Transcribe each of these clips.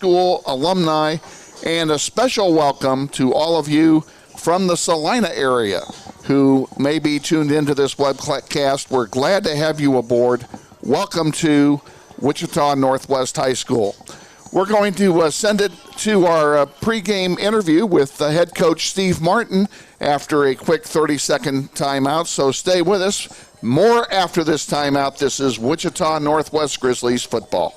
School alumni, and a special welcome to all of you from the Salina area who may be tuned into this webcast. We're glad to have you aboard. Welcome to Wichita Northwest High School. We're going to send it to our pregame interview with head coach Steve Martin after a quick 30-second timeout, so stay with us. More after this timeout. This is Wichita Northwest Grizzlies football.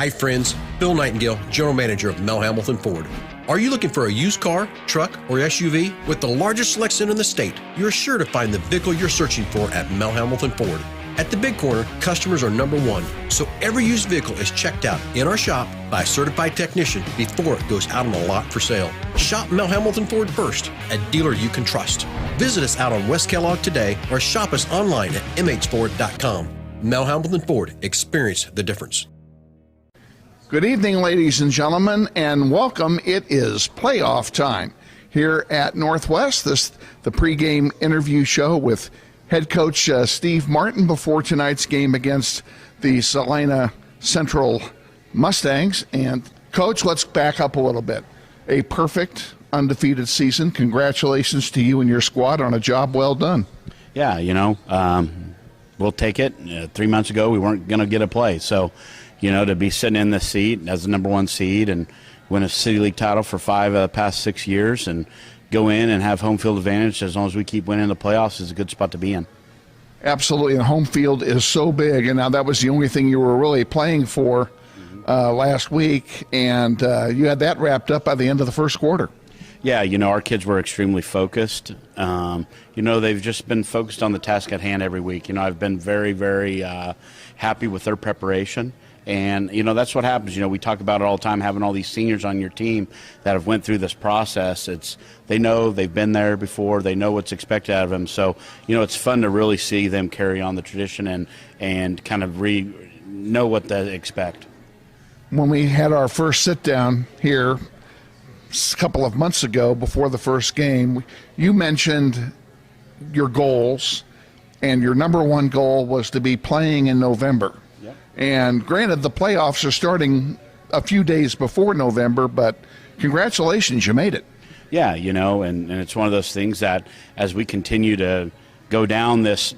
Hi friends, Bill Nightingale, General Manager of Mel Hambelton Ford. Are you looking for a used car, truck, or SUV? With the largest selection in the state, you're sure to find the vehicle you're searching for at Mel Hambelton Ford. At the Big Corner, customers are number one, so every used vehicle is checked out in our shop by a certified technician before it goes out on the lot for sale. Shop Mel Hambelton Ford first, a dealer you can trust. Visit us out on West Kellogg today or shop us online at mhford.com. Mel Hambelton Ford, experience the difference. Good evening, ladies and gentlemen, and welcome. It is playoff time here at Northwest. The pregame interview show with head coach Steve Martin before tonight's game against the Salina Central Mustangs. And, Coach, let's back up a little bit. A perfect, undefeated season. Congratulations to you and your squad on a job well done. Yeah, we'll take it. 3 months ago, we weren't going to get a play. So, to be sitting in this seat as the number one seed and win a City League title for 5 of the past 6 years and go in and have home field advantage as long as we keep winning the playoffs is a good spot to be in. Absolutely, and home field is so big, and now that was the only thing you were really playing for last week, and you had that wrapped up by the end of the first quarter. Yeah, our kids were extremely focused. They've just been focused on the task at hand every week. I've been very, very happy with their preparation. And, that's what happens. We talk about it all the time, having all these seniors on your team that have went through this process. They know they've been there before. They know what's expected out of them. So, it's fun to really see them carry on the tradition and kind of know what they expect. When we had our first sit-down here a couple of months ago before the first game, you mentioned your goals, and your number one goal was to be playing in November. And granted, the playoffs are starting a few days before November, but congratulations, you made it. Yeah, and it's one of those things that as we continue to go down this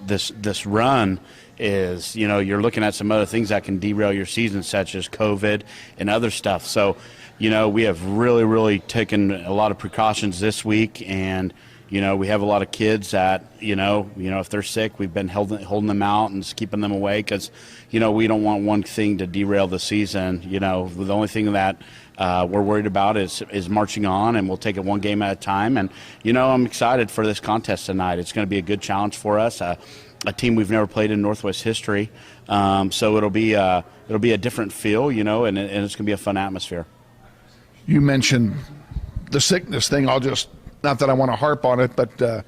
run is, you're looking at some other things that can derail your season, such as COVID and other stuff. So, we have really, really taken a lot of precautions this week, and we have a lot of kids that, if they're sick, we've been holding them out and just keeping them away because, we don't want one thing to derail the season. The only thing that we're worried about is marching on, and we'll take it one game at a time. And, I'm excited for this contest tonight. It's going to be a good challenge for us, a team we've never played in Northwest history. So it'll be a different feel, and it's going to be a fun atmosphere. You mentioned the sickness thing. Not that I want to harp on it, but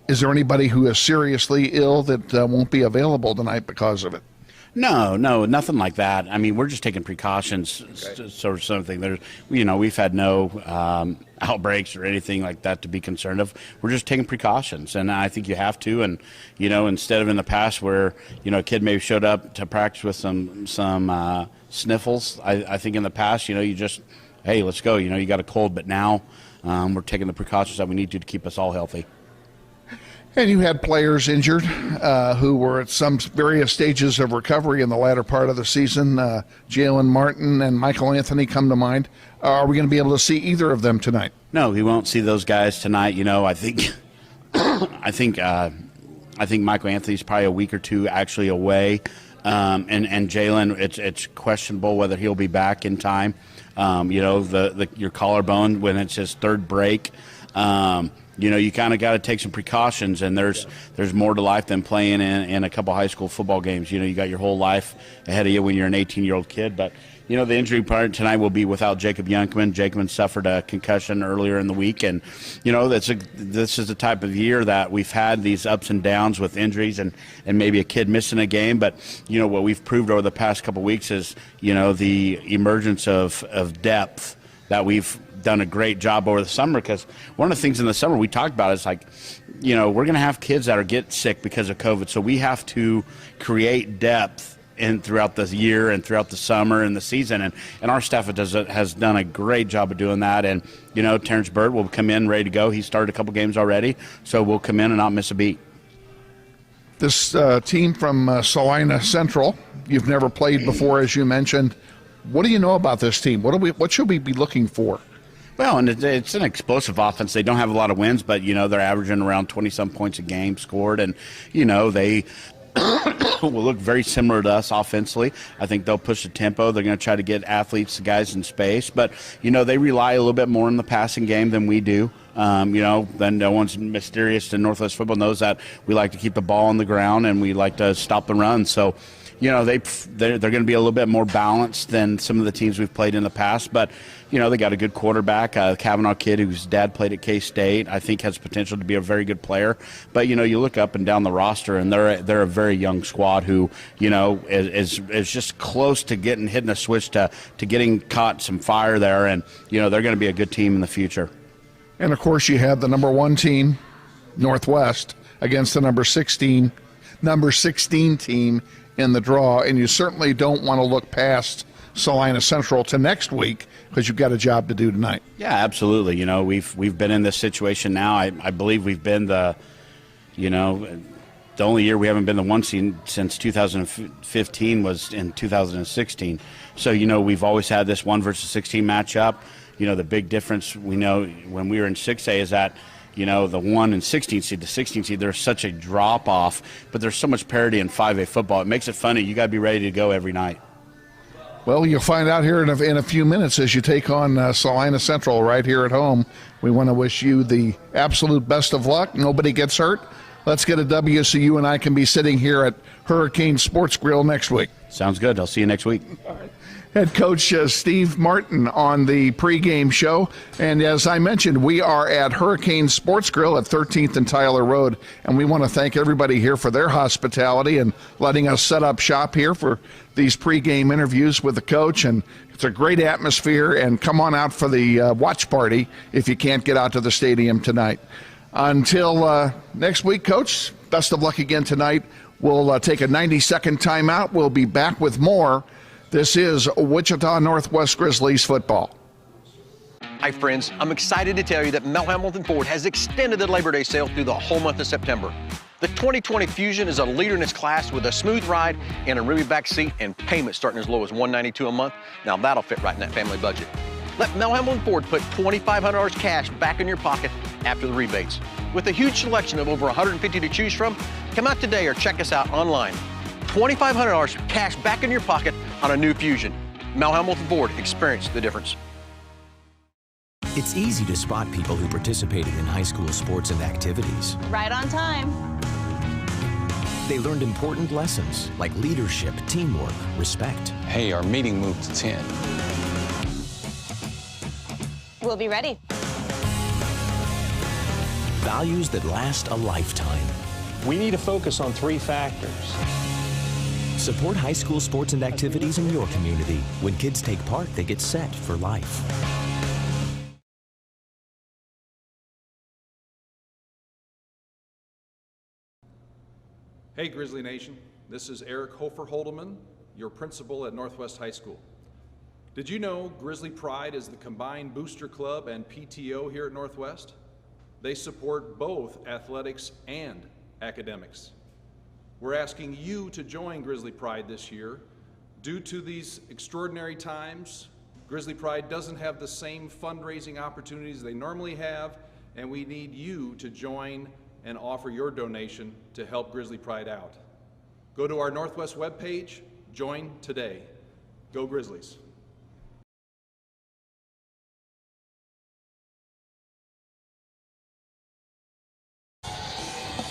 is there anybody who is seriously ill that won't be available tonight because of it? No, nothing like that. I mean, we're just taking precautions, sort of something. We've had no outbreaks or anything like that to be concerned of. We're just taking precautions, and I think you have to. And instead of in the past where a kid maybe showed up to practice with some sniffles, I think in the past, you just, hey, let's go. You got a cold, but now we're taking the precautions that we need to keep us all healthy. And you had players injured who were at some various stages of recovery in the latter part of the season. Jalen Martin and Michael Anthony come to mind. Are we going to be able to see either of them tonight? No, we won't see those guys tonight. I think Michael Anthony's probably a week or two actually away, and Jalen, it's questionable whether he'll be back in time. Your collarbone when it's his third break. You kind of got to take some precautions, and there's more to life than playing in a couple high school football games. You got your whole life ahead of you when you're an 18-year-old kid. But, the injury part tonight will be without Jacob Youngman. Jacob suffered a concussion earlier in the week, and, this is the type of year that we've had these ups and downs with injuries and maybe a kid missing a game. But, what we've proved over the past couple weeks is, the emergence of depth that we've done a great job over the summer, because one of the things in the summer we talked about is we're going to have kids that get sick because of COVID, so we have to create depth throughout the year and throughout the summer and the season, and our staff has done a great job of doing that. And Terrence Bird will come in ready to go. He started a couple games already, so we'll come in and not miss a beat. This team from Salina Central, you've never played before, as you mentioned. What do you know about this team? What should we be looking for? Well, and it's an explosive offense. They don't have a lot of wins, but they're averaging around 20-some points a game scored, and they will look very similar to us offensively. I think they'll push the tempo. They're going to try to get athletes, guys in space, but they rely a little bit more on the passing game than we do. Then no one's mysterious to Northwest football knows that we like to keep the ball on the ground and we like to stop the run. So, they're going to be a little bit more balanced than some of the teams we've played in the past, but they got a good quarterback, Kavanaugh kid whose dad played at K-State. I think has potential to be a very good player. But you look up and down the roster, and they're a very young squad who is just close to hitting a switch to getting caught some fire there, and they're going to be a good team in the future. And of course, you have the number 1 team, Northwest, against the number 16 team in the draw, and you certainly don't want to look past Salina Central to next week because you've got a job to do tonight. Yeah, absolutely. We've been in this situation now. I believe we've been the only year we haven't been the 1 seed since 2015 was in 2016. So we've always had this 1 versus 16 matchup. The big difference we know when we were in 6A is that the 1 and 16 seed, the 16 seed, there's such a drop off, but there's so much parity in 5A football. It makes it funny. You got to be ready to go every night. Well, you'll find out here in a few minutes as you take on Salina Central right here at home. We want to wish you the absolute best of luck. Nobody gets hurt. Let's get a W so you and I can be sitting here at Hurricane Sports Grill next week. Sounds good. I'll see you next week. All right. Head coach Steve Martin on the pregame show. And as I mentioned, we are at Hurricane Sports Grill at 13th and Tyler Road. And we want to thank everybody here for their hospitality and letting us set up shop here for these pregame interviews with the coach. And it's a great atmosphere. And come on out for the watch party if you can't get out to the stadium tonight. Until next week, Coach, best of luck again tonight. We'll take a 90-second timeout. We'll be back with more. This is Wichita Northwest Grizzlies football. Hi, friends. I'm excited to tell you that Mel Hamilton Ford has extended the Labor Day sale through the whole month of September. The 2020 Fusion is a leader in its class with a smooth ride and a roomy back seat and payments starting as low as $192 a month. Now, that'll fit right in that family budget. Let Mel Hamilton Ford put $2,500 cash back in your pocket after the rebates. With a huge selection of over 150 to choose from, come out today or check us out online. $2,500 cash back in your pocket on a new Fusion. Mel Hamilton Ford, experience the difference. It's easy to spot people who participated in high school sports and activities. Right on time. They learned important lessons like leadership, teamwork, respect. Hey, our meeting moved to 10. We'll be ready. Values that last a lifetime. We need to focus on 3 factors. Support high school sports and activities in your community. When kids take part, they get set for life. Hey Grizzly Nation, this is Eric Hofer-Holdeman, your principal at Northwest High School. Did you know Grizzly Pride is the combined booster club and PTO here at Northwest? They support both athletics and academics. We're asking you to join Grizzly Pride this year. Due to these extraordinary times, Grizzly Pride doesn't have the same fundraising opportunities they normally have, and we need you to join and offer your donation to help Grizzly Pride out. Go to our Northwest webpage, join today. Go Grizzlies.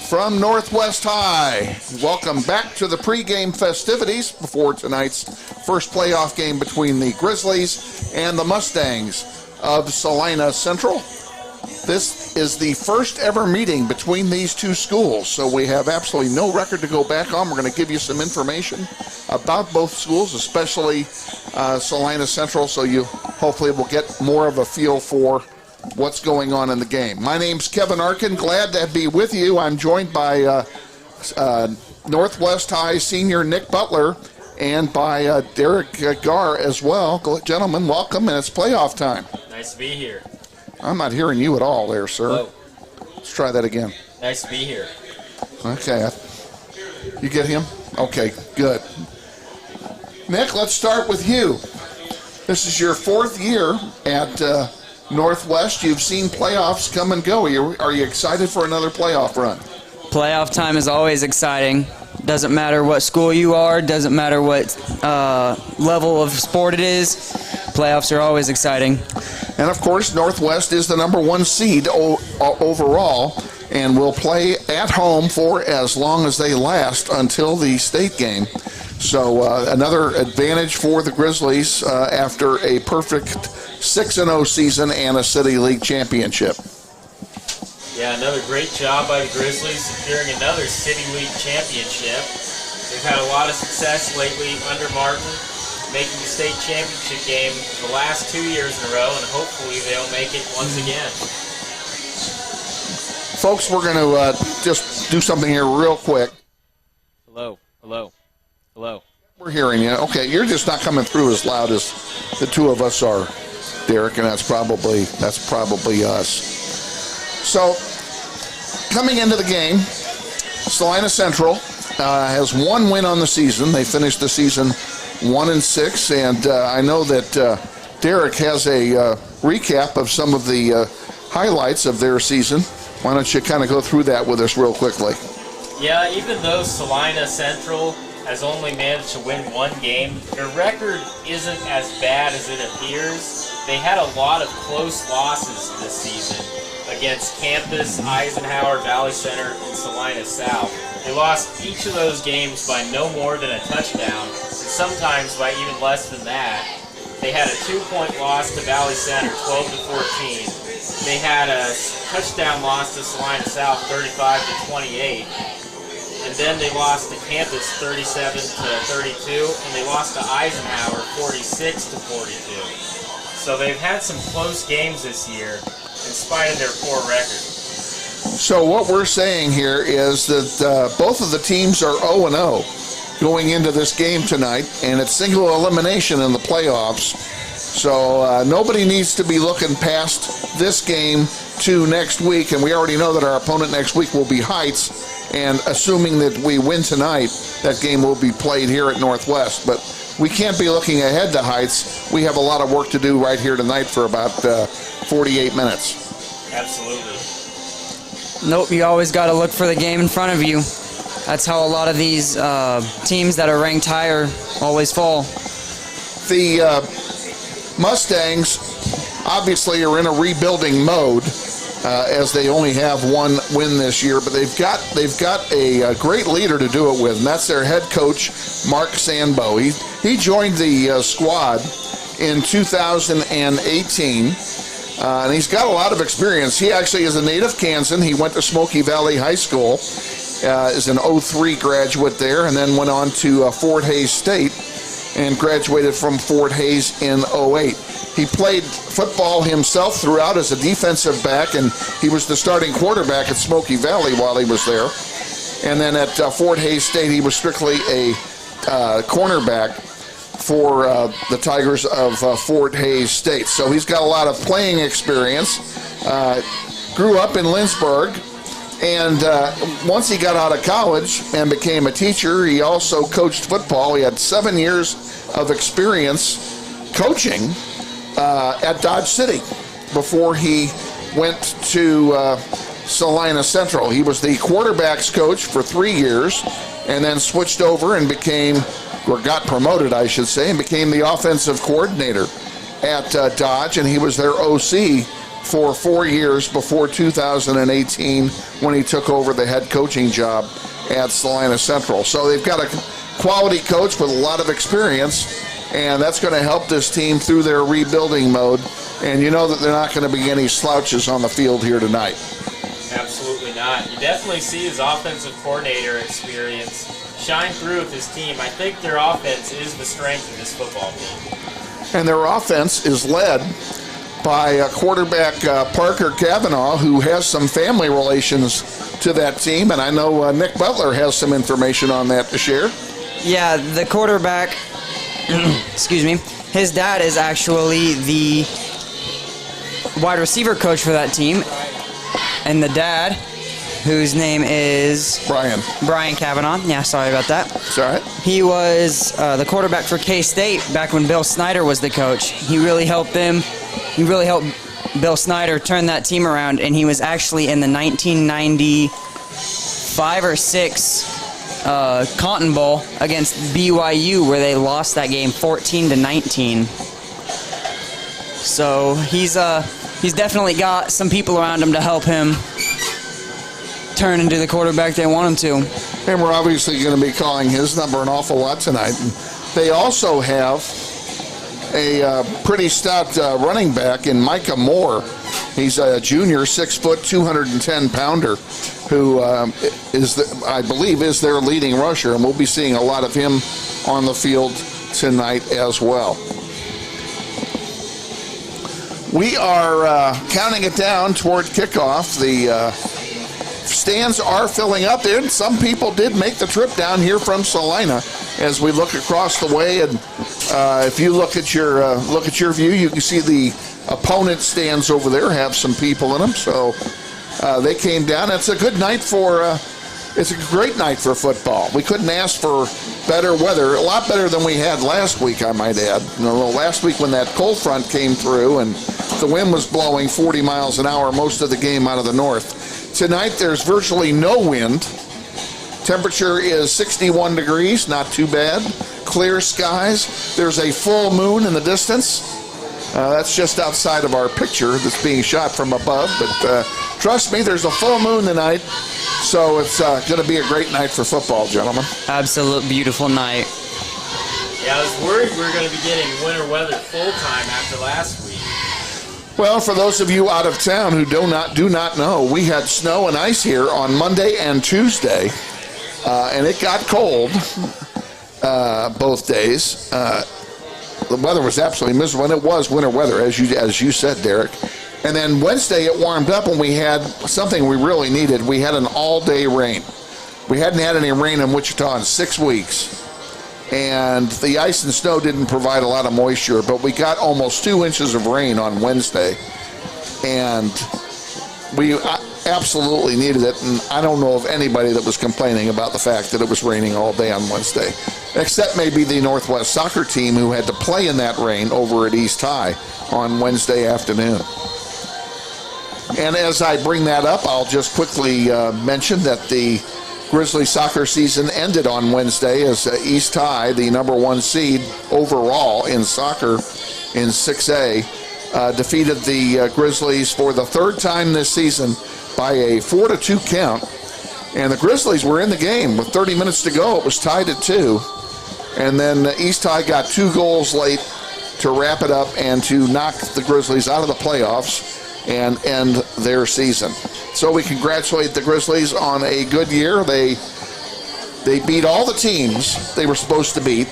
From Northwest High, welcome back to the pregame festivities before tonight's first playoff game between the Grizzlies and the Mustangs of Salina Central. This is the first ever meeting between these two schools, so we have absolutely no record to go back on. We're going to give you some information about both schools, especially Salina Central, so you hopefully will get more of a feel for what's going on in the game. My name's Kevin Arkin. Glad to be with you. I'm joined by Northwest High senior Nick Butler and by Derek Garr as well. Gentlemen, welcome, and it's playoff time. Nice to be here. I'm not hearing you at all there, sir. Hello. Let's try that again. Nice to be here. Okay. You get him? Okay, good. Nick, let's start with you. This is your 4th year at Northwest. You've seen playoffs come and go. Are you excited for another playoff run? Playoff time is always exciting. Doesn't matter what school you are, doesn't matter what level of sport it is. Playoffs are always exciting. And, of course, Northwest is the number 1 seed overall and will play at home for as long as they last until the state game. So another advantage for the Grizzlies after a perfect 6-0 season and a City League championship. Yeah, another great job by the Grizzlies securing another City League championship. They've had a lot of success lately under Martin, making the state championship game the last 2 years in a row, and hopefully they'll make it once again. Folks, we're going to just do something here real quick. Hello, hello, hello. We're hearing you. Okay, you're just not coming through as loud as the two of us are, Derek, and that's probably us. So, coming into the game, Salina Central has 1 win on the season. They finished the season 1-6, and I know that Derek has a recap of some of the highlights of their season. Why don't you kind of go through that with us real quickly? Yeah, even though Salina Central has only managed to win 1 game, their record isn't as bad as it appears. They had a lot of close losses this season against Campus, Eisenhower, Valley Center, and Salina South. They lost each of those games by no more than a touchdown, and sometimes by even less than that. They had a 2-point loss to Valley Center, 12-14. They had a touchdown loss to Salina South, 35-28. And then they lost to Campus, 37-32, and they lost to Eisenhower, 46-42. So they've had some close games this year, in spite of their poor record. So what we're saying here is that both of the teams are 0-0 going into this game tonight, and it's single elimination in the playoffs. So nobody needs to be looking past this game to next week, and we already know that our opponent next week will be Heights, and assuming that we win tonight, that game will be played here at Northwest. But we can't be looking ahead to Heights. We have a lot of work to do right here tonight for about 48 minutes. Absolutely. Nope, you always got to look for the game in front of you. That's how a lot of these teams that are ranked higher always fall. The Mustangs obviously are in a rebuilding mode as they only have 1 win this year, but they've got a great leader to do it with, and that's their head coach, Mark Sandbo. He joined the squad in 2018, and he's got a lot of experience. He actually is a native Kansan. He went to Smoky Valley High School, is an 03 graduate there, and then went on to Fort Hays State and graduated from Fort Hays in 08. He played football himself throughout as a defensive back, and he was the starting quarterback at Smoky Valley while he was there. And then at Fort Hays State, he was strictly a cornerback for the Tigers of Fort Hays State. So he's got a lot of playing experience. Grew up in Lynchburg, and once he got out of college and became a teacher, he also coached football. He had 7 years of experience coaching at Dodge City before he went to Salina Central. He was the quarterback's coach for 3 years and then switched over and got promoted, I should say, and became the offensive coordinator at Dodge, and he was their OC for 4 years before 2018 when he took over the head coaching job at Salina Central. So they've got a quality coach with a lot of experience, and that's going to help this team through their rebuilding mode. And you know that they're not going to be any slouches on the field here tonight. Absolutely not. You definitely see his offensive coordinator experience shine through with his team. I think their offense is the strength of this football team. And their offense is led by quarterback Parker Cavanaugh, who has some family relations to that team. And I know Nick Butler has some information on that to share. Yeah, the quarterback, excuse me, his dad is actually the wide receiver coach for that team. And the dad, whose name is Brian Kavanaugh. Yeah, sorry about that. It's all right. He was the quarterback for K-State back when Bill Snyder was the coach. He really helped them. He really helped Bill Snyder turn that team around, and he was actually in the 1995 or 6 Cotton Bowl against BYU, where they lost that game 14-19. So he's definitely got some people around him to help him turn into the quarterback they want him to. And we're obviously going to be calling his number an awful lot tonight. And they also have a pretty stout running back in Micah Moore. He's a junior, 6 foot, 210-pounder, who I believe is their leading rusher, and we'll be seeing a lot of him on the field tonight as well. We are counting it down toward kickoff. The stands are filling up there. Some people did make the trip down here from Salina as we look across the way, and if you look at your view, you can see the opponent stands over there have some people in them. So they came down. It's a good night for. It's a great night for football. We couldn't ask for better weather. A lot better than we had last week, I might add. Last week when that cold front came through and the wind was blowing 40 miles an hour most of the game out of the north. Tonight there's virtually no wind. Temperature is 61 degrees, not too bad. Clear skies. There's a full moon in the distance. That's just outside of our picture that's being shot from above. But trust me, there's a full moon tonight. So it's going to be a great night for football, gentlemen. Absolute beautiful night. Yeah, I was worried we were going to be getting winter weather full-time after last week. Well, for those of you out of town who do not know, we had snow and ice here on Monday and Tuesday, and it got cold both days. The weather was absolutely miserable, and it was winter weather, as you said, Derek. And then Wednesday it warmed up, and we had something we really needed. We had an all-day rain. We hadn't had any rain in Wichita in 6 weeks. And the ice and snow didn't provide a lot of moisture, but we got almost 2 inches of rain on Wednesday. And we absolutely needed it, and I don't know of anybody that was complaining about the fact that it was raining all day on Wednesday, except maybe the Northwest soccer team who had to play in that rain over at East High on Wednesday afternoon. And as I bring that up, I'll just quickly mention that the Grizzly soccer season ended on Wednesday as East High, the number 1 seed overall in soccer in 6A, defeated the Grizzlies for the 3rd time this season by a 4-2 count. And the Grizzlies were in the game with 30 minutes to go. It was tied at 2. And then East High got 2 goals late to wrap it up and to knock the Grizzlies out of the playoffs and end their season. So we congratulate the Grizzlies on a good year. They beat all the teams they were supposed to beat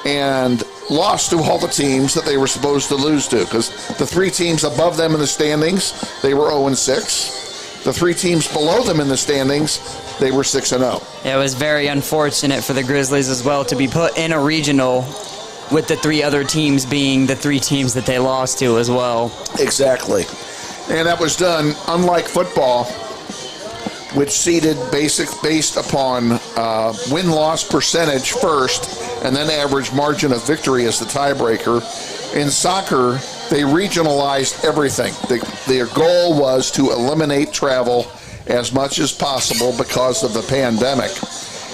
and lost to all the teams that they were supposed to lose to, because the 3 teams above them in the standings, they were 0-6. The 3 teams below them in the standings, they were 6-0. It was very unfortunate for the Grizzlies as well to be put in a regional with the 3 other teams being the 3 teams that they lost to as well. Exactly. And that was done, unlike football, which seeded based upon win-loss percentage first and then average margin of victory as the tiebreaker. In soccer, they regionalized everything. Their goal was to eliminate travel as much as possible because of the pandemic.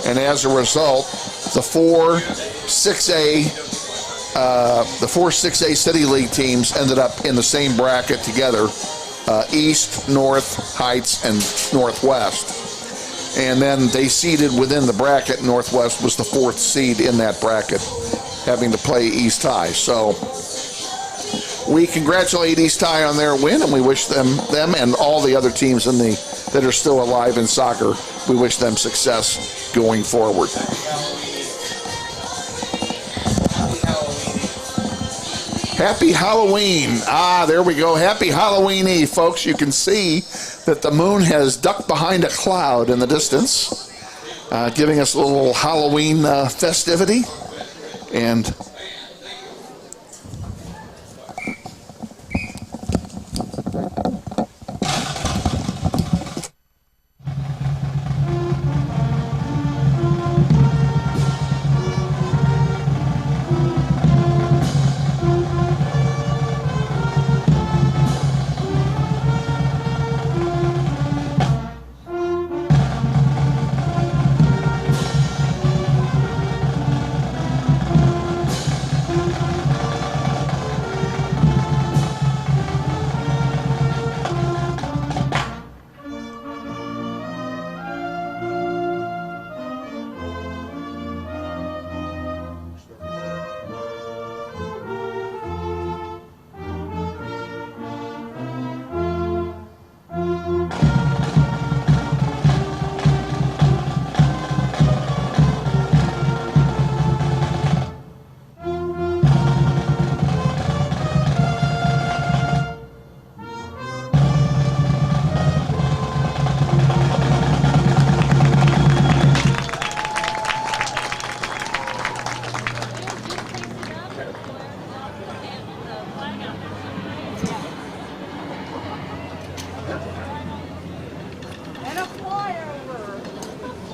And as a result, the four 6A City League teams ended up in the same bracket together, East, North, Heights, and Northwest. And then they seeded within the bracket. Northwest was the 4th seed in that bracket, having to play East High. So we congratulate East High on their win, and we wish them and all the other teams that are still alive in soccer, we wish them success going forward. Happy Halloween. There we go. Happy Halloween Eve, folks. You can see that the moon has ducked behind a cloud in the distance. giving us a little Halloween festivity. And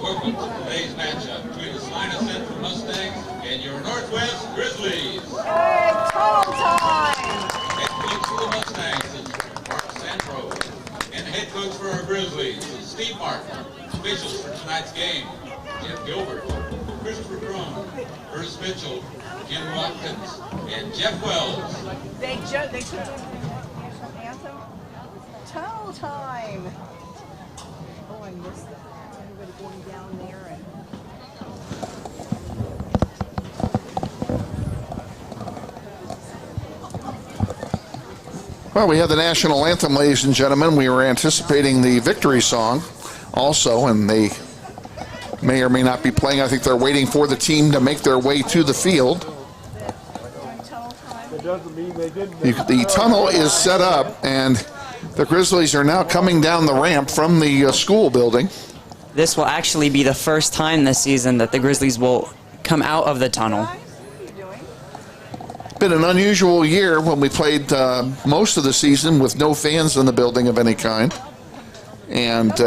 Welcome to today's matchup between the Salina Central Mustangs and your Northwest Grizzlies. Hey, total time! Head coach for the Mustangs is Mark Sandro. And the head coach for our Grizzlies is Steve Martin. Officials for tonight's game, Jeff Gilbert, Christopher Crone, Curtis Mitchell, Jim Watkins, and Jeff Wells. They took the national anthem. Total time! Oh, I missed that. Everybody going down there and... Well, we had the national anthem, ladies and gentlemen. We were anticipating the victory song also, and they may or may not be playing. I think they're waiting for the team to make their way to the field. The tunnel is set up, and the Grizzlies are now coming down the ramp from the school building. This will actually be the first time this season that the Grizzlies will come out of the tunnel. Been an unusual year when we played most of the season with no fans in the building of any kind. And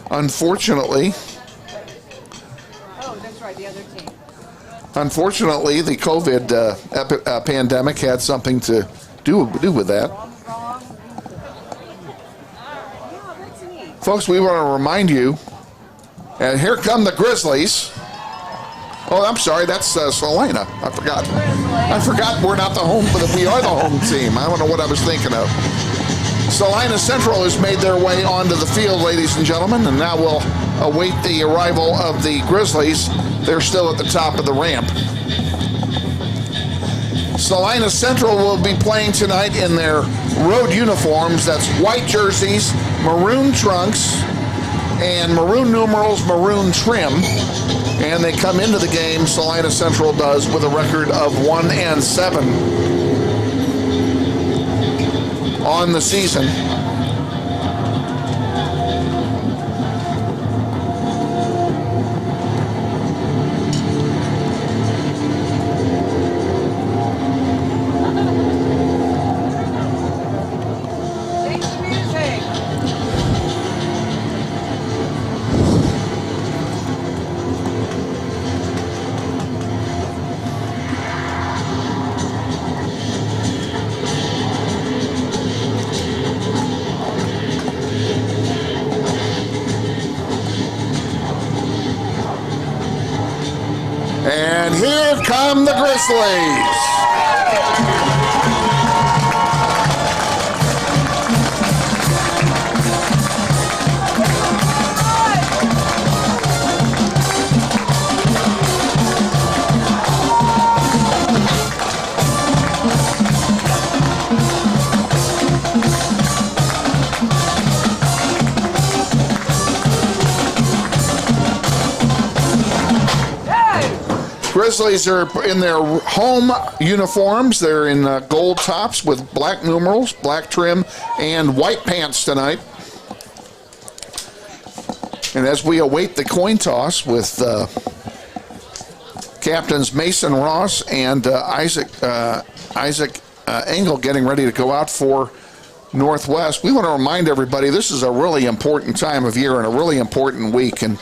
unfortunately, oh, that's right, the other team. Unfortunately, the COVID pandemic had something to do with that. Folks, we want to remind you, and here come the Grizzlies. Oh, I'm sorry, that's Salina. I forgot we're not the home, but we are the home team. I don't know what I was thinking of. Salina Central has made their way onto the field, ladies and gentlemen, and now we'll await the arrival of the Grizzlies. They're still at the top of the ramp. Salina Central will be playing tonight in their road uniforms. That's white jerseys, maroon trunks, and maroon numerals, maroon trim. And they come into the game, Salina Central does, with a record of 1-7 on the season. And here come the Grizzlies. Grizzlies are in their home uniforms. They're in gold tops with black numerals, black trim, and white pants tonight. And as we await the coin toss with captains Mason Ross and Isaac Engel getting ready to go out for Northwest, we want to remind everybody this is a really important time of year and a really important week. And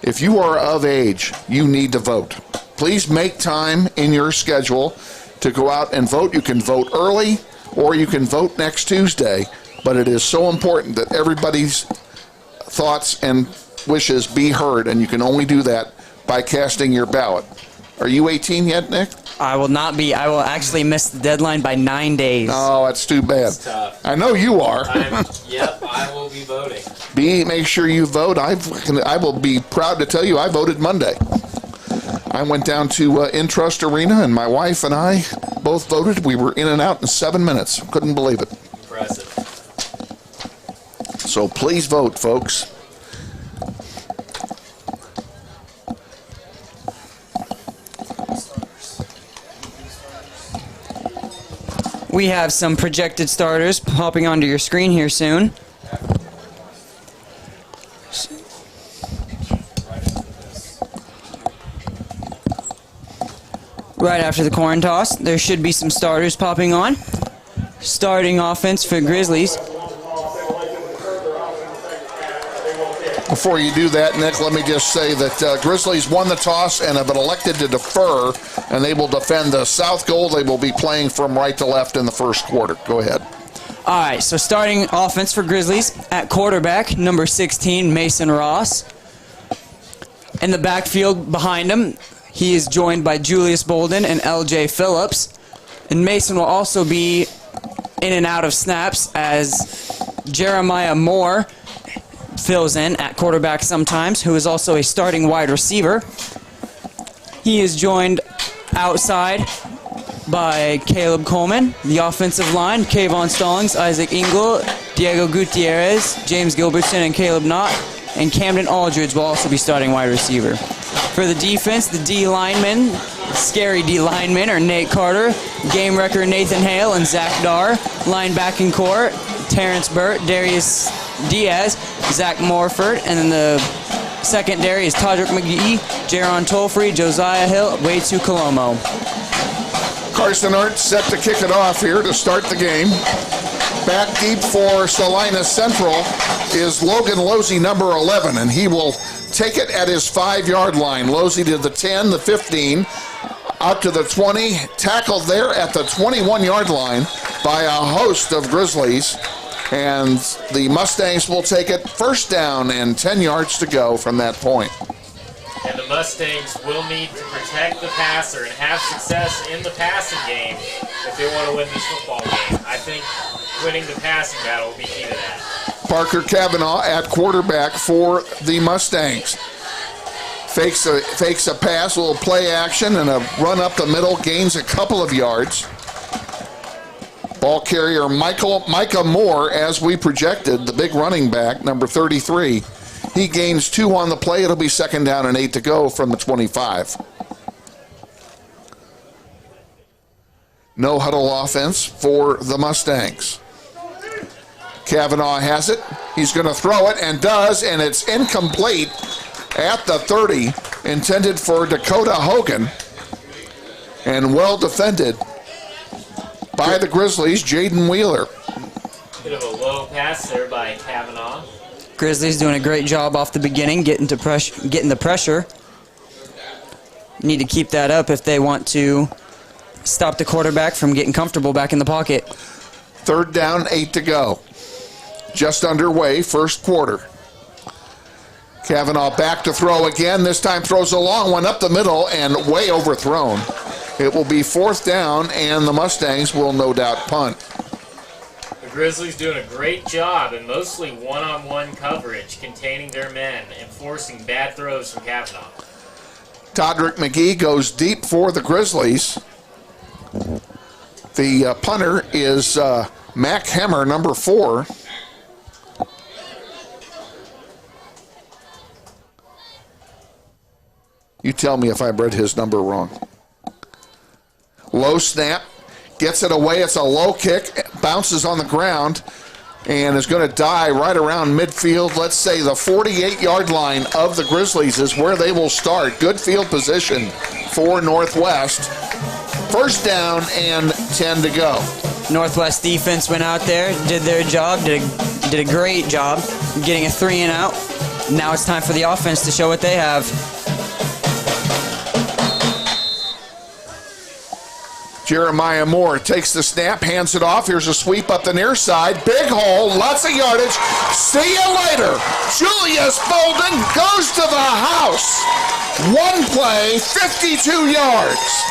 if you are of age, you need to vote. Please make time in your schedule to go out and vote. You can vote early or you can vote next Tuesday, but it is so important that everybody's thoughts and wishes be heard, and you can only do that by casting your ballot. Are you 18 yet, Nick? I will not be. I will actually miss the deadline by 9 days. Oh, that's too bad. It's tough. I know you are. Yep, I will be voting. Make sure you vote. I will be proud to tell you I voted Monday. I went down to Intrust Arena, and my wife and I both voted. We were in and out in 7 minutes. Couldn't believe it. Impressive. So please vote, folks. We have some projected starters popping onto your screen here soon. Right after the coin toss, there should be some starters popping on. Starting offense for Grizzlies. Before you do that, Nick, let me just say that Grizzlies won the toss and have been elected to defer, and they will defend the south goal. They will be playing from right to left in the first quarter. Go ahead. All right, so starting offense for Grizzlies at quarterback, number 16, Mason Ross. In the backfield behind him, he is joined by Julius Bolden and LJ Phillips. And Mason will also be in and out of snaps as Jeremiah Moore fills in at quarterback sometimes, who is also a starting wide receiver. He is joined outside by Caleb Coleman, the offensive line, Kayvon Stallings, Isaac Engel, Diego Gutierrez, James Gilbertson, and Caleb Knott, and Camden Aldridge will also be starting wide receiver. For the defense, the D linemen, scary D linemen, are Nate Carter, game wrecker Nathan Hale, and Zach Darr. Linebacking core, Terrence Burt, Darius Diaz, Zach Morford, and then the secondary is Todrick McGee, Jaron Tolfree, Josiah Hill, Waitu Colomo. Carson Arndt set to kick it off here to start the game. Back deep for Salina Central is Logan Losey, number 11, and he will take it at his 5-yard line. Losey to the 10, the 15, out to the 20, tackled there at the 21-yard line by a host of Grizzlies. And the Mustangs will take it first down and 10 yards to go from that point. And the Mustangs will need to protect the passer and have success in the passing game if they want to win this football game. I think winning the passing battle will be key to that. Parker Kavanaugh at quarterback for the Mustangs. Fakes a pass, a little play action, and a run up the middle, gains a couple of yards. Ball carrier Micah Moore, as we projected, the big running back, number 33. He gains 2 on the play. It'll be second down and 8 to go from the 25. No huddle offense for the Mustangs. Kavanaugh has it. He's going to throw it and does, and it's incomplete at the 30, intended for Dakota Hogan, and well defended by the Grizzlies, Jaden Wheeler. Bit of a low pass there by Kavanaugh. Grizzlies doing a great job off the beginning, getting the pressure. Need to keep that up if they want to stop the quarterback from getting comfortable back in the pocket. Third down, 8 to go. Just underway, first quarter. Kavanaugh back to throw again. This time throws a long one up the middle and way overthrown. It will be fourth down, and the Mustangs will no doubt punt. The Grizzlies doing a great job in mostly one-on-one coverage, containing their men and forcing bad throws from Kavanaugh. Todrick McGee goes deep for the Grizzlies. The punter is Mac Hemmer, number 4. You tell me if I read his number wrong. Low snap, gets it away. It's a low kick, bounces on the ground, and is going to die right around midfield. Let's say the 48-yard line of the Grizzlies is where they will start. Good field position for Northwest. First down and 10 to go. Northwest defense went out there, did their job, did a great job getting a 3 and out. Now it's time for the offense to show what they have. Jeremiah Moore takes the snap, hands it off. Here's a sweep up the near side. Big hole, lots of yardage. See you later. Julius Bolden goes to the house. One play, 52 yards.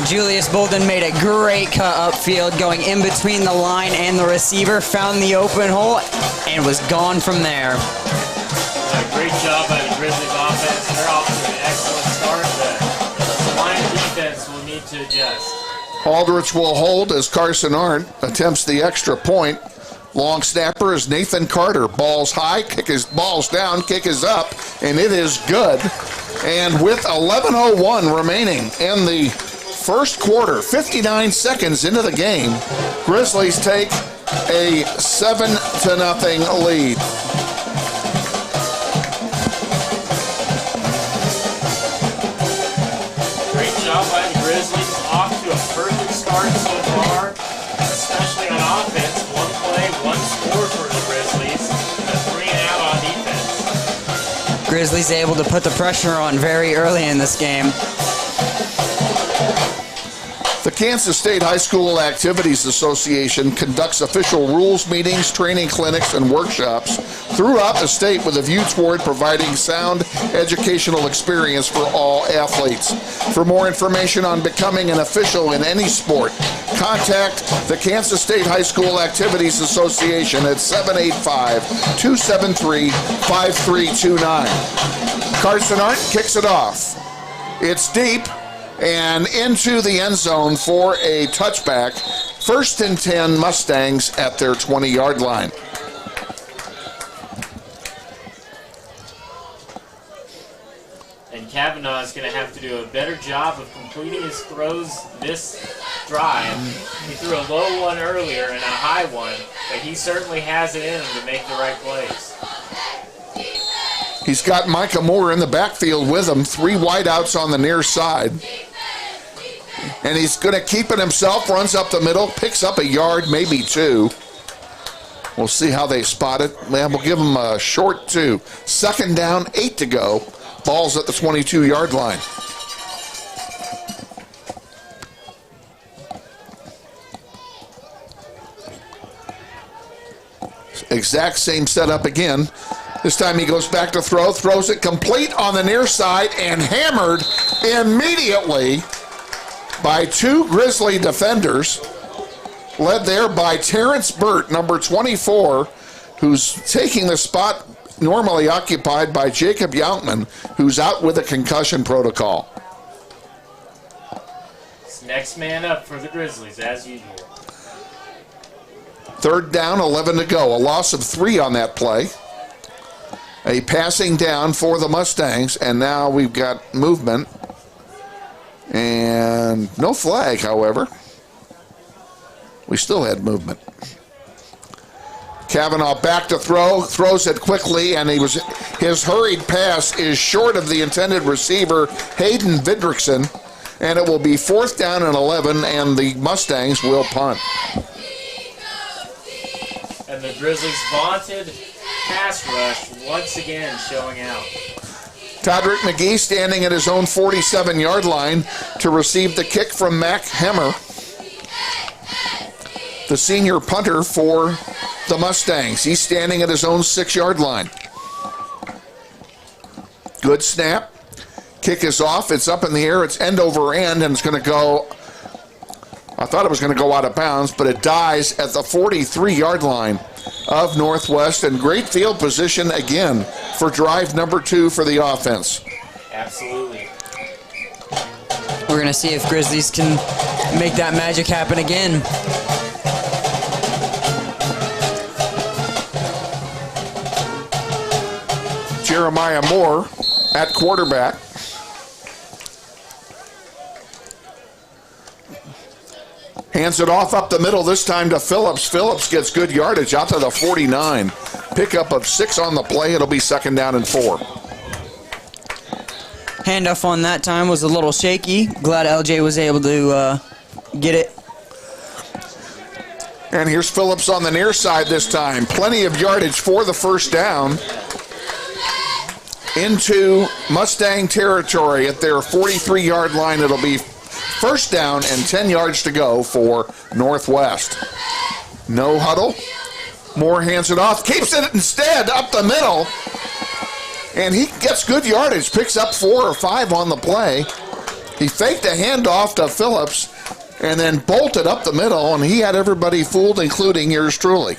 Julius Bolden made a great cut upfield, going in between the line and the receiver, found the open hole, and was gone from there. Great job by the Grizzlies offense. They're off to an excellent start. The line defense will need to adjust. Aldrich will hold as Carson Arndt attempts the extra point. Long snapper is Nathan Carter. Ball's high, ball's down, kick is up, and it is good. And with 11:01 remaining in the first quarter, 59 seconds into the game, Grizzlies take a 7-0 lead. Great job by the Grizzlies. Off to a perfect start so far, especially on offense. One play, one score for the Grizzlies, and a 3 and out on defense. Grizzlies able to put the pressure on very early in this game. The Kansas State High School Activities Association conducts official rules meetings, training clinics, and workshops throughout the state with a view toward providing sound educational experience for all athletes. For more information on becoming an official in any sport, contact the Kansas State High School Activities Association at 785-273-5329. Carson Arndt kicks it off. It's deep and into the end zone for a touchback. 1st and 10 Mustangs at their 20-yard line. And Kavanaugh is going to have to do a better job of completing his throws this drive. He threw a low one earlier and a high one, but he certainly has it in him to make the right plays. He's got Micah Moore in the backfield with him, 3 wideouts on the near side. And he's going to keep it himself, runs up the middle, picks up a yard, maybe 2. We'll see how they spot it. Man, we'll give him a short 2. 2nd down, 8 to go. Ball's at the 22-yard line. Exact same setup again. This time he goes back to throw, throws it complete on the near side, and hammered immediately by 2 Grizzly defenders, led there by Terrence Burt, number 24, who's taking the spot normally occupied by Jacob Youtman, who's out with a concussion protocol. It's next man up for the Grizzlies, as usual. 3rd down, 11 to go. A loss of 3 on that play. A passing down for the Mustangs, and now we've got movement. And no flag, however. We still had movement. Kavanaugh back to throw, throws it quickly, and his hurried pass is short of the intended receiver, Hayden Vidrickson, and it will be 4th down and 11, and the Mustangs will punt. And the Grizzlies' vaunted pass rush once again showing out. Todrick McGee standing at his own 47-yard line to receive the kick from Mac Hemmer, the senior punter for the Mustangs. He's standing at his own 6-yard line. Good snap. Kick is off. It's up in the air. It's end over end, and it's going to go, I thought it was going to go out of bounds, but it dies at the 43-yard line of Northwest, and great field position again for drive number 2 for the offense. Absolutely. We're going to see if Grizzlies can make that magic happen again. Jeremiah Moore at quarterback. Hands it off up the middle, this time to Phillips. Phillips gets good yardage out to the 49. Pickup of 6 on the play. It'll be 2nd down and 4. Handoff on that time was a little shaky. Glad LJ was able to get it. And here's Phillips on the near side this time. Plenty of yardage for the 1st down. Into Mustang territory at their 43-yard line. It'll be 1st down and 10 yards to go for Northwest. No huddle. Moore hands it off. Keeps it instead up the middle. And he gets good yardage. Picks up 4 or 5 on the play. He faked a handoff to Phillips and then bolted up the middle, and he had everybody fooled, including yours truly.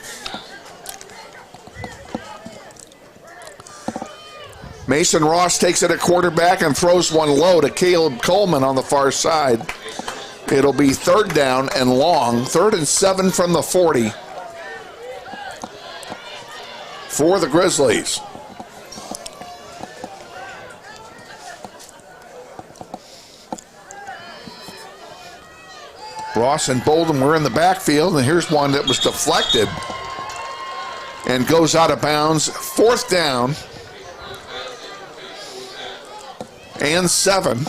Mason Ross takes it at quarterback and throws one low to Caleb Coleman on the far side. It'll be 3rd down and long, 3rd and 7 from the 40 for the Grizzlies. Ross and Bolden were in the backfield, and here's one that was deflected and goes out of bounds. 4th down and 7.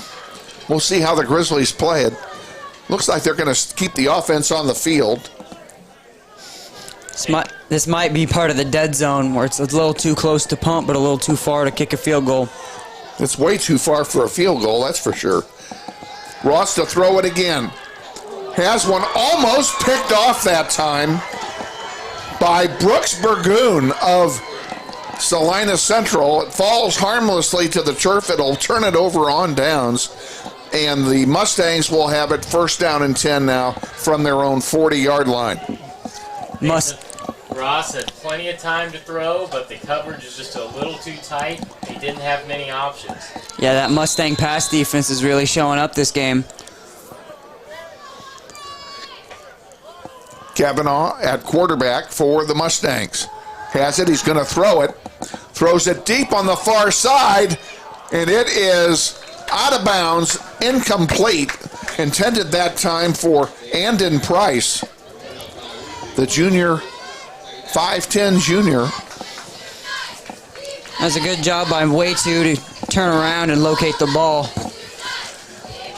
We'll see how the Grizzlies play it. Looks like they're going to keep the offense on the field. This might be part of the dead zone where it's a little too close to punt, but a little too far to kick a field goal. It's way too far for a field goal, that's for sure. Ross to throw it again. Has one almost picked off that time by Brooks Burgoon of Salina Central. It falls harmlessly to the turf. It'll turn it over on downs. And the Mustangs will have it 1st down and 10 now from their own 40-yard line. Ross had plenty of time to throw, but the coverage is just a little too tight. He didn't have many options. Yeah, that Mustang pass defense is really showing up this game. Kavanaugh at quarterback for the Mustangs. Has it, he's going to throw it. Throws it deep on the far side, and it is out of bounds, incomplete. Intended that time for Andon Price, the junior, 5'10 junior. That's a good job by Way2 to turn around and locate the ball.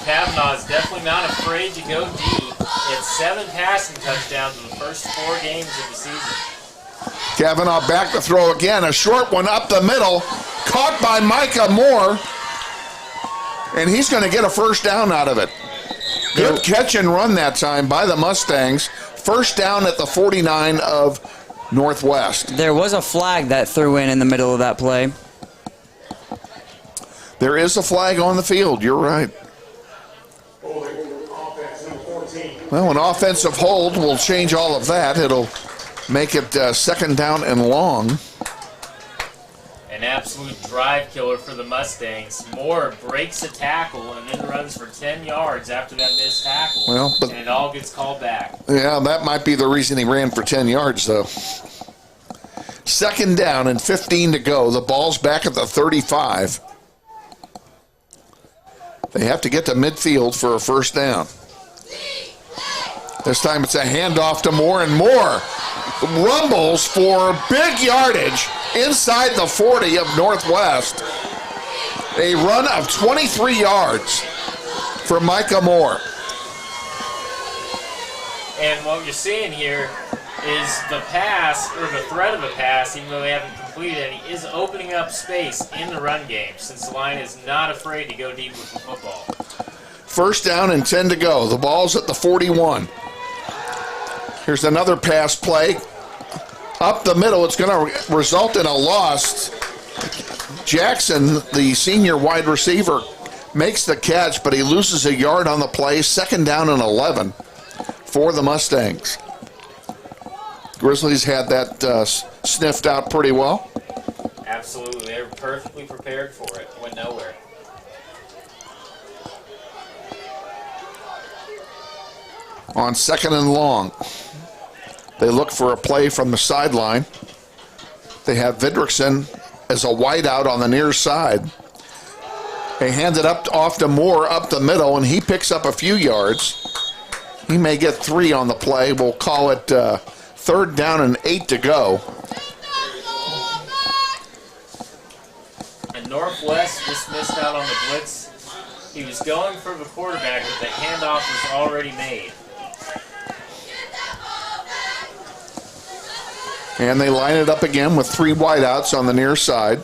Kavanaugh is definitely not afraid to go deep. He had 7 passing touchdowns in the first 4 games of the season. Kavanaugh back to throw again. A short one up the middle. Caught by Micah Moore. And he's going to get a 1st down out of it. Good catch and run that time by the Mustangs. 1st down at the 49 of Northwest. There was a flag that threw in the middle of that play. There is a flag on the field. You're right. Well, an offensive hold will change all of that. It'll make it 2nd down and long. An absolute drive killer for the Mustangs. Moore breaks a tackle and then runs for 10 yards after that missed tackle. Well, but and it all gets called back. Yeah, that might be the reason he ran for 10 yards, though. 2nd down and 15 to go. The ball's back at the 35. They have to get to midfield for a 1st down. This time it's a handoff to Moore, and Moore rumbles for big yardage inside the 40 of Northwest. A run of 23 yards for Micah Moore. And what you're seeing here is the pass, or the threat of a pass, even though they haven't completed any, is opening up space in the run game, since the line is not afraid to go deep with the football. 1st down and 10 to go. The ball's at the 41. Here's another pass play. Up the middle, it's going to result in a loss. Jackson, the senior wide receiver, makes the catch, but he loses a yard on the play. 2nd down and 11 for the Mustangs. Grizzlies had that sniffed out pretty well. Absolutely. They were perfectly prepared for it. Went nowhere. On 2nd and long, they look for a play from the sideline. They have Vidrickson as a wideout on the near side. They hand it up off to Moore up the middle, and he picks up a few yards. He may get 3 on the play. We'll call it 3rd down and 8 to go. And Northwest just missed out on the blitz. He was going for the quarterback, but the handoff was already made. And they line it up again with 3 wideouts on the near side.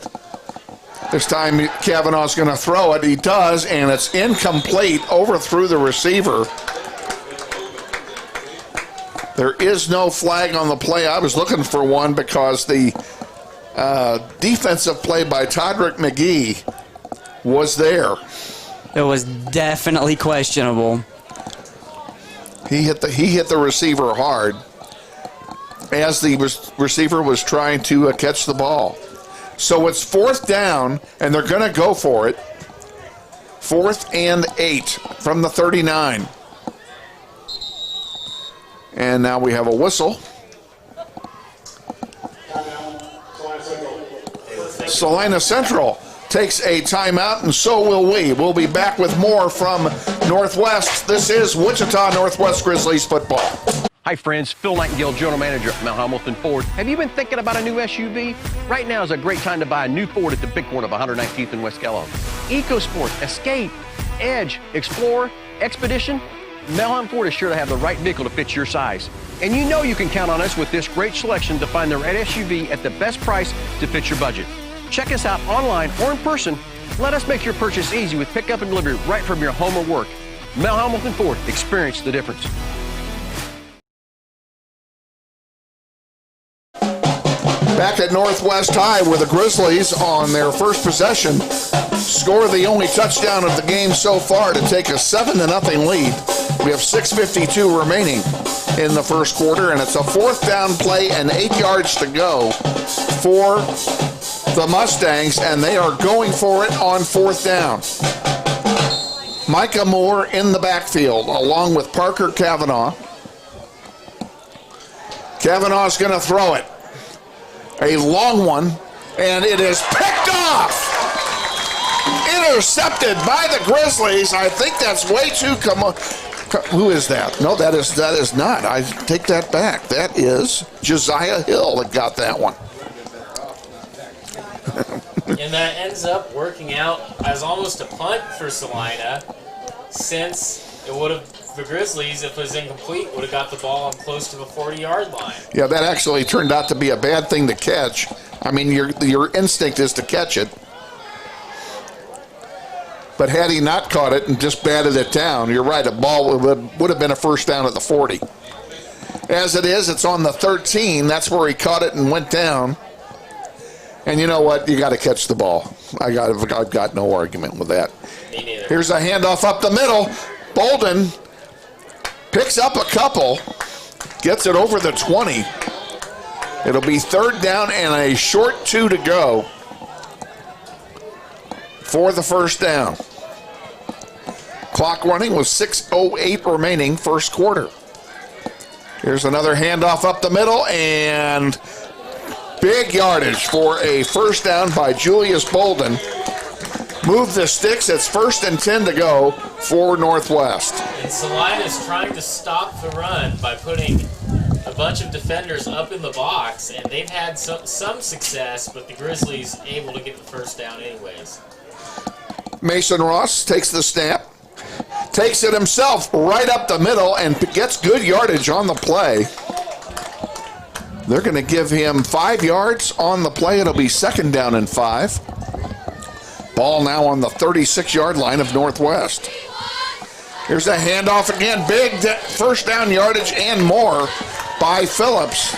This time Kavanaugh's going to throw it. He does, and it's incomplete, overthrew the receiver. There is no flag on the play. I was looking for one because the defensive play by Todrick McGee was there. It was definitely questionable. He hit the receiver hard as the receiver was trying to catch the ball. So it's 4th down, and they're going to go for it. 4th and 8 from the 39. And now we have a whistle. Salina Central takes a timeout, and so will we. We'll be back with more from Northwest. This is Wichita Northwest Grizzlies football. Hi friends, Phil Nightingale, General Manager at Mount Hamilton Ford. Have you been thinking about a new SUV? Right now is a great time to buy a new Ford at the big corner of 119th and West Kellogg. EcoSport, Escape, Edge, Explorer, Expedition. Mount Hamilton Ford is sure to have the right vehicle to fit your size. And you know you can count on us with this great selection to find the right SUV at the best price to fit your budget. Check us out online or in person. Let us make your purchase easy with pickup and delivery right from your home or work. Mount Hamilton Ford, experience the difference. Back at Northwest High, where the Grizzlies, on their first possession, score the only touchdown of the game so far to take a 7-0 lead. We have 6:52 remaining in the first quarter, and it's a 4th down play and 8 yards to go for the Mustangs, and they are going for it on 4th down. Micah Moore in the backfield, along with Parker Kavanaugh. Kavanaugh's going to throw it. A long one, and it is picked off. Intercepted by the Grizzlies. I think that's way too who is that? No, that is not. I take that back. That is Josiah Hill that got that one. And that ends up working out as almost a punt for Salina, since it would have, the Grizzlies, if it was incomplete, would have got the ball close to the 40-yard line. Yeah, that actually turned out to be a bad thing to catch. I mean, your instinct is to catch it. But had he not caught it and just batted it down, you're right, a ball would have been a 1st down at the 40. As it is, it's on the 13. That's where he caught it and went down. And you know what? You got to catch the ball. I've got no argument with that. Me neither. Here's a handoff up the middle. Bolden picks up a couple, gets it over the 20. It'll be 3rd down and a short 2 to go for the 1st down. Clock running with 6:08 remaining, first quarter. Here's another handoff up the middle, and big yardage for a 1st down by Julius Bolden. Move the sticks. It's 1st and 10 to go for Northwest. And Salina's trying to stop the run by putting a bunch of defenders up in the box, and they've had some success, but the Grizzlies able to get the 1st down anyways. Mason Ross takes the snap, takes it himself right up the middle, and gets good yardage on the play. They're going to give him 5 yards on the play. It'll be 2nd down and 5. Ball now on the 36-yard line of Northwest. Here's a handoff again. Big 1st down yardage and more by Phillips.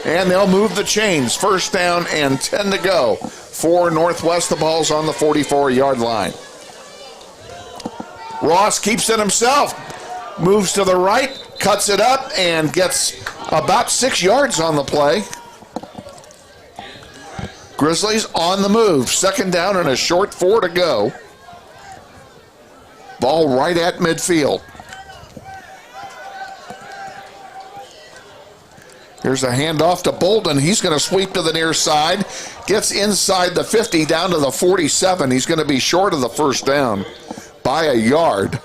And they'll move the chains. 1st down and 10 to go for Northwest. The ball's on the 44-yard line. Ross keeps it himself. Moves to the right, cuts it up, and gets about 6 yards on the play. Grizzlies on the move. 2nd down and a short 4 to go. Ball right at midfield. Here's a handoff to Bolden. He's going to sweep to the near side. Gets inside the 50 down to the 47. He's going to be short of the 1st down by a yard.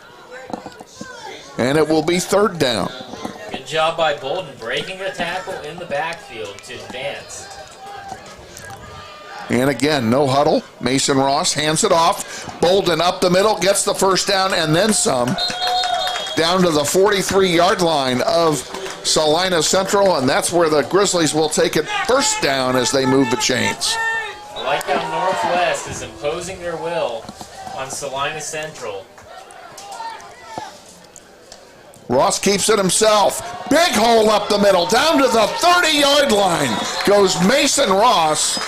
and it will be 3rd down. Good job by Bolden, breaking a tackle in the backfield to advance. And again, no huddle. Mason Ross hands it off. Bolden up the middle, gets the 1st down and then some. Down to the 43-yard line of Salina Central, and that's where the Grizzlies will take it 1st down as they move the chains. I like how Northwest is imposing their will on Salina Central. Ross keeps it himself. Big hole up the middle. Down to the 30-yard line goes Mason Ross.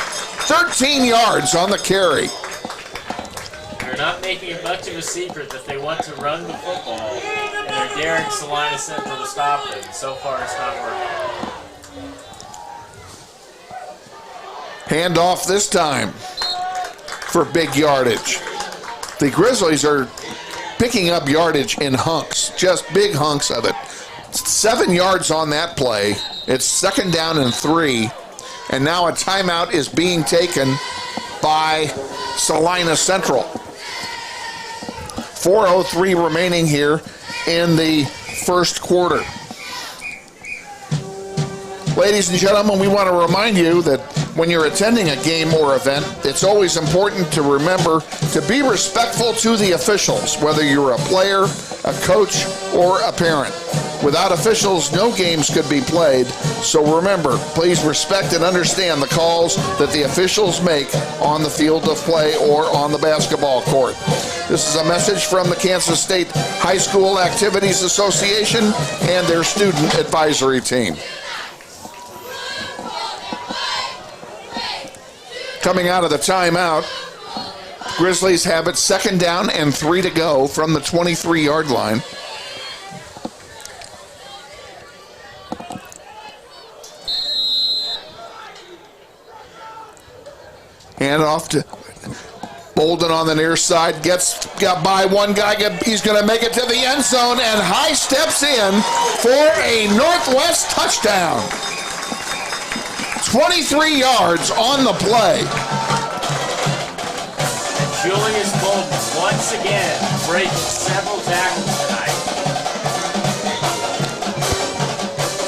13 yards on the carry. They're not making it much of a secret that they want to run the football, and they're daring Salina Central to stop them. So far, it's not working. Handoff this time for big yardage. The Grizzlies are picking up yardage in hunks, just big hunks of it. 7 yards on that play. It's 2nd down and 3. And now a timeout is being taken by Salina Central. 4:03 remaining here in the 1st quarter. Ladies and gentlemen, we want to remind you that when you're attending a game or event, it's always important to remember to be respectful to the officials, whether you're a player, a coach, or a parent. Without officials, no games could be played. So remember, please respect and understand the calls that the officials make on the field of play or on the basketball court. This is a message from the Kansas State High School Activities Association and their student advisory team. Coming out of the timeout, Grizzlies have it 2nd down and 3 to go from the 23-yard line. Hand off to Bolden on the near side. Got by one guy. He's going to make it to the end zone and high steps in for a Northwest touchdown. 23 yards on the play. Julius Bolden once again breaking several tackles tonight.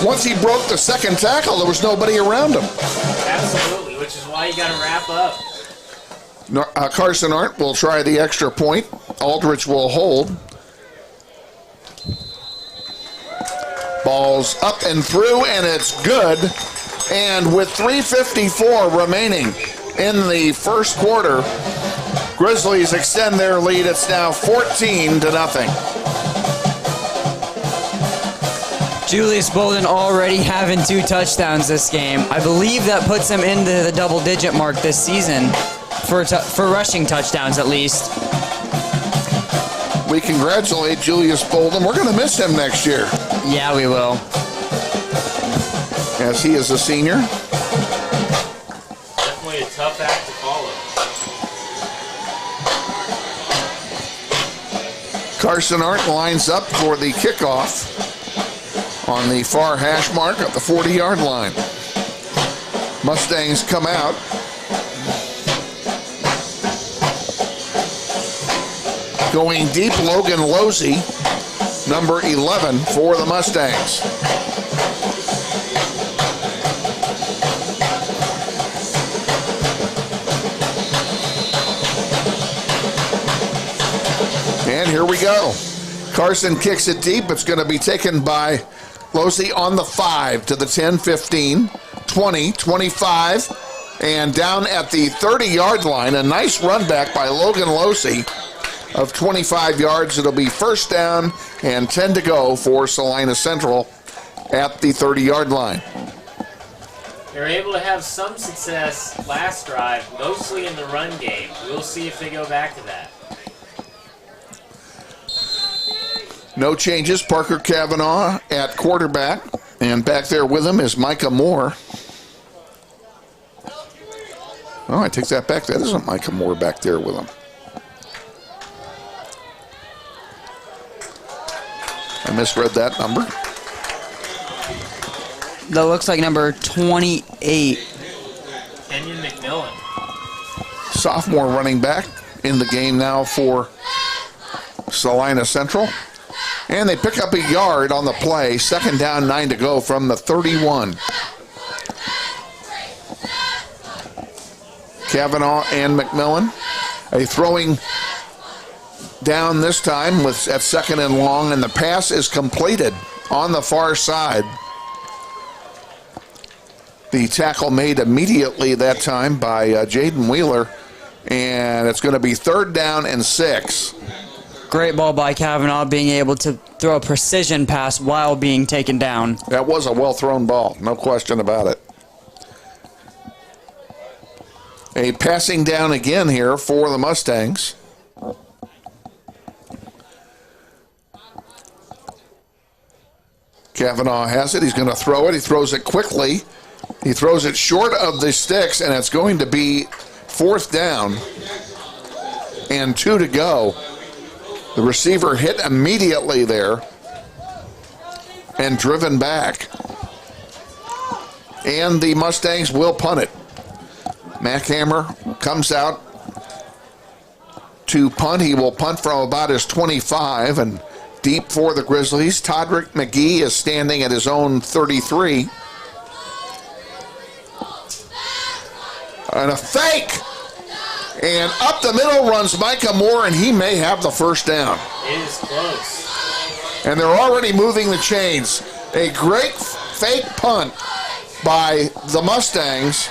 Once he broke the 2nd tackle, there was nobody around him. Absolutely, which is why you got to wrap up. Carson Arndt will try the extra point. Aldrich will hold. Ball's up and through, and it's good. And with 3:54 remaining in the 1st quarter, Grizzlies extend their lead. It's now 14-0. Julius Bolden already having 2 touchdowns this game. I believe that puts him into the double-digit mark this season for rushing touchdowns at least. We congratulate Julius Bolden. We're going to miss him next year. Yeah, we will. As he is a senior. Definitely a tough act to follow. Carson Arndt lines up for the kickoff on the far hash mark at the 40-yard line. Mustangs come out. Going deep, Logan Losey, number 11 for the Mustangs. And here we go. Carson kicks it deep. It's going to be taken by Losey on the 5 to the 10, 15, 20, 25, and down at the 30-yard line. A nice run back by Logan Losey of 25 yards. It'll be 1st down and 10 to go for Salina Central at the 30-yard line. They were able to have some success last drive, mostly in the run game. We'll see if they go back to that. No changes. Parker Cavanaugh at quarterback, and back there with him is Micah Moore. Oh, I take that back. That isn't Micah Moore back there with him. I misread that number. That looks like number 28. Kenyon McMillan. Sophomore running back in the game now for Salina Central. And they pick up a yard on the play. 2nd down, 9 to go from the 31. Kavanaugh and McMillan. A throwing down this time at 2nd and long, and the pass is completed on the far side. The tackle made immediately that time by Jaden Wheeler, and it's going to be 3rd down and 6. Great ball by Kavanaugh, being able to throw a precision pass while being taken down. That was a well-thrown ball, no question about it. A passing down again here for the Mustangs. Kavanaugh has it. He's going to throw it. He throws it quickly. He throws it short of the sticks, and it's going to be 4th down and 2 to go. The receiver hit immediately there and driven back. And the Mustangs will punt it. Mackhammer comes out to punt. He will punt from about his 25 and deep for the Grizzlies. Todrick McGee is standing at his own 33. And a fake. And up the middle runs Micah Moore, and he may have the 1st down. It is close. And they're already moving the chains. A great fake punt by the Mustangs.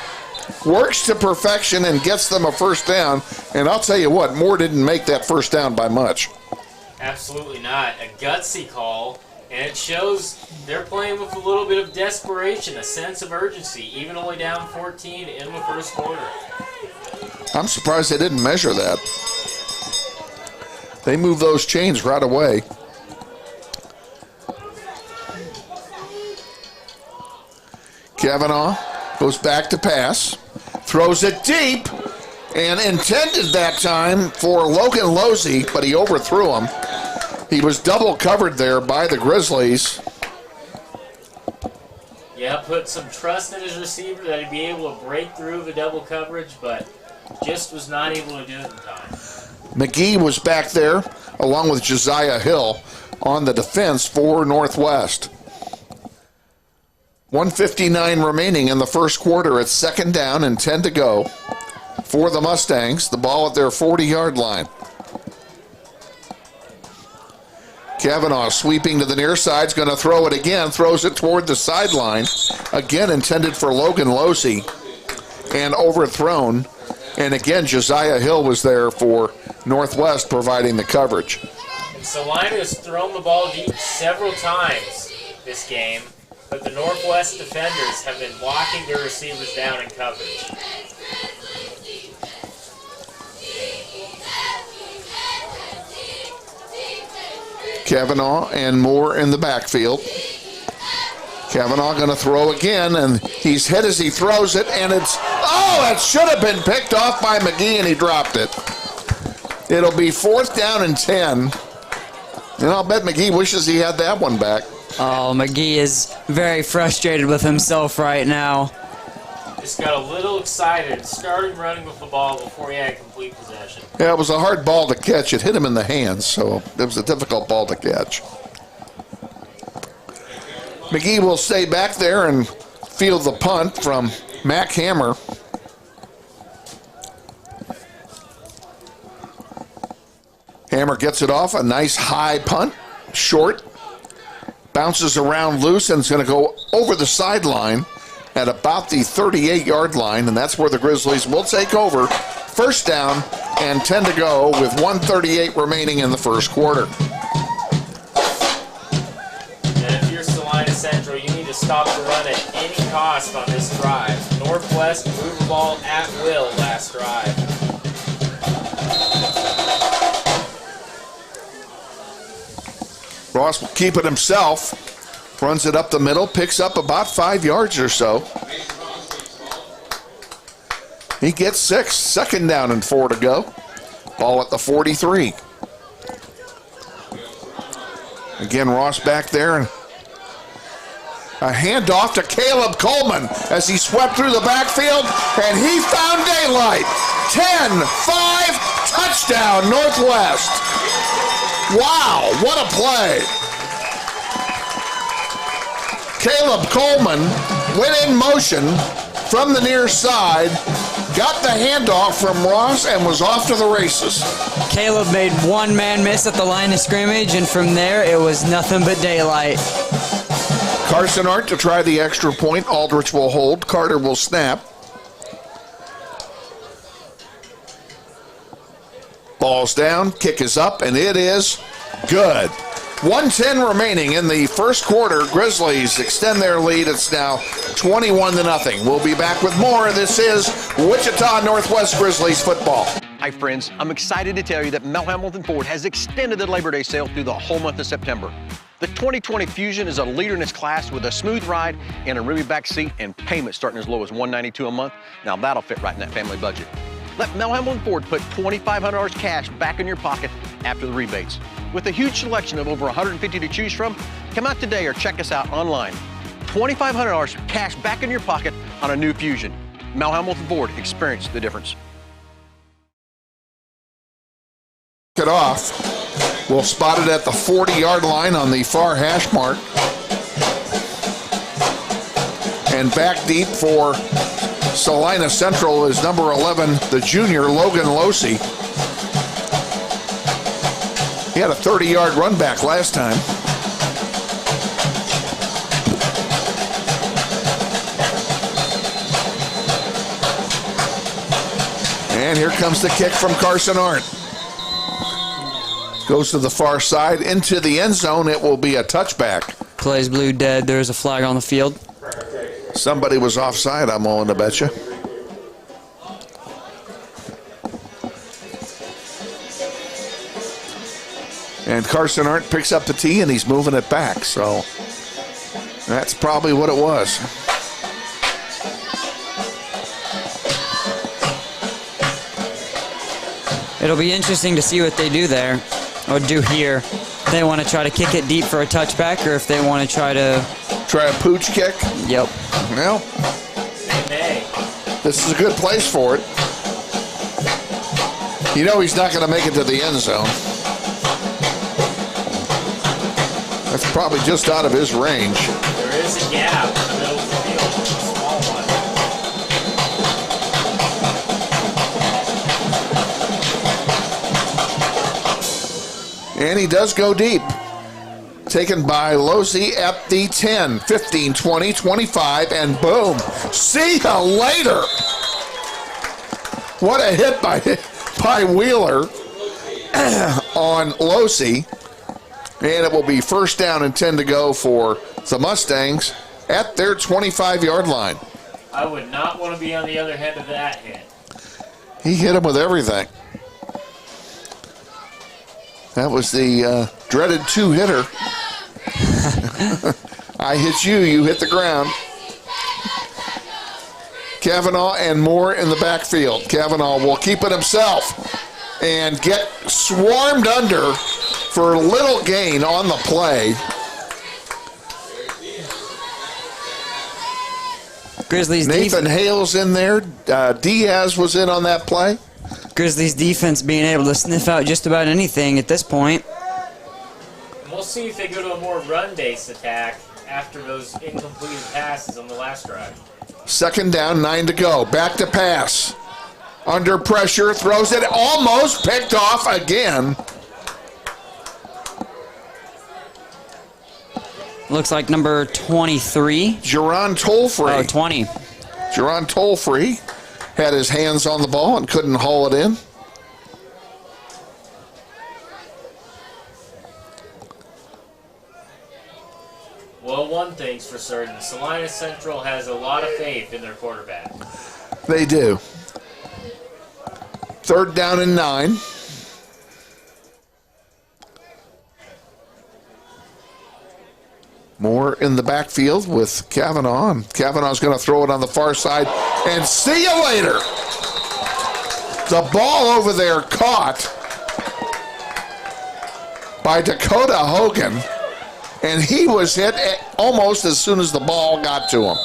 Works to perfection and gets them a 1st down. And I'll tell you what, Moore didn't make that 1st down by much. Absolutely not. A gutsy call, and it shows they're playing with a little bit of desperation, a sense of urgency, even only down 14 in the 1st quarter. I'm surprised they didn't measure that. They move those chains right away. Kavanaugh goes back to pass, throws it deep, and intended that time for Logan Losey, but he overthrew him. He was double covered there by the Grizzlies. Yeah, put some trust in his receiver that he'd be able to break through the double coverage, but just was not able to do it in time. McGee was back there, along with Josiah Hill, on the defense for Northwest. 1:59 remaining in the 1st quarter. It's 2nd down and 10 to go for the Mustangs. The ball at their 40-yard line. Kavanaugh sweeping to the near side, is going to throw it again, throws it toward the sideline. Again intended for Logan Losey and overthrown. And again, Josiah Hill was there for Northwest providing the coverage. Salina has thrown the ball deep several times this game, but the Northwest defenders have been locking their receivers down in coverage. Kavanaugh and Moore in the backfield. Kavanaugh going to throw again, and he's hit as he throws it, and it should have been picked off by McGee, and he dropped it. It'll be 4th down and 10, and I'll bet McGee wishes he had that one back. Oh, McGee is very frustrated with himself right now. Just got a little excited, started running with the ball before he had complete possession. Yeah, it was a hard ball to catch. It hit him in the hands, so it was a difficult ball to catch. McGee will stay back there and field the punt from Mac Hammer. Hammer gets it off, a nice high punt, short, bounces around loose, and it's going to go over the sideline at about the 38-yard line, and that's where the Grizzlies will take over. 1st down and 10 to go with 1:38 remaining in the 1st quarter. And if you're Salina Central, you need to stop the run at any cost on this drive. Northwest moved the ball at will last drive. Ross will keep it himself. Runs it up the middle, picks up about 5 yards or so. He gets 6. 2nd down and 4 to go. Ball at the 43. Again, Ross back there. And a handoff to Caleb Coleman as he swept through the backfield, and he found daylight. 10-5, touchdown Northwest. Wow, what a play. Caleb Coleman went in motion from the near side, got the handoff from Ross, and was off to the races. Caleb made one man miss at the line of scrimmage, and from there it was nothing but daylight. Carson Arndt to try the extra point. Aldrich will hold. Carter will snap. Ball's down, kick is up, and it is good. 1:10 remaining in the first quarter. Grizzlies extend their lead. It's now 21-0. We'll be back with more. This is Wichita Northwest Grizzlies football. Hi friends, I'm excited to tell you that Mel Hamilton Ford has extended the Labor Day sale through the whole month of September. The 2020 Fusion is a leader in its class with a smooth ride and a roomy back seat and payments starting as low as $192 a month. Now that'll fit right in that family budget. Let Mel Hamilton Ford put $2,500 cash back in your pocket after the rebates. With a huge selection of over 150 to choose from, come out today or check us out online. $2,500 cash back in your pocket on a new Fusion. Mel Hamilton Ford, experience the difference. It off. We'll spot it at the 40-yard line on the far hash mark. And back deep for Salina Central is number 11, the junior, Logan Losey. He had a 30-yard run back last time. And here comes the kick from Carson Arndt. Goes to the far side into the end zone. It will be a touchback. Plays blue dead. There's a flag on the field. Somebody was offside, I'm willing to bet you. And Carson Arndt picks up the tee and he's moving it back. So that's probably what it was. It'll be interesting to see what they do there, or do here. If they want to try to kick it deep for a touchback, or if they want to try a pooch kick? Yep. Well, this is a good place for it. You know he's not going to make it to the end zone. That's probably just out of his range. There is a gap in the middle of the field, a small one. And he does go deep. Taken by Losey at the 10, 15, 20, 25, and boom. See ya later. What a hit by Wheeler on Losey. And it will be first down and 10 to go for the Mustangs at their 25-yard line. I would not want to be on the other end of that hit. He hit him with everything. That was the dreaded two-hitter. I hit you, you hit the ground. Kavanaugh and Moore in the backfield. Kavanaugh will keep it himself and get swarmed under for a little gain on the play. Grizzlies Nathan Hale's in there. Diaz was in on that play. Grizzlies defense being able to sniff out just about anything at this point. We'll see if they go to a more run-based attack after those incompleted passes on the last drive. Second down, 9 to go. Back to pass. Under pressure, throws it, almost picked off again. Looks like number 23. Jerron Tollfree. Oh, 20. Jerron Tollfree had his hands on the ball and couldn't haul it in. Well, one thing's for certain. Salina Central has a lot of faith in their quarterback. They do. Third down and 9. Moore in the backfield with Kavanaugh. And Kavanaugh's going to throw it on the far side. And see you later. The ball over there caught by Dakota Hogan. And he was hit almost as soon as the ball got to him.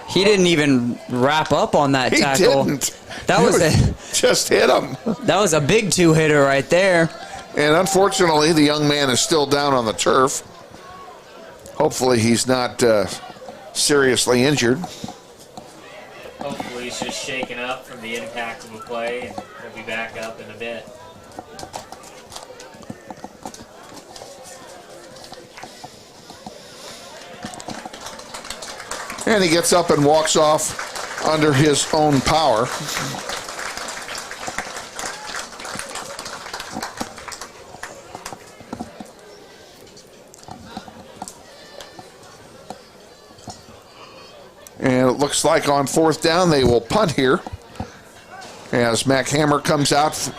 He didn't even wrap up on that tackle. He didn't. That was just hit him. That was a big two-hitter right there. And unfortunately, the young man is still down on the turf. Hopefully he's not seriously injured. Hopefully he's just shaken up from the impact of a play, and he'll be back up in a bit. And he gets up and walks off under his own power. And it looks like on fourth down they will punt here as Mac Hammer comes out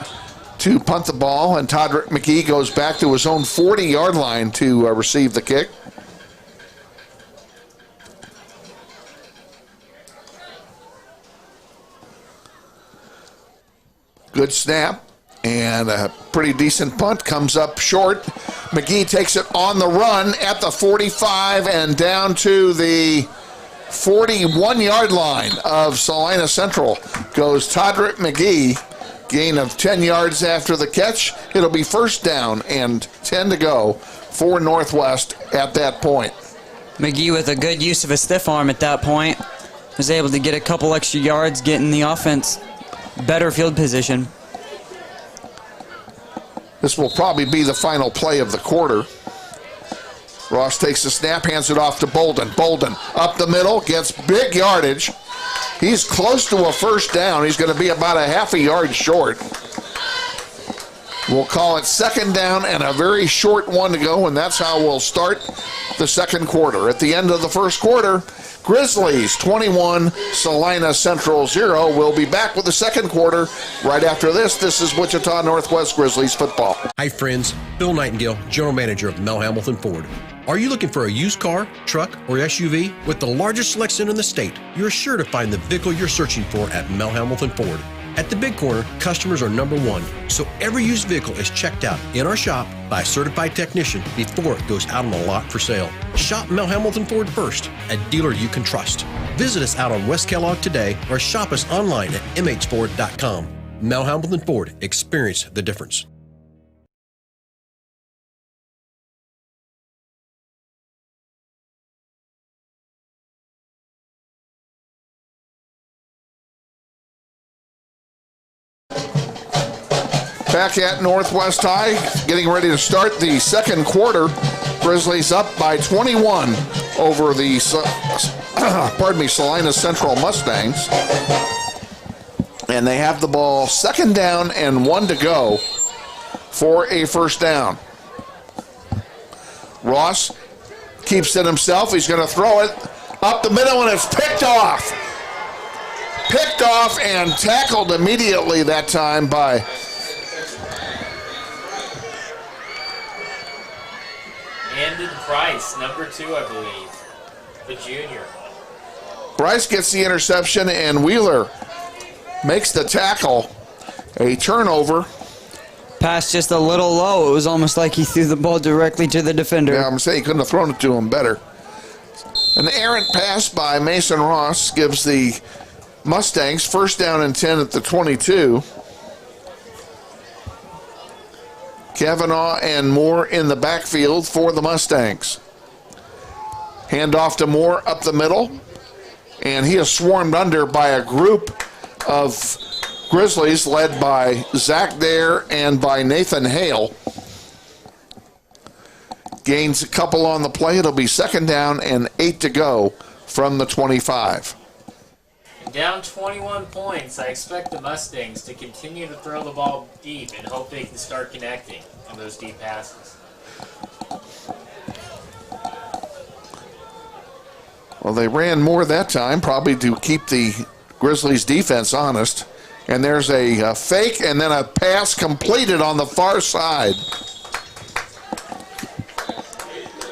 to punt the ball, and Todrick McGee goes back to his own 40-yard line to receive the kick. Good snap and a pretty decent punt comes up short. McGee takes it on the run at the 45 and down to the 41-yard line of Salina Central goes Todrick McGee. Gain of 10 yards after the catch. It'll be first down and 10 to go for Northwest at that point. McGee with a good use of a stiff arm at that point was able to get a couple extra yards, getting the offense better field position. This will probably be the final play of the quarter. Ross takes the snap, hands it off to Bolden. Bolden up the middle, gets big yardage. He's close to a first down. He's going to be about a half a yard short. We'll call it second down and a very short one to go, and that's how we'll start the second quarter. At the end of the first quarter, Grizzlies 21, Salina Central 0. We'll be back with the second quarter right after this. This is Wichita Northwest Grizzlies football. Hi friends, Bill Nightingale, General Manager of Mel Hamilton Ford. Are you looking for a used car, truck, or SUV? With the largest selection in the state, you're sure to find the vehicle you're searching for at Mel Hamilton Ford. At the Big Corner, customers are number one, so every used vehicle is checked out in our shop by a certified technician before it goes out on the lot for sale. Shop Mel Hamilton Ford first, a dealer you can trust. Visit us out on West Kellogg today or shop us online at mhford.com. Mel Hamilton Ford, experience the difference. Back at Northwest High, getting ready to start the second quarter. Grizzlies up by 21 over the Salina Central Mustangs. And they have the ball second down and 1 to go for a first down. Ross keeps it himself. He's going to throw it up the middle, and it's picked off. Picked off and tackled immediately that time by Andon Price, number 2, I believe, the junior. Bryce gets the interception, and Wheeler makes the tackle. A turnover. Pass just a little low. It was almost like he threw the ball directly to the defender. Yeah, I'm saying he couldn't have thrown it to him better. An errant pass by Mason Ross gives the Mustangs first down and 10 at the 22. Kavanaugh and Moore in the backfield for the Mustangs. Hand off to Moore up the middle, and he is swarmed under by a group of Grizzlies led by Zach Dare and by Nathan Hale. Gains a couple on the play. It'll be second down and 8 to go from the 25. Down 21 points, I expect the Mustangs to continue to throw the ball deep and hope they can start connecting on those deep passes. Well, they ran more that time, probably to keep the Grizzlies defense honest. And there's a fake and then a pass completed on the far side.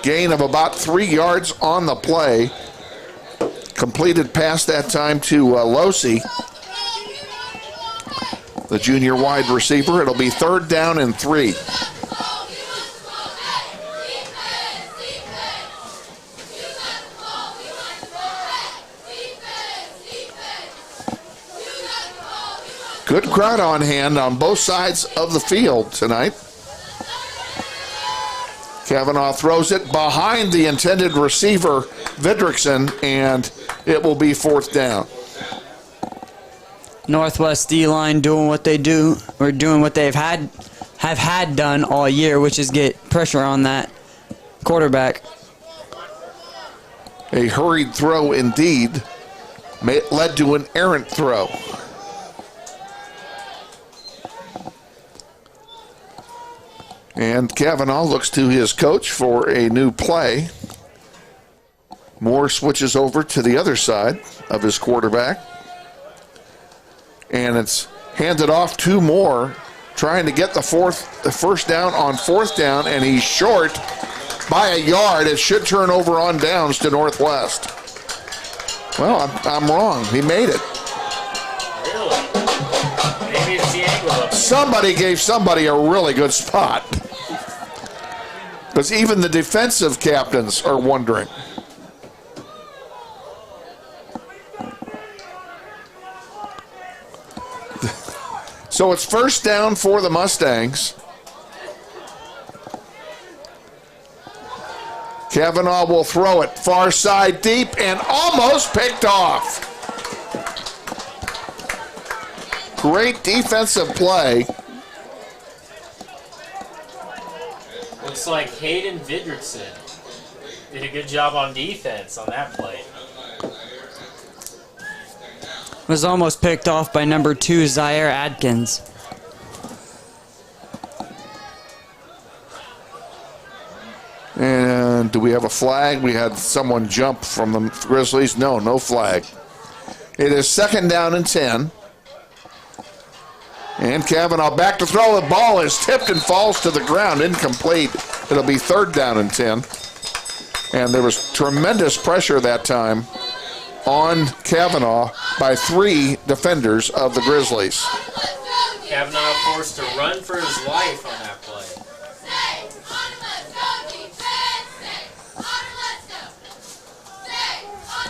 Gain of about 3 yards on the play. Completed pass that time to Losi, the junior wide receiver. It'll be third down and 3. Good crowd on hand on both sides of the field tonight. Kavanaugh throws it behind the intended receiver, Vidrickson, and it will be 4th down. Northwest D-line doing what they do, or doing what they've had done all year, which is get pressure on that quarterback. A hurried throw indeed led to an errant throw. And Kavanaugh looks to his coach for a new play. Moore switches over to the other side of his quarterback. And it's handed off to Moore, trying to get the first down on 4th down, and he's short by a yard. It should turn over on downs to Northwest. Well, I'm wrong. He made it. Really? Maybe it's the angle up. Somebody gave somebody a really good spot. Because even the defensive captains are wondering. So it's 1st down for the Mustangs. Kavanaugh will throw it far side deep and almost picked off. Great defensive play. Looks like Hayden Vidrickson did a good job on defense on that play. Was almost picked off by number 2, Zaire Adkins. And do we have a flag? We had someone jump from the Grizzlies. No flag. It is 2nd down and 10. And Kavanaugh back to throw. The ball is tipped and falls to the ground. Incomplete. It'll be 3rd down and 10. And there was tremendous pressure that time on Kavanaugh by 3 defenders of the Grizzlies. Kavanaugh forced to run for his life on that play.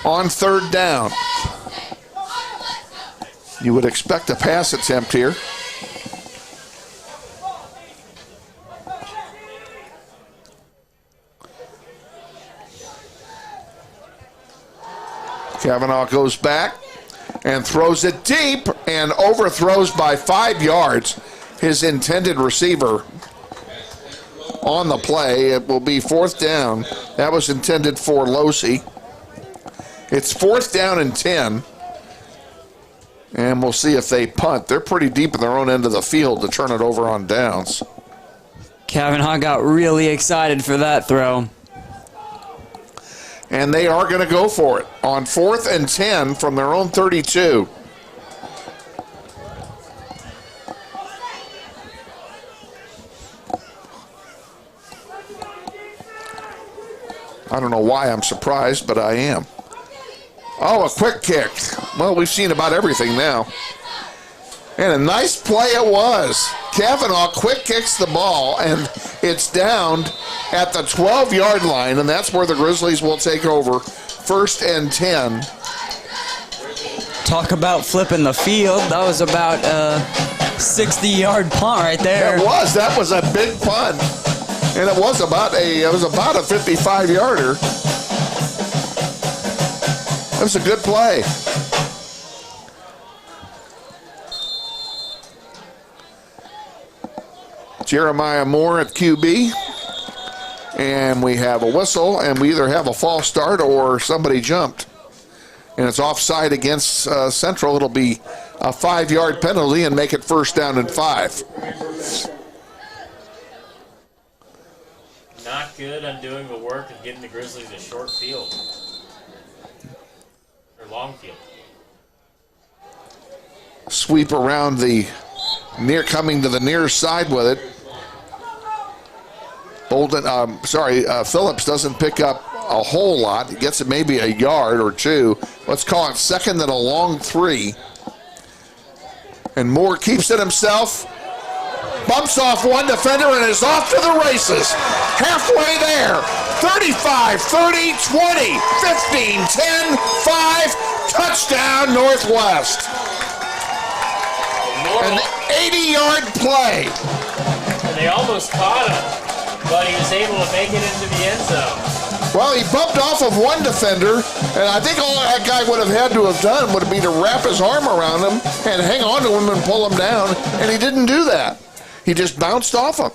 On 3rd down. You would expect a pass attempt here. Kavanaugh goes back and throws it deep and overthrows by 5 yards his intended receiver on the play. It will be 4th down. That was intended for Losi. It's 4th down and 10. And we'll see if they punt. They're pretty deep in their own end of the field to turn it over on downs. Kavanaugh got really excited for that throw. And they are going to go for it on 4th and 10 from their own 32. I don't know why I'm surprised, but I am. Oh, a quick kick. Well, we've seen about everything now. And a nice play it was. Kavanaugh quick kicks the ball, and it's down at the 12-yard line, and that's where the Grizzlies will take over. 1st and 10. Talk about flipping the field. That was about a 60-yard punt right there. It was. That was a big punt. And it was about a 55-yarder. That was a good play. Jeremiah Moore at QB. And we have a whistle, and we either have a false start or somebody jumped. And it's offside against Central. It'll be a 5-yard penalty and make it 1st down and 5. Not good on doing the work of getting the Grizzlies a short field. Or long field. Sweep around the coming to the near side with it. Phillips doesn't pick up a whole lot. He gets it maybe a yard or 2. Let's call it 2nd and a long 3. And Moore keeps it himself. Bumps off one defender and is off to the races. Halfway there. 35, 30, 20, 15, 10, 5. Touchdown, Northwest. An 80-yard play. And they almost caught him. but he was able to make it into the end zone. Well, he bumped off of one defender, and I think all that guy would have had to have done would be to wrap his arm around him and hang on to him and pull him down, and he didn't do that. He just bounced off him,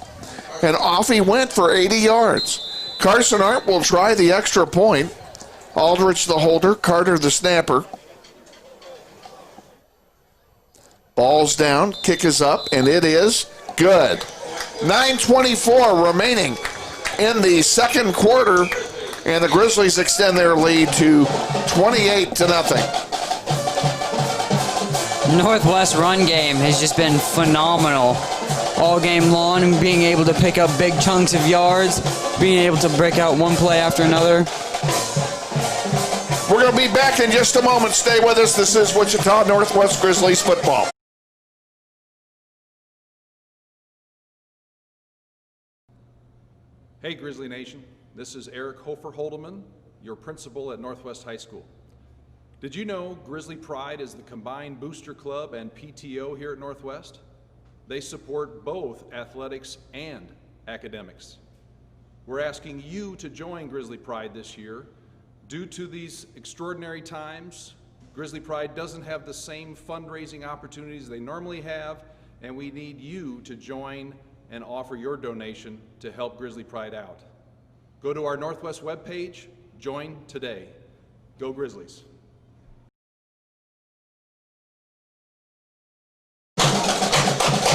and off he went for 80 yards. Carson Arndt will try the extra point. Aldrich the holder, Carter the snapper. Ball's down, kick is up, and it is good. 9:24 remaining in the second quarter, and the Grizzlies extend their lead to 28-0. Northwest run game has just been phenomenal all game long, and being able to pick up big chunks of yards, being able to break out one play after another. We're going to be back in just a moment. Stay with us. This is Wichita Northwest Grizzlies football. Hey, Grizzly Nation. This is Eric Hofer-Holdeman, your principal at Northwest High School. Did you know Grizzly Pride is the combined booster club and PTO here at Northwest? They support both athletics and academics. We're asking you to join Grizzly Pride this year. Due to these extraordinary times, Grizzly Pride doesn't have the same fundraising opportunities they normally have, and we need you to join and offer your donation to help Grizzly Pride out. Go to our Northwest webpage, join today. Go Grizzlies.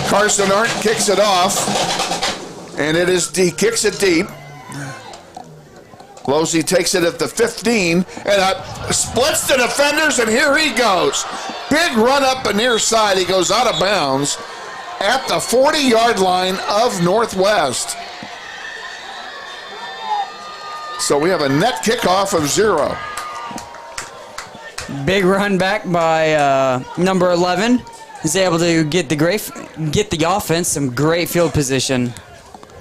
Carson Arndt kicks it off, and it is kicks it deep. Losey takes it at the 15 and splits the defenders, and here he goes. Big run up the near side. He goes out of bounds at the 40-yard line of Northwest. So we have a net kickoff of 0. Big run back by number 11. He's able to get the offense some great field position.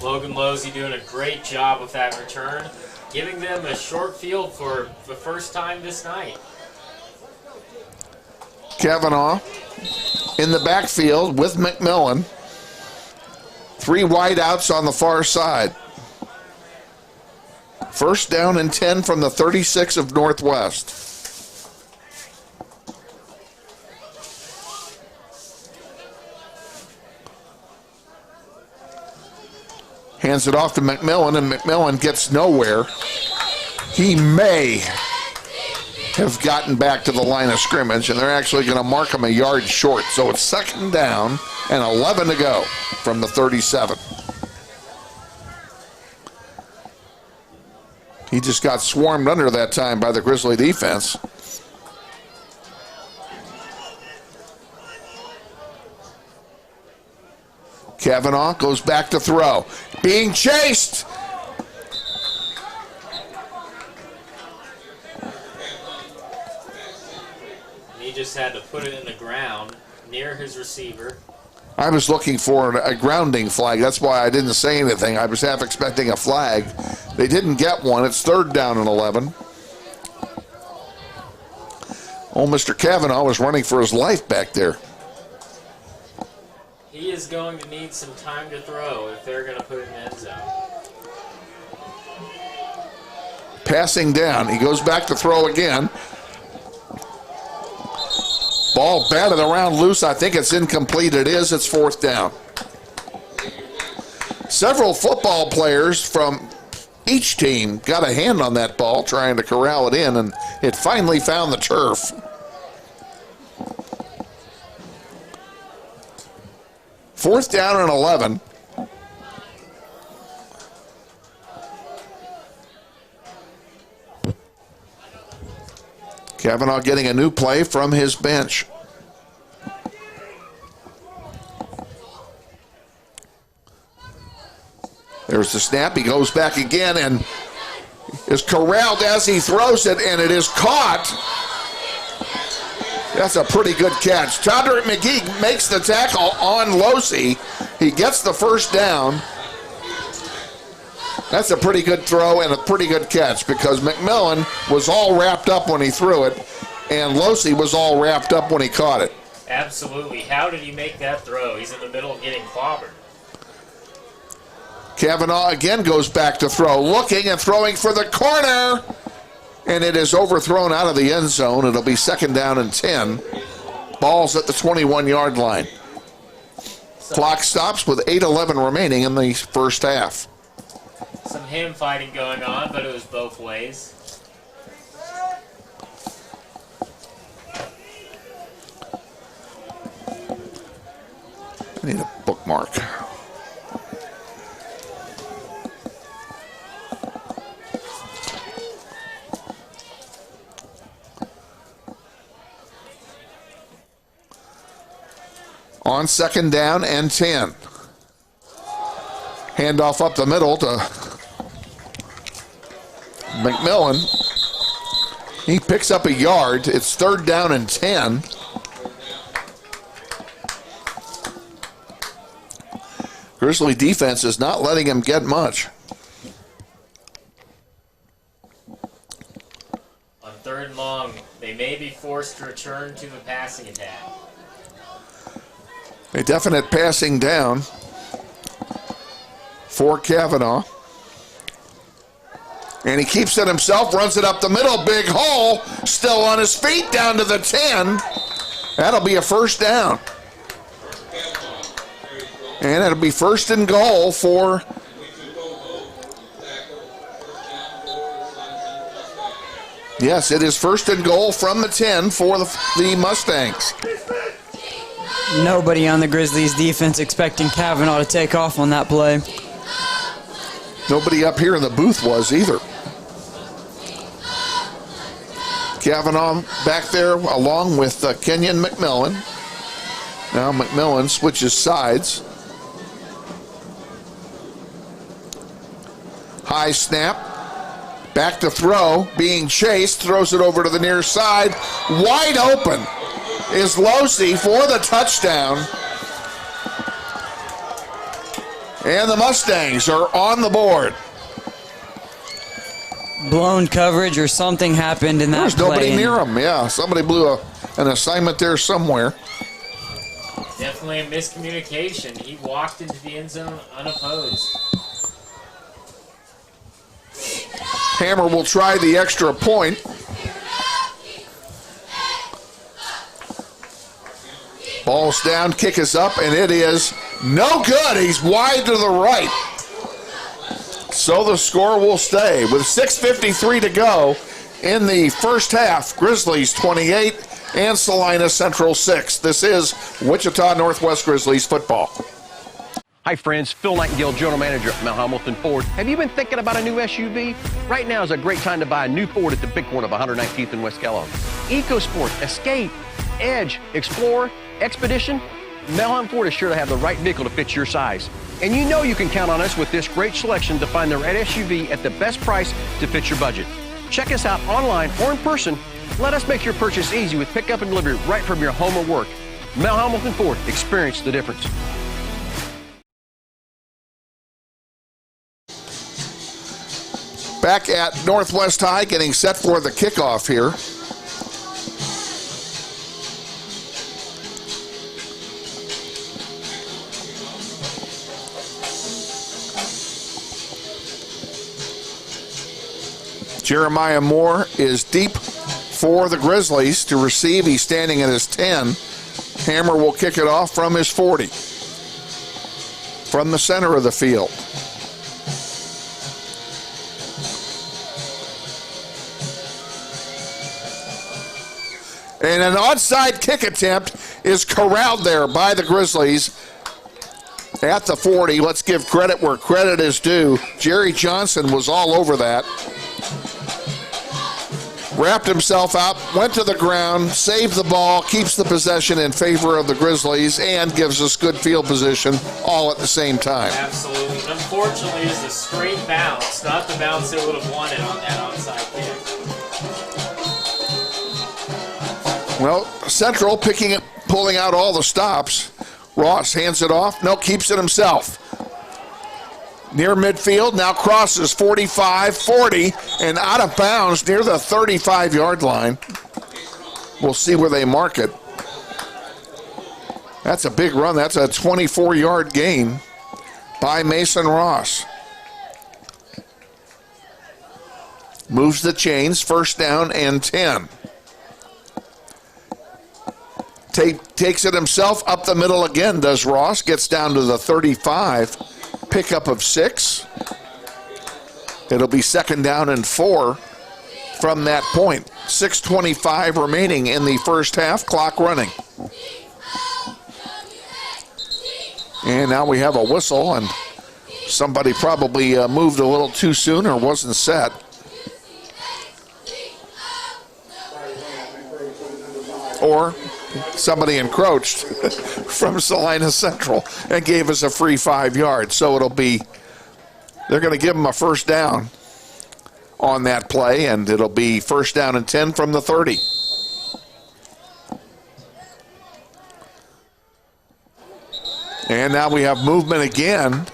Logan Losey doing a great job with that return, giving them a short field for the first time this night. Kavanaugh in the backfield with McMillan. 3 wideouts on the far side. First down and 10 from the 36 of Northwest. Hands it off to McMillan, and McMillan gets nowhere. He may have gotten back to the line of scrimmage, and they're actually going to mark him a yard short. So it's second down and 11 to go from the 37. He just got swarmed under that time by the Grizzly defense. Kavanaugh goes back to throw. Being chased. He just had to put it in the ground near his receiver. I was looking for a grounding flag. That's why I didn't say anything. I was half expecting a flag. They didn't get one. It's third down and 11. Oh, Mr. Kavanaugh was running for his life back there. He is going to need some time to throw if they're going to put it in the end zone. Passing down. He goes back to throw again. Ball batted around loose. I think it's incomplete. It is. It's fourth down. Several football players from each team got a hand on that ball trying to corral it in, and it finally found the turf. Fourth down and 11. Kavanaugh getting a new play from his bench. There's the snap. He goes back again and is corralled as he throws it, and it is caught. That's a pretty good catch. Todrick McGee makes the tackle on Losey. He gets the first down. That's a pretty good throw and a pretty good catch because McMillan was all wrapped up when he threw it, and Losey was all wrapped up when he caught it. Absolutely. How did he make that throw? He's in the middle of getting clobbered. Kavanaugh again goes back to throw, looking and throwing for the corner. And it is overthrown out of the end zone. It'll be 2nd down and 10. Ball's at the 21-yard line. Clock stops with 8:11 remaining in the first half. Some him fighting going on, but it was both ways. I need a bookmark. On 2nd down and 10. Handoff up the middle to McMillan. He picks up a yard. It's 3rd down and 10. Grizzly defense is not letting him get much. On 3rd and long, they may be forced to return to a passing attack. A definite passing down for Kavanaugh. And he keeps it himself, runs it up the middle, big hole, still on his feet, down to the 10. That'll be a 1st down. And it'll be 1st and goal for yes, it is 1st and goal from the 10 for the Mustangs. Nobody on the Grizzlies defense expecting Kavanaugh to take off on that play. Nobody up here in the booth was either. Kavanaugh back there along with Kenyon McMillan. Now McMillan switches sides. High snap. Back to throw. Being chased. Throws it over to the near side. Wide open is Losey for the touchdown. And the Mustangs are on the board. Blown coverage or something happened in that There's play. nobody near him. Yeah, somebody blew an assignment there somewhere. Definitely a miscommunication. He walked into the end zone unopposed. Hammer will try the extra point. Ball's down, kick is up, and it is no good. He's wide to the right. So the score will stay with 6:53 to go in the first half. Grizzlies 28 and Salina Central 6. This is Wichita Northwest Grizzlies football. Hi friends, Phil Nightingale, General Manager at Mount Hamilton Ford. Have you been thinking about a new SUV? Right now is a great time to buy a new Ford at the big corner of 119th and West Kellogg. EcoSport, Escape, Edge, Explorer, Expedition, Mount Hamilton Ford is sure to have the right vehicle to fit your size. And you know you can count on us with this great selection to find the right SUV at the best price to fit your budget. Check us out online or in person. Let us make your purchase easy with pickup and delivery right from your home or work. Mount Hamilton Ford, experience the difference. Back at Northwest High, getting set for the kickoff here. Jeremiah Moore is deep for the Grizzlies to receive. He's standing at his 10. Hammer will kick it off from his 40. From the center of the field. And an onside kick attempt is corralled there by the Grizzlies at the 40. Let's give credit where credit is due. Jerry Johnson was all over that. Wrapped himself up, went to the ground, saved the ball, keeps the possession in favor of the Grizzlies, and gives us good field position all at the same time. Absolutely. Unfortunately, it's a straight bounce, not the bounce they would have wanted on that onside kick. Well, Central pulling out all the stops. Ross hands it off. No, keeps it himself. Near midfield, now crosses 45, 40, and out of bounds near the 35-yard line. We'll see where they mark it. That's a big run. That's a 24-yard gain by Mason Ross. Moves the chains, first down and 10. Takes it himself up the middle again, does Ross. Gets down to the 35. Pickup of 6. It'll be second down and 4 from that point. 6:25 remaining in the first half, clock running. And now we have a whistle, and somebody probably moved a little too soon or wasn't set. Or somebody encroached from Salina Central and gave us a free 5 yards. So they're going to give them a first down on that play, and it'll be first down and 10 from the 30. And now we have movement again.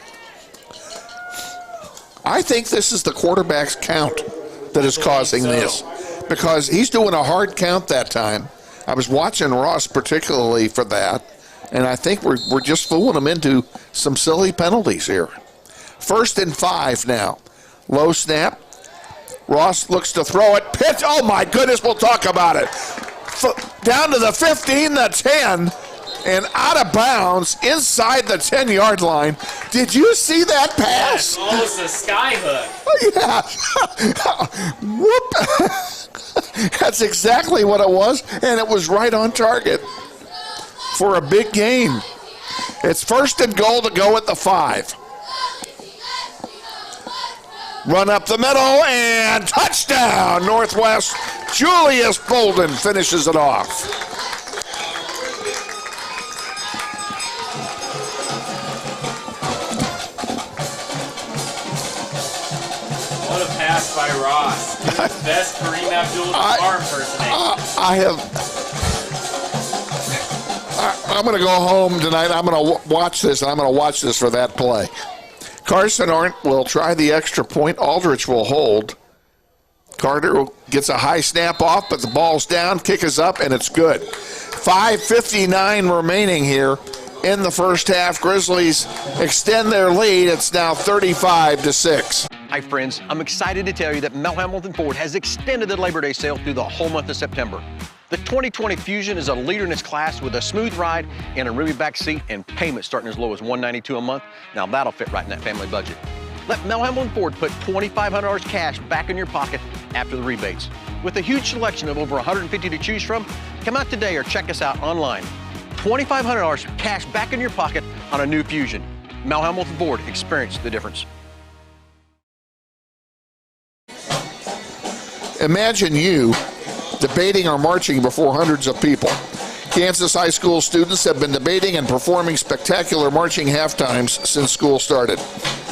I think this is the quarterback's count that is causing this, because he's doing a hard count that time. I was watching Ross particularly for that, and I think we're just fooling him into some silly penalties here. First and 5 now. Low snap. Ross looks to throw it. Pitch. Oh, my goodness, we'll talk about it. Down to the 15, the 10, and out of bounds inside the 10-yard line. Did you see that pass? That's almost a sky hook. Yeah. Whoop. That's exactly what it was, and it was right on target for a big gain. It's first and goal to go at the 5. Run up the middle and touchdown, Northwest. Julius Bolden finishes it off. What a pass by Ross. Best Kareem Abdul-Jabbar impersonation. I'm going to go home tonight. I'm going to watch this, and I'm going to watch this for that play. Carson Arndt will try the extra point. Aldrich will hold. Carter gets a high snap off, but the ball's down. Kick is up, and it's good. 5:59 remaining here in the first half. Grizzlies extend their lead. It's now 35-6. Hi, friends. I'm excited to tell you that Mel Hamilton Ford has extended the Labor Day sale through the whole month of September. The 2020 Fusion is a leader in its class with a smooth ride and a roomy back seat and payments starting as low as $192 a month. Now that'll fit right in that family budget. Let Mel Hamilton Ford put $2,500 cash back in your pocket after the rebates. With a huge selection of over 150 to choose from, come out today or check us out online. $2,500 cash back in your pocket on a new Fusion. Mel Hamilton Ford, experience the difference. Imagine you debating or marching before hundreds of people. Kansas high school students have been debating and performing spectacular marching halftimes since school started.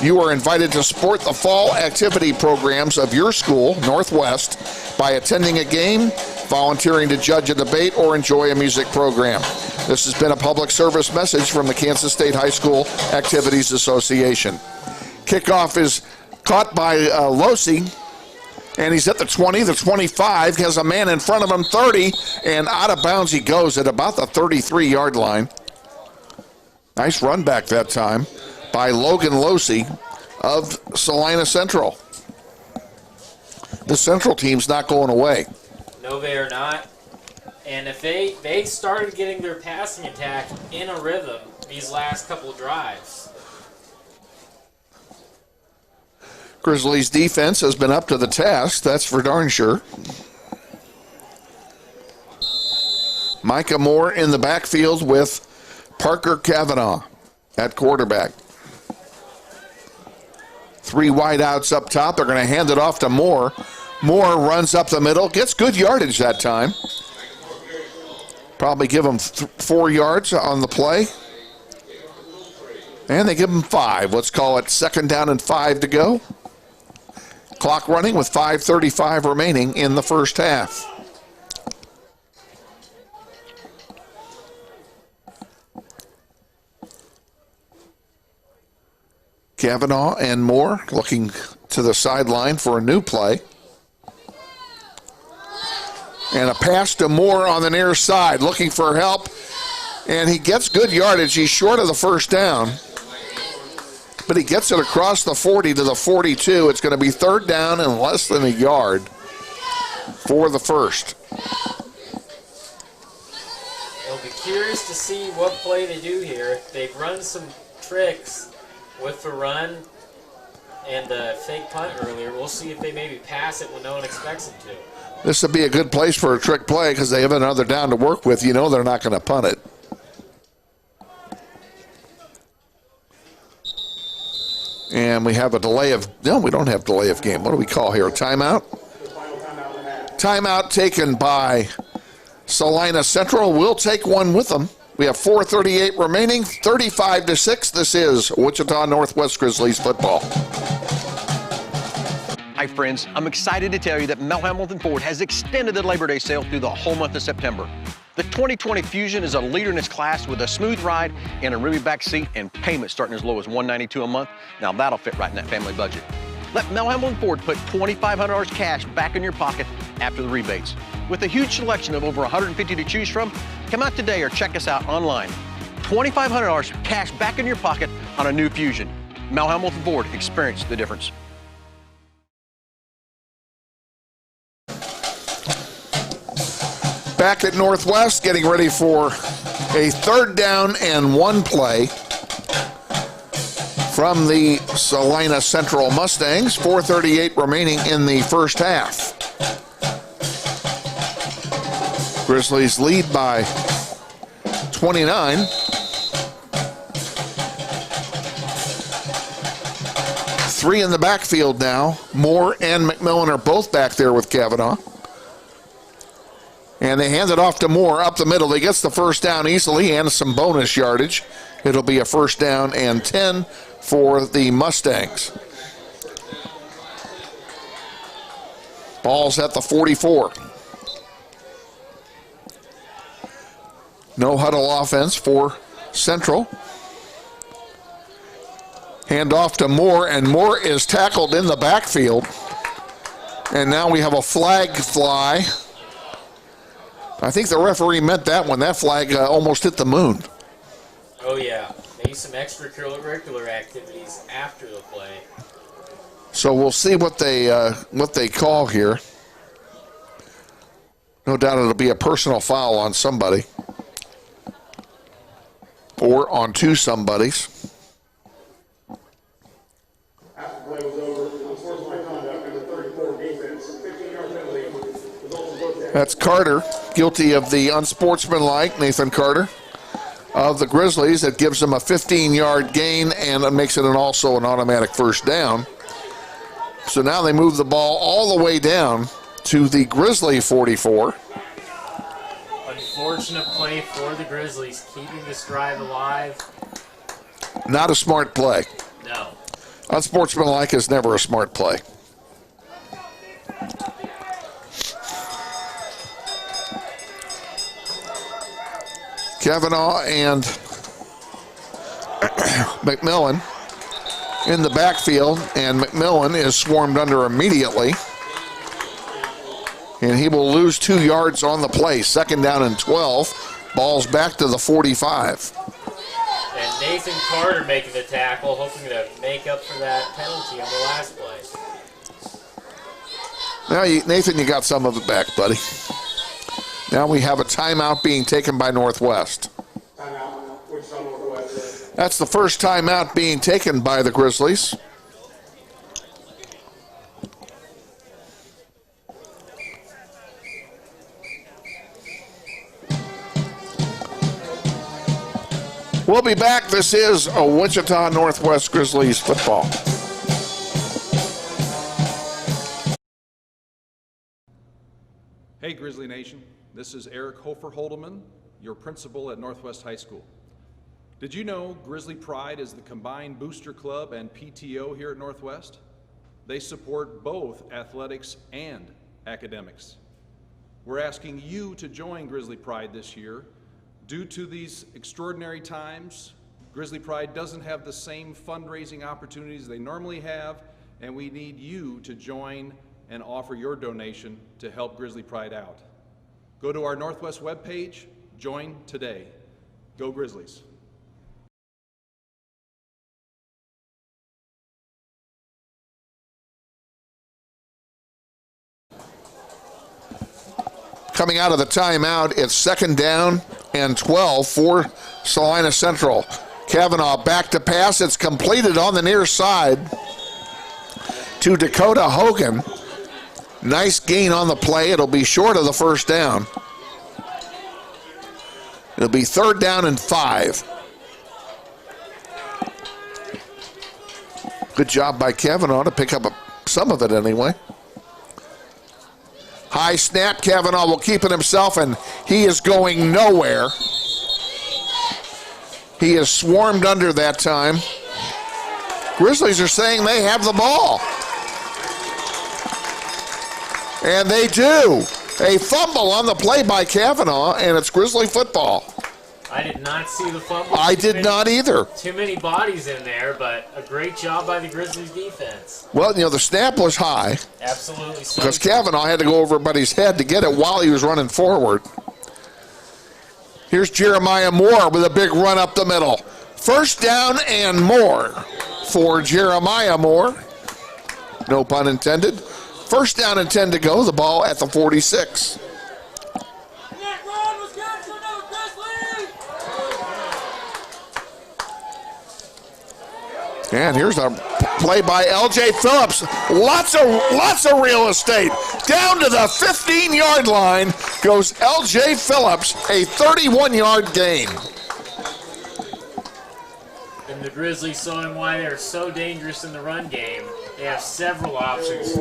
You are invited to support the fall activity programs of your school, Northwest, by attending a game, volunteering to judge a debate, or enjoy a music program. This has been a public service message from the Kansas State High School Activities Association. Kickoff is caught by Losi, and he's at the 20, the 25, has a man in front of him, 30, and out of bounds he goes at about the 33-yard line. Nice run back that time by Logan Losi of Salina Central. The Central team's not going away. No, they are not. And if they started getting their passing attack in a rhythm these last couple of drives. Grizzlies defense has been up to the task, that's for darn sure. Micah Moore in the backfield with Parker Kavanaugh at quarterback. 3 wideouts up top. They're going to hand it off to Moore. Moore runs up the middle, gets good yardage that time. Probably give him 4 yards on the play. And they give him 5. Let's call it second down and 5 to go. Clock running with 5:35 remaining in the first half. Kavanaugh and Moore looking to the sideline for a new play. And a pass to Moore on the near side, looking for help. And he gets good yardage. He's short of the first down. but he gets it across the 40 to the 42. It's going to be third down and less than a yard for the first. I'll be curious to see what play they do here. They've run some tricks with the run and the fake punt earlier. We'll see if they maybe pass it when no one expects them to. This would be a good place for a trick play because they have another down to work with. You know they're not going to punt it. And we have a delay of, no, we don't have delay of game. What do we call here? A timeout? Timeout taken by Salina Central. We'll take one with them. We have 4:38 remaining, 35-6. This is Wichita Northwest Grizzlies football. Hi friends, I'm excited to tell you that Mel Hamilton Ford has extended the Labor Day sale through the whole month of September. The 2020 Fusion is a leader in its class with a smooth ride and a roomy back seat and payments starting as low as $192 a month. Now that'll fit right in that family budget. Let Mel Hamilton Ford put $2,500 cash back in your pocket after the rebates. With a huge selection of over 150 to choose from, come out today or check us out online. $2,500 cash back in your pocket on a new Fusion. Mel Hamilton Ford, experience the difference. Back at Northwest, getting ready for a third down and one play from the Salina Central Mustangs. 4:38 remaining in the first half. Grizzlies lead by 29. Three in the backfield now. Moore and McMillan are both back there with Kavanaugh. And they hand it off to Moore up the middle. He gets the first down easily and some bonus yardage. It'll be a first down and 10 for the Mustangs. Ball's at the 44. No huddle offense for Central. Hand off to Moore, and Moore is tackled in the backfield. And now we have a flag fly. I think the referee meant that one. That flag almost hit the moon. Oh, yeah. Maybe some extracurricular activities after the play. So we'll see what they call here. No doubt it'll be a personal foul on somebody. Or on two somebodies. That's Carter, guilty of the unsportsmanlike, Nathan Carter, of the Grizzlies. That gives them a 15-yard gain and it makes it also an automatic first down. So now they move the ball all the way down to the Grizzly 44. Unfortunate play for the Grizzlies, keeping this drive alive. Not a smart play. No. Unsportsmanlike is never a smart play. Kavanaugh and McMillan in the backfield, and McMillan is swarmed under immediately. And he will lose 2 yards on the play. Second down and 12. Ball's back to the 45. And Nathan Carter making the tackle, hoping to make up for that penalty on the last play. Now, Nathan, you got some of it back, buddy. Now we have a timeout being taken by Northwest. That's the first timeout being taken by the Grizzlies. We'll be back. This is a Wichita Northwest Grizzlies football. Hey, Grizzly Nation. This is Eric Hofer-Holdeman, your principal at Northwest High School. Did you know Grizzly Pride is the combined booster club and PTO here at Northwest? They support both athletics and academics. We're asking you to join Grizzly Pride this year. Due to these extraordinary times, Grizzly Pride doesn't have the same fundraising opportunities they normally have, and we need you to join and offer your donation to help Grizzly Pride out. Go to our Northwest webpage, join today. Go Grizzlies. coming out of the timeout. It's 2nd down and 12 for Salina Central. Kavanaugh back to pass. It's completed on the near side to Dakota Hogan. Nice gain on the play. It'll be short of the first down. It'll be 3rd down and 5. Good job by Kavanaugh to pick up some of it anyway. High snap. Kavanaugh will keep it himself, and he is going nowhere. He is swarmed under that time. Grizzlies are saying they have the ball. And they do. A fumble on the play by Kavanaugh, and it's Grizzly football. I did not see the fumble. I did not either. Too many bodies in there, but a great job by the Grizzlies defense. Well, the snap was high. Absolutely. Because Kavanaugh had to go over everybody's head to get it while he was running forward. Here's Jeremiah Moore with a big run up the middle. 1st down and more for Jeremiah Moore. No pun intended. 1st down and 10 to go. The ball at the 46. And here's a play by L.J. Phillips. Lots of real estate. Down to the 15-yard line goes L.J. Phillips, a 31-yard gain. And the Grizzlies showing why they're so dangerous in the run game. They have several options.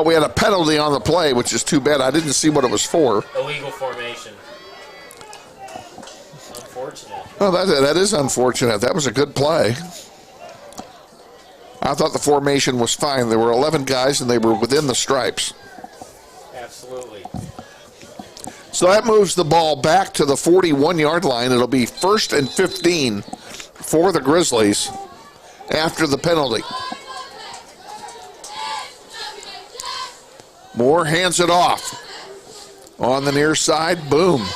We had a penalty on the play, which is too bad. I didn't see what it was for. Illegal formation. Unfortunate. Oh, that is unfortunate. That was a good play. I thought the formation was fine. There were 11 guys, and they were within the stripes. Absolutely. So that moves the ball back to the 41-yard line. It'll be 1st and 15 for the Grizzlies after the penalty. Moore hands it off. On the near side, boom.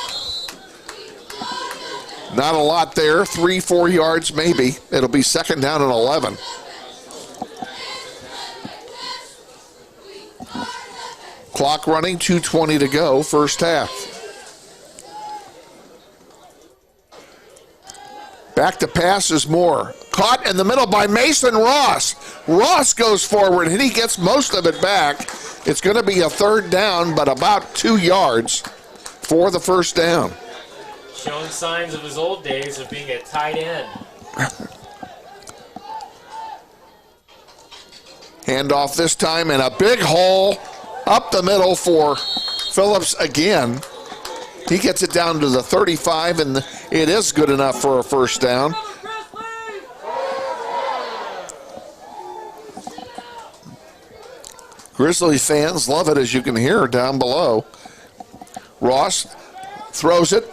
Not a lot there, 3-4 yards maybe. It'll be 2nd down and 11. Clock running, 2:20 to go, first half. Back to pass is Moore. Caught in the middle by Mason Ross. Ross goes forward and he gets most of it back. It's going to be a 3rd down, but about 2 yards for the first down. Showing signs of his old days of being a tight end. Handoff this time, and a big hole up the middle for Phillips again. He gets it down to the 35, and it is good enough for a first down. Grizzlies fans love it, as you can hear down below. Ross throws it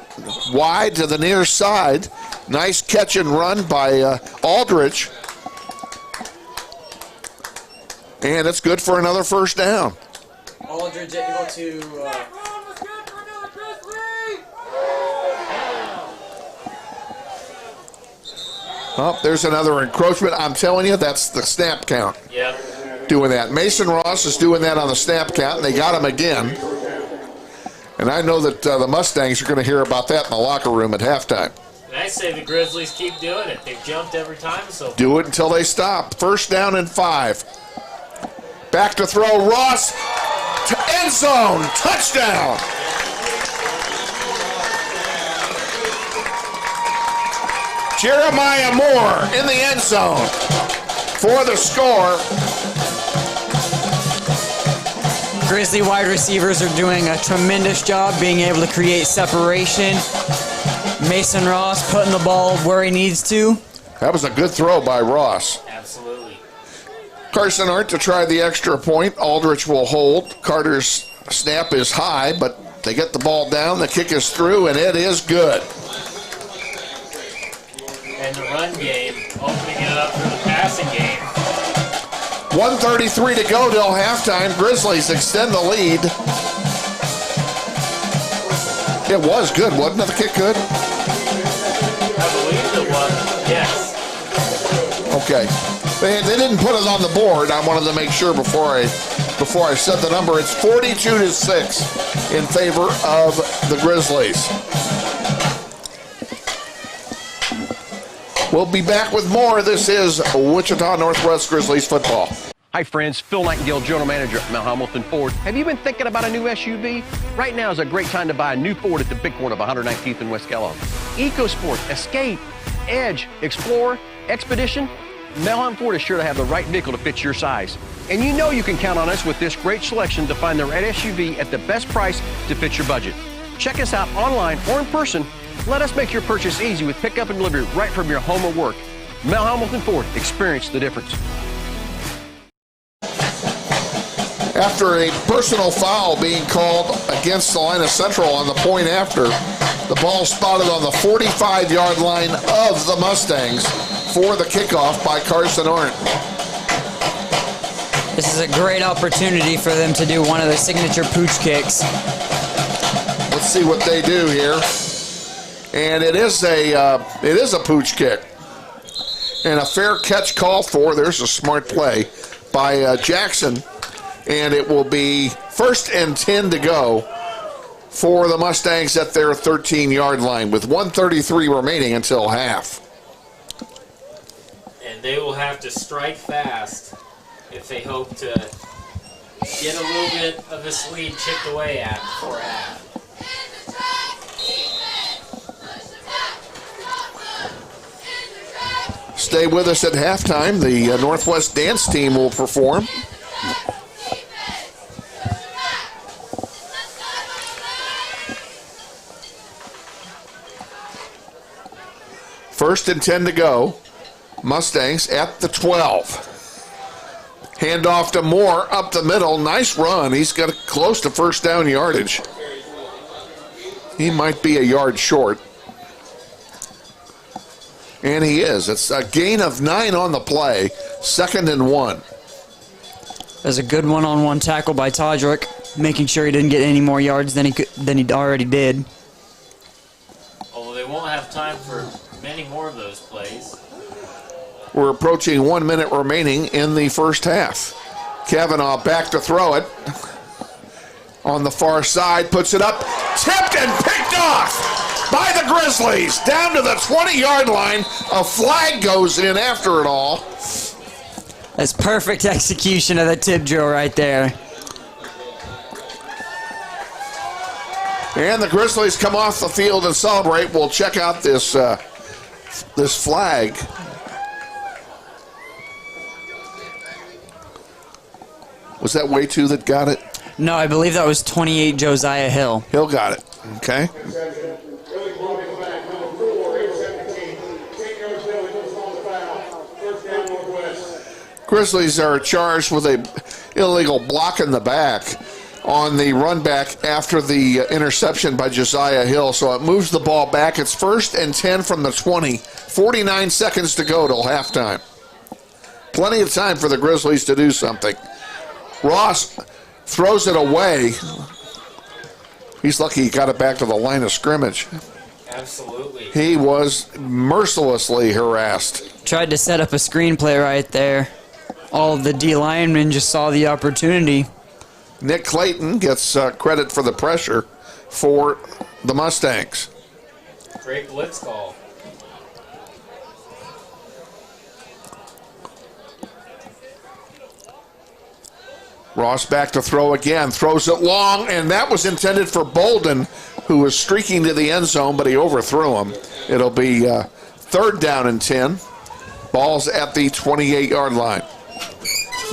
wide to the near side. Nice catch and run by Aldrich. And it's good for another first down. Aldridge able to... Oh, there's another encroachment. I'm telling you, that's the snap count. Yep. Doing that. Mason Ross is doing that on the snap count, and they got him again. And I know that the Mustangs are going to hear about that in the locker room at halftime. And I say the Grizzlies keep doing it. They've jumped every time so far. Do it until they stop. First down and 5. Back to throw. Ross to end zone. Touchdown. Jeremiah Moore in the end zone for the score. Grizzly wide receivers are doing a tremendous job being able to create separation. Mason Ross putting the ball where he needs to. That was a good throw by Ross. Absolutely. Carson Arndt to try the extra point. Aldrich will hold. Carter's snap is high, but they get the ball down. The kick is through, and it is good. And the run game, opening it up for the passing game. 1:33 to go till halftime. Grizzlies extend the lead. It was good, wasn't it? The kick good? I believe it was, yes. Okay. They didn't put it on the board. I wanted to make sure before I said the number. It's 42-6 in favor of the Grizzlies. We'll be back with more. This is Wichita Northwest Grizzlies football. Hi friends, Phil Nightingale, General Manager at Mount Hamilton Ford. Have you been thinking about a new SUV? Right now is a great time to buy a new Ford at the big corner of 119th and West Kellogg. EcoSport, Escape, Edge, Explorer, Expedition. Mount Hamilton Ford is sure to have the right vehicle to fit your size. And you know you can count on us with this great selection to find the right SUV at the best price to fit your budget. Check us out online or in person. Let us make your purchase easy with pickup and delivery right from your home or work. Mount Hamilton Ford, experience the difference. After a personal foul being called against Salina Central on the point after, the ball spotted on the 45-yard line of the Mustangs for the kickoff by Carson Ornt. This is a great opportunity for them to do one of their signature pooch kicks. Let's see what they do here. And it is a pooch kick. And a fair catch call for, there's a smart play by Jackson. And it will be 1st and 10 to go for the Mustangs at their 13-yard line with 1:33 remaining until half. And they will have to strike fast if they hope to get a little bit of this lead chipped away at before half. Stay with us at halftime. The Northwest dance team will perform. First and 10 to go. Mustangs at the 12. Handoff to Moore up the middle. Nice run. He's got close to first down yardage. He might be a yard short. And he is. It's a gain of 9 on the play. 2nd and 1. There's a good one-on-one tackle by Todrick, making sure he didn't get any more yards than he already did. Although they won't have time for many more of those plays. We're approaching 1 minute remaining in the first half. Kavanaugh back to throw it. On the far side, puts it up, tipped and picked off by the Grizzlies. Down to the 20-yard line. A flag goes in after it all. That's perfect execution of the tip drill right there. And the Grizzlies come off the field and celebrate. We'll check out this flag. Was that Way 2 that got it? No, I believe that was 28 Josiah Hill. Hill got it. Okay. Grizzlies are charged with a illegal block in the back on the run back after the interception by Josiah Hill. So it moves the ball back. It's 1st and 10 from the 20. 49 seconds to go till halftime. Plenty of time for the Grizzlies to do something. Ross throws it away. He's lucky he got it back to the line of scrimmage. Absolutely. He was mercilessly harassed. Tried to set up a screenplay right there. All of the D linemen just saw the opportunity. Nick Clayton gets credit for the pressure for the Mustangs. Great blitz call. Ross back to throw again, throws it long, and that was intended for Bolden, who was streaking to the end zone, but he overthrew him. It'll be 3rd down and 10. Ball's at the 28-yard line.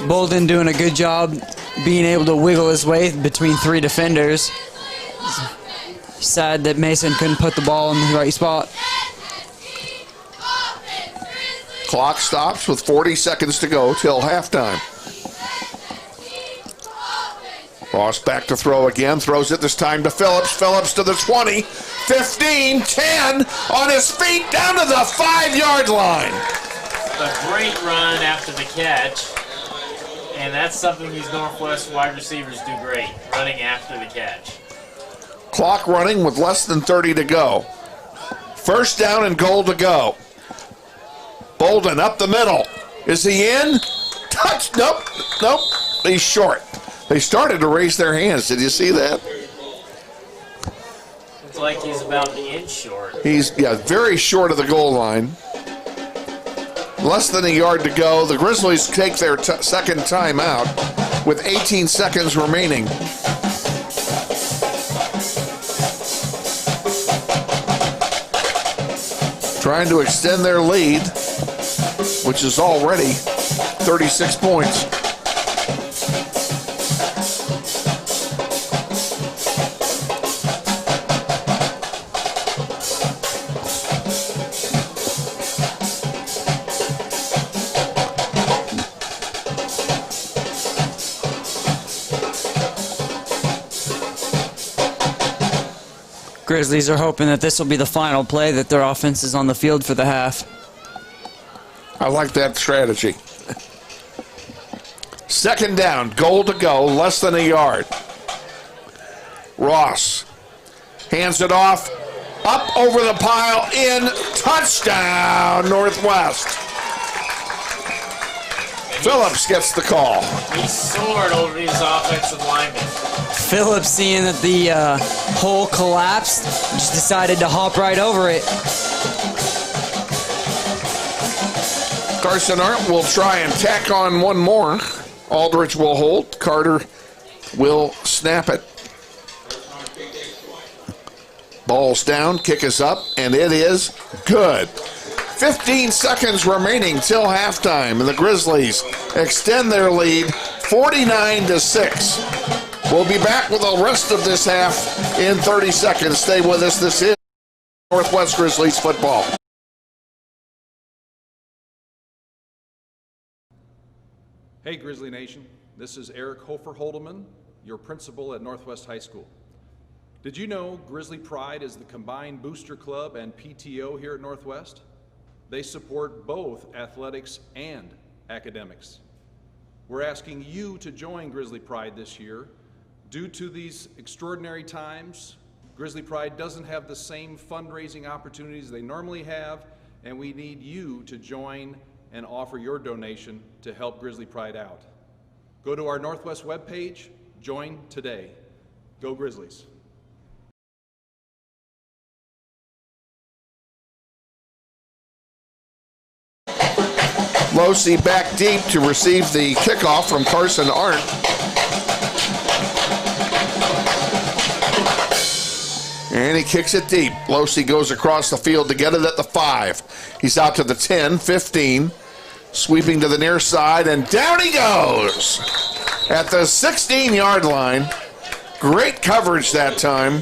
Bolden doing a good job being able to wiggle his way between 3 defenders. Sad that Mason couldn't put the ball in the right spot. Clock stops with 40 seconds to go till halftime. Ross back to throw again, throws it this time to Phillips. Phillips to the 20, 15, 10, on his feet down to the 5-yard line. A great run after the catch, and that's something these Northwest wide receivers do great, running after the catch. Clock running with less than 30 to go. 1st down and goal to go. Bolden up the middle. Is he in? Touch. Nope. He's short. They started to raise their hands. Did you see that? Looks like he's about an inch short. He's, very short of the goal line. Less than a yard to go. The Grizzlies take their second timeout with 18 seconds remaining. Trying to extend their lead, which is already 36 points. Grizzlies are hoping that this will be the final play, that their offense is on the field for the half. I like that strategy. Second down, goal to go, less than a yard. Ross hands it off, up over the pile, in, touchdown, Northwest. Phillips gets the call. He soared over these offensive linemen. Phillips, seeing that the hole collapsed, just decided to hop right over it. Carson Arndt will try and tack on one more. Aldridge will hold. Carter will snap it. Ball's down, kick is up, and it is good. 15 seconds remaining till halftime, and the Grizzlies extend their lead 49-6. We'll be back with the rest of this half in 30 seconds. Stay with us. This is Northwest Grizzlies football. Hey, Grizzly Nation. This is Eric Hofer-Holdeman, your principal at Northwest High School. Did you know Grizzly Pride is the combined booster club and PTO here at Northwest? They support both athletics and academics. We're asking you to join Grizzly Pride this year. Due to these extraordinary times, Grizzly Pride doesn't have the same fundraising opportunities they normally have, and we need you to join and offer your donation to help Grizzly Pride out. Go to our Northwest webpage, join today. Go Grizzlies. Losey back deep to receive the kickoff from Carson Arndt. And he kicks it deep. Losey goes across the field to get it at the 5. He's out to the 10, 15. Sweeping to the near side, and down he goes at the 16-yard line. Great coverage that time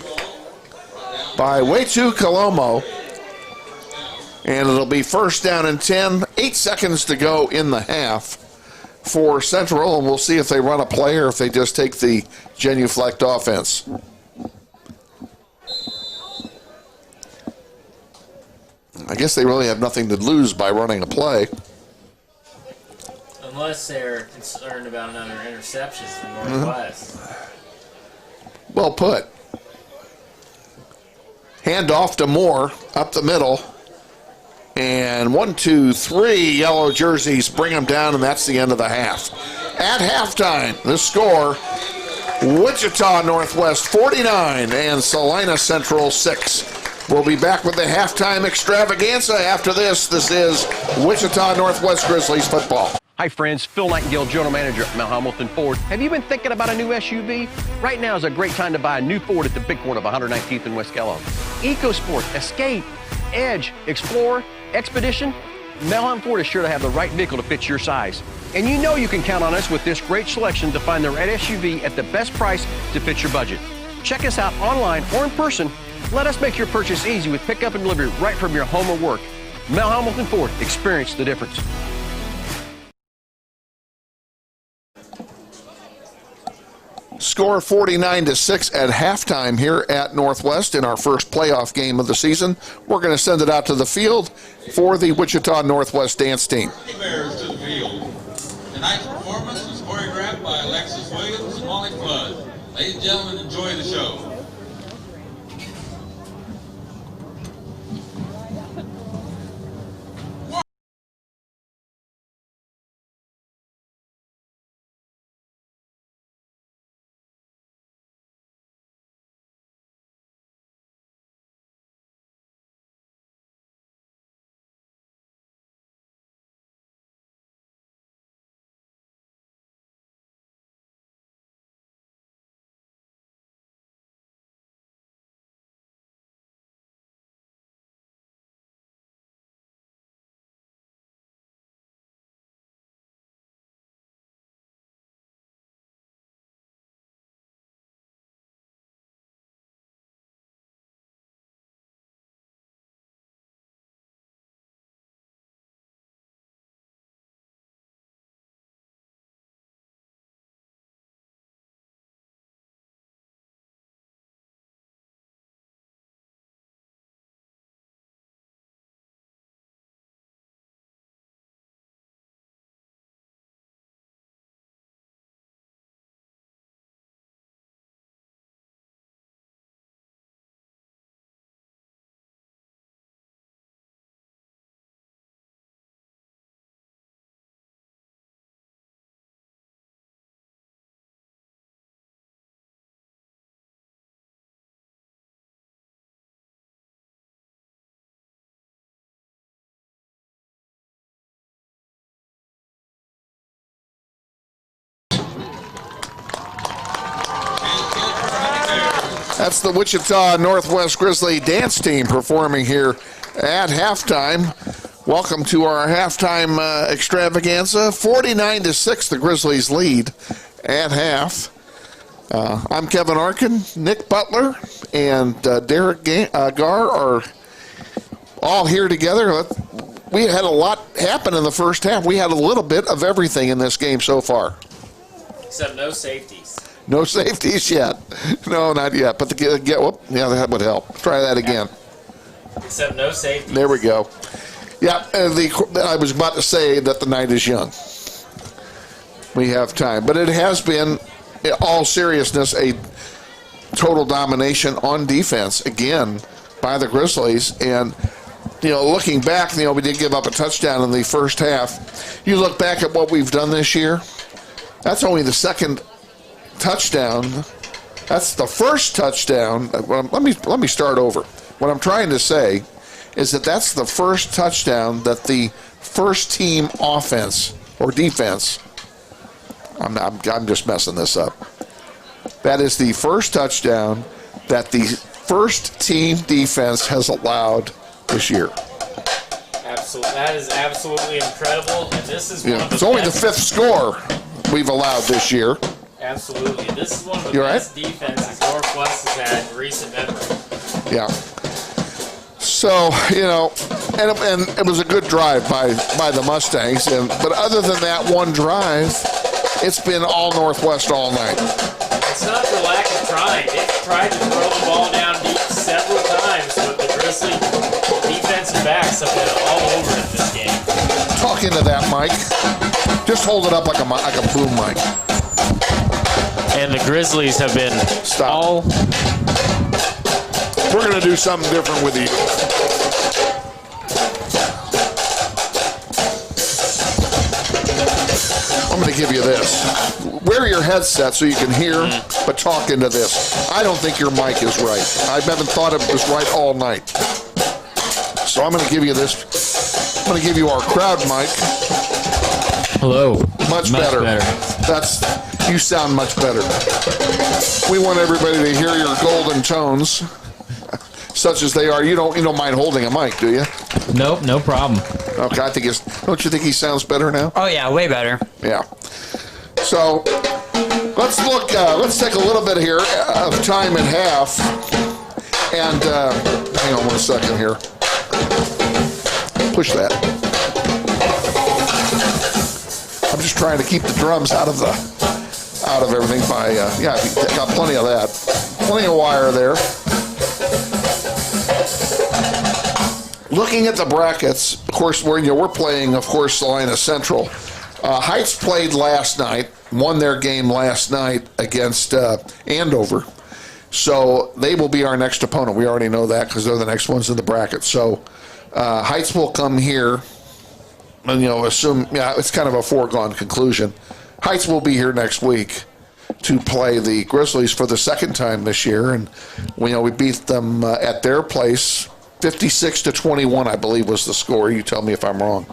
by Wetu Kalomo. And it'll be first down and 10. 8 seconds to go in the half for Central, and we'll see if they run a play or if they just take the genuflect offense. I guess they really have nothing to lose by running a play. Unless they're concerned about another interception from Northwest. Well put. Hand off to Moore, up the middle. And 1, 2, 3 yellow jerseys bring them down, and that's the end of the half. At halftime, the score, Wichita Northwest 49 and Salina Central 6. We'll be back with the halftime extravaganza after this. This is Wichita Northwest Grizzlies football. Hi friends, Phil Nightingale, General Manager at Mount Hamilton Ford. Have you been thinking about a new SUV? Right now is a great time to buy a new Ford at the big corner of 119th and West Kellogg. EcoSport, Escape, Edge, Explorer, Expedition. Mount Hamilton Ford is sure to have the right vehicle to fit your size. And you know you can count on us with this great selection to find the right SUV at the best price to fit your budget. Check us out online or in person. Let us make your purchase easy with pickup and delivery right from your home or work. Mount Hamilton Ford, experience the difference. Score 49-6 at halftime here at Northwest in our first playoff game of the season. We're going to send it out to the field for the Wichita Northwest dance team. Bears to the field. Tonight's performance was choreographed by Alexis Williams and Molly Flood. Ladies and gentlemen, enjoy the show. That's the Wichita Northwest Grizzly dance team performing here at halftime. Welcome to our halftime extravaganza. 49-6, the Grizzlies lead at half. I'm Kevin Arkin. Nick Butler and Derek Gar are all here together. We had a lot happen in the first half. We had a little bit of everything in this game so far. Except no safeties. No safeties yet. No, not yet. But that would help. Try that again. Except no safeties. There we go. Yeah, I was about to say that the night is young. We have time. But it has been, in all seriousness, a total domination on defense, again, by the Grizzlies. And, looking back, we did give up a touchdown in the first half. You look back at what we've done this year, that's only the second touchdown. That's the first touchdown. Let me start over. What I'm trying to say is that's the first touchdown that the first team offense or defense. I'm just messing this up. That is the first touchdown that the first team defense has allowed this year. Absolutely, that is absolutely incredible. And this is it's only the fifth score we've allowed this year. Absolutely, this is one of the best defenses Northwest has had in recent memory. Yeah. So, and it was a good drive by the Mustangs. But other than that one drive, it's been all Northwest all night. It's not for lack of trying. They've tried to throw the ball down deep several times, but the Grizzly defensive backs have been all over it this game. Talk into that mic. Just hold it up like a boom mic. And the Grizzlies have been all... We're going to do something different with you. I'm going to give you this. Wear your headset so you can hear, but talk into this. I don't think your mic is right. I haven't thought it was right all night. So I'm going to give you this. I'm going to give you our crowd mic. Hello. Much better. You sound much better. We want everybody to hear your golden tones, such as they are. You don't mind holding a mic, do you? Nope, no problem. Okay, don't you think he sounds better now? Oh yeah, way better. Yeah. So let's look. Let's take a little bit here of time at half, and hang on one second here. Push that. I'm just trying to keep the drums out of everything by got plenty of that. Plenty of wire there. Looking at the brackets, of course, we're playing, of course, Salina Central. Heights played last night, won their game last night against Andover. So they will be our next opponent. We already know that because they're the next ones in the bracket. So Heights will come here. And, assume, it's kind of a foregone conclusion. Heights will be here next week to play the Grizzlies for the second time this year. And, we beat them at their place. 56-21, I believe, was the score. You tell me if I'm wrong.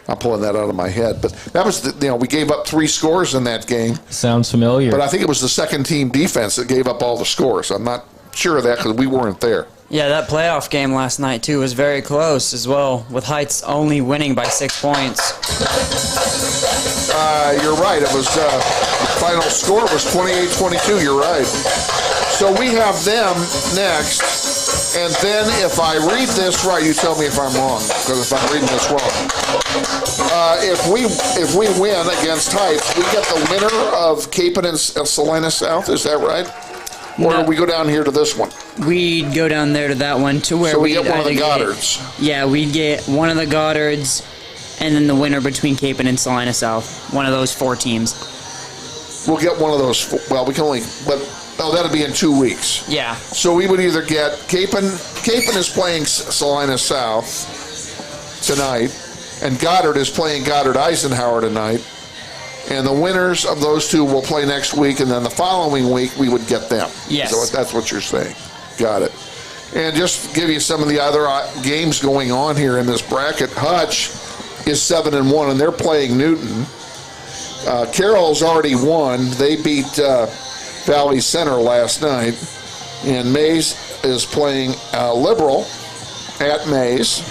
I'm pulling that out of my head. But that was, we gave up 3 scores in that game. Sounds familiar. But I think it was the second team defense that gave up all the scores. I'm not sure of that because we weren't there. Yeah, that playoff game last night, too, was very close as well, with Heights only winning by 6 points. You're right. It was the final score was 28-22. You're right. So we have them next. And then if I read this right, you tell me if I'm wrong, because if I'm reading this wrong. If we win against Heights, we get the winner of Capon and Salina South. Is that right? Or do we go down here to this one? We'd go down there to that one to where so we get one of the Goddards. Yeah, we'd get one of the Goddards, and then the winner between Capon and Salina South. One of those 4 teams. We'll get one of those. Well, we can only, that'll be in 2 weeks. Yeah. So we would either get Capon is playing Salina South tonight, and Goddard is playing Goddard Eisenhower tonight. And the winners of those 2 will play next week, and then the following week we would get them. Yes. So that's what you're saying. Got it. And just to give you some of the other games going on here in this bracket, Hutch is 7-1, and they're playing Newton. Carroll's already won. They beat Valley Center last night. And Mays is playing Liberal at Mays.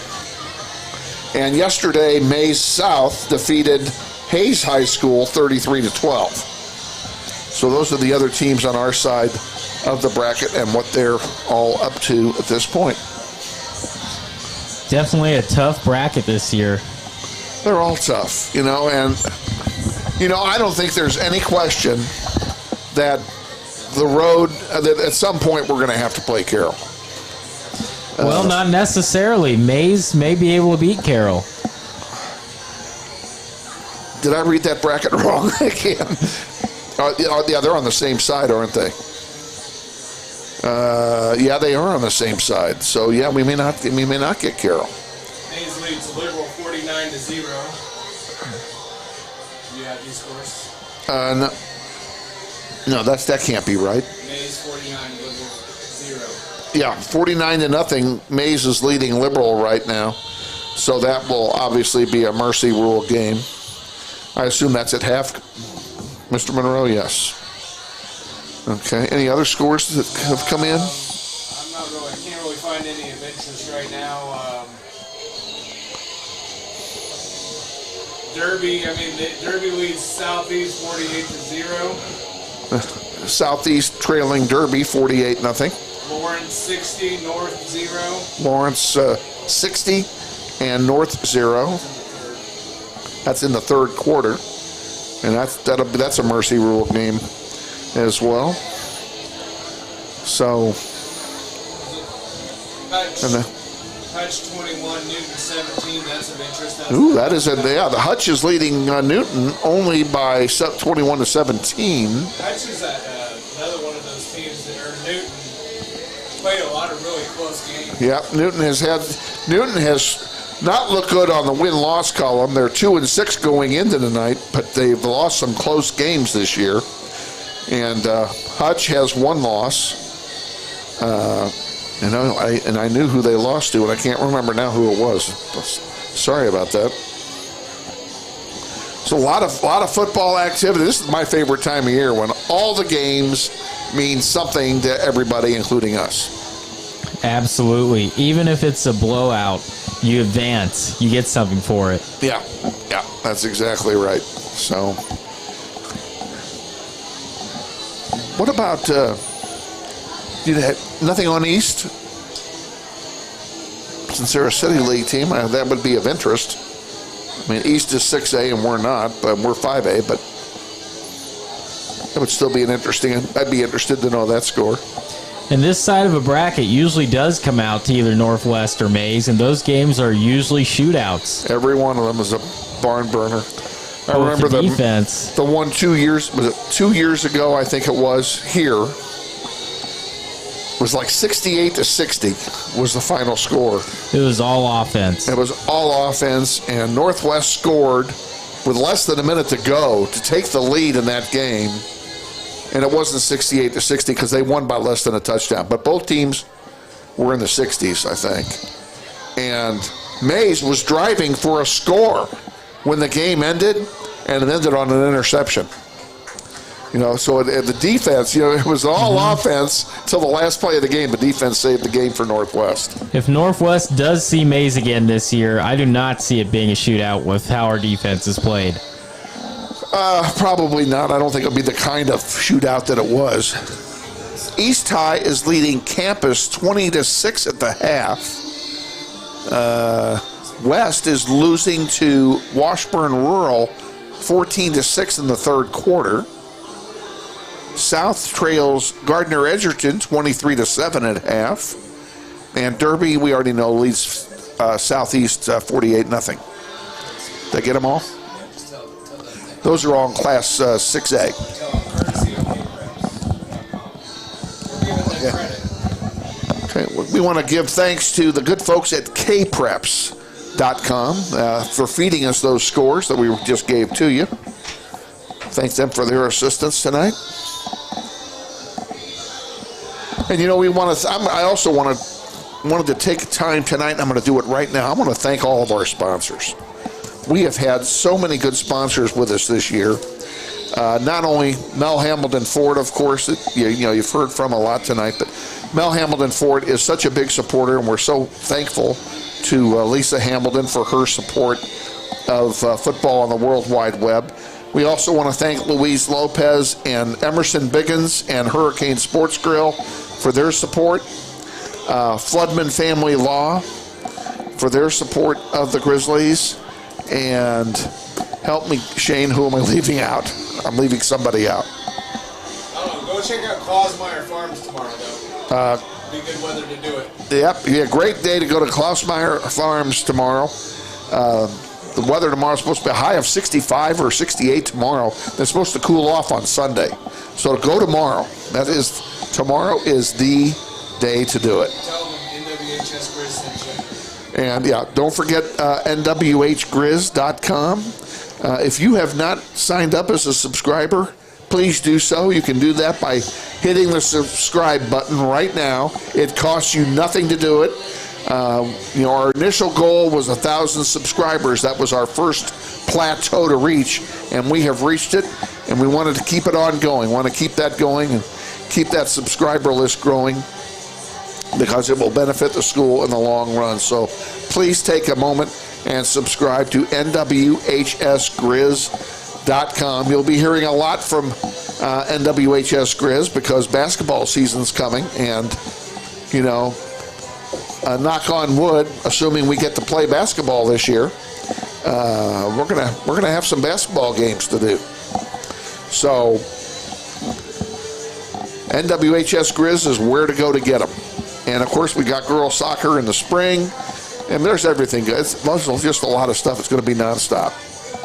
And yesterday, Mays South defeated Hayes High School 33-12. So those are the other teams on our side of the bracket and what they're all up to at this point. Definitely a tough bracket this year. They're all tough, and, I don't think there's any question that the road, that at some point we're going to have to play Carroll. Well, not necessarily. Mays may be able to beat Carroll. Did I read that bracket wrong again? Yeah, they're on the same side, aren't they? Yeah, they are on the same side. So yeah, we may not get Carroll. Mays leads Liberal 49-0. You have these scores? No, that can't be right. Mays 49, Liberal 0. Yeah, 49-0. Mays is leading Liberal right now, so that will obviously be a mercy rule game. I assume that's at half. Mr. Monroe, yes. Okay. Any other scores that have come in? I can't really find any of interest right now. Derby leads Southeast 48-0. Southeast trailing Derby 48-0. Lawrence 60, North 0. Lawrence 60 and North 0. That's in the third quarter, and that's a mercy rule game as well. So, Hutch 21, Newton 17. That's of interest. The Hutch is leading Newton only by 21-17. Hutch is another one of those teams that Newton played a lot of really close games. Yeah, Newton has not looked good on the win-loss column. They're 2-6 going into tonight, but they've lost some close games this year. And Hutch has one loss. And I knew who they lost to, and I can't remember now who it was. Sorry about that. So a lot of football activity. This is my favorite time of year when all the games mean something to everybody, including us. Absolutely. Even if it's a blowout, you advance. You get something for it. Yeah, that's exactly right. So, what about nothing on East? Since they're a City League team, that would be of interest. I mean, East is 6A and we're not, but we're 5A, but it would still be I'd be interested to know that score. And this side of a bracket usually does come out to either Northwest or Mays, and those games are usually shootouts. Every one of them is a barn burner. I remember the defense. The one 2 years, was it 2 years ago, I think it was, here, was like 68-60 was the final score. It was all offense. It was all offense, and Northwest scored with less than a minute to go to take the lead in that game. And it wasn't 68-60 because they won by less than a touchdown. But both teams were in the 60s, I think. And Mays was driving for a score when the game ended, and it ended on an interception. So the defense, it was all offense till the last play of the game. The defense saved the game for Northwest. If Northwest does see Mays again this year, I do not see it being a shootout with how our defense is played. Probably not. I don't think it'll be the kind of shootout that it was. East High is leading campus 20-6 at the half. West is losing to Washburn Rural 14-6 in the third quarter. South trails Gardner Edgerton 23-7 at half. And Derby, we already know, leads Southeast 48-0. Did I get them all? Those are all in Class 6A. Okay, we want to give thanks to the good folks at kpreps.com for feeding us those scores that we just gave to you. Thank them for their assistance tonight. And I also wanted to take time tonight, and I'm going to do it right now. I want to thank all of our sponsors. We have had so many good sponsors with us this year. Not only Mel Hamilton Ford, of course, that you've heard from a lot tonight, but Mel Hamilton Ford is such a big supporter, and we're so thankful to Lisa Hamilton for her support of football on the World Wide Web. We also want to thank Louise Lopez and Emerson Biggins and Hurricane Sports Grill for their support. Floodman Family Law for their support of the Grizzlies. And help me, Shane, who am I leaving out? I'm leaving somebody out. I don't know. Go check out Klausmeyer Farms tomorrow, though. Be good weather to do it. Yep, yeah, great day to go to Klausmeyer Farms tomorrow. The weather tomorrow is supposed to be a high of 65 or 68 tomorrow. It's supposed to cool off on Sunday. So go tomorrow. Tomorrow is the day to do it. Tell them NWHSGRIZZ sent you. And yeah, don't forget NWHSGRIZZ.com. If you have not signed up as a subscriber, please do so. You can do that by hitting the subscribe button right now. It costs you nothing to do it. Our initial goal was 1,000 subscribers. That was our first plateau to reach, and we have reached it, and we wanted to keep it on going. We want to keep that going and keep that subscriber list growing because it will benefit the school in the long run. So please take a moment and subscribe to NWHSGRIZZ.com. You'll be hearing a lot from NWHSGRIZZ because basketball season's coming, and, knock on wood, assuming we get to play basketball this year, we're gonna have some basketball games to do. So NWHSGRIZZ is where to go to get them. And of course, we got girls soccer in the spring, and there's everything. It's just a lot of stuff. It's going to be nonstop.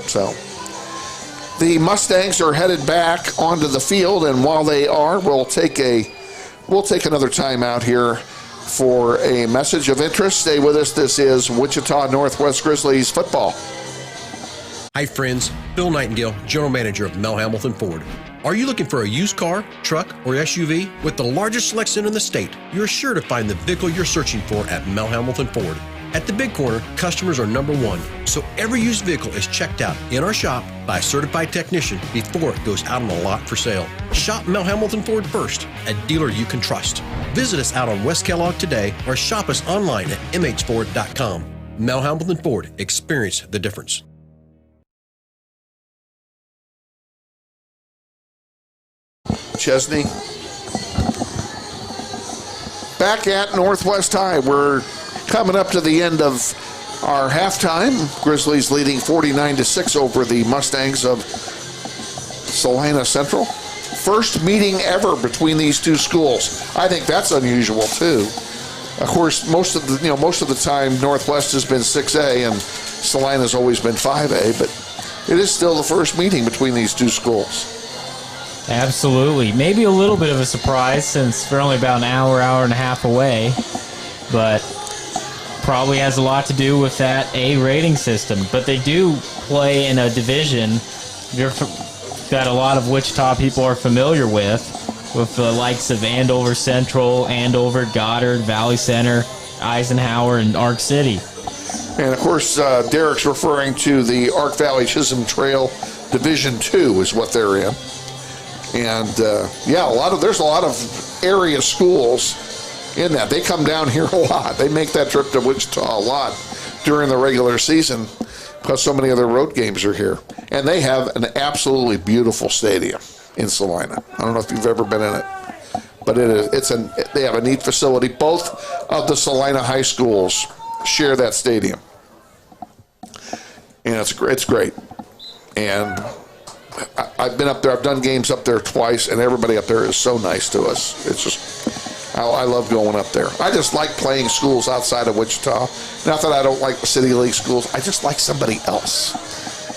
So the Mustangs are headed back onto the field, and while they are, we'll take another time out here for a message of interest. Stay with us. This is Wichita Northwest Grizzlies football. Hi friends, Bill Nightingale, General Manager of Mel Hamilton Ford. Are you looking for a used car, truck, or SUV? With the largest selection in the state, you're sure to find the vehicle you're searching for at Mel Hamilton Ford. At the Big Corner, customers are number one, so every used vehicle is checked out in our shop by a certified technician before it goes out on the lot for sale. Shop Mel Hamilton Ford first, a dealer you can trust. Visit us out on West Kellogg today or shop us online at mhford.com. Mel Hamilton Ford, experience the difference. Chesney. Back at Northwest High. We're coming up to the end of our halftime. Grizzlies leading 49-6 over the Mustangs of Salina Central. First meeting ever between these two schools. I think that's unusual too. Of course, most of the time Northwest has been 6A and Salina's always been 5A, but it is still the first meeting between these two schools. Absolutely. Maybe a little bit of a surprise since we're only about an hour and a half away, but probably has a lot to do with that A rating system. But they do play in a division that a lot of Wichita people are familiar with the likes of Andover Central, Andover, Goddard, Valley Center, Eisenhower, and Arc City. And of course, Derek's referring to the Arc Valley Chisholm Trail Division 2 is what they're in. And there's a lot of area schools in that. They come down here a lot. They make that trip to Wichita a lot during the regular season because so many of their road games are here. And they have an absolutely beautiful stadium in Salina. I don't know if you've ever been in it, but they have a neat facility. Both of the Salina high schools share that stadium. And it's great. And I've been up there. I've done games up there twice, and everybody up there is so nice to us. It's just, I love going up there. I just like playing schools outside of Wichita. Not that I don't like the City League schools. I just like somebody else.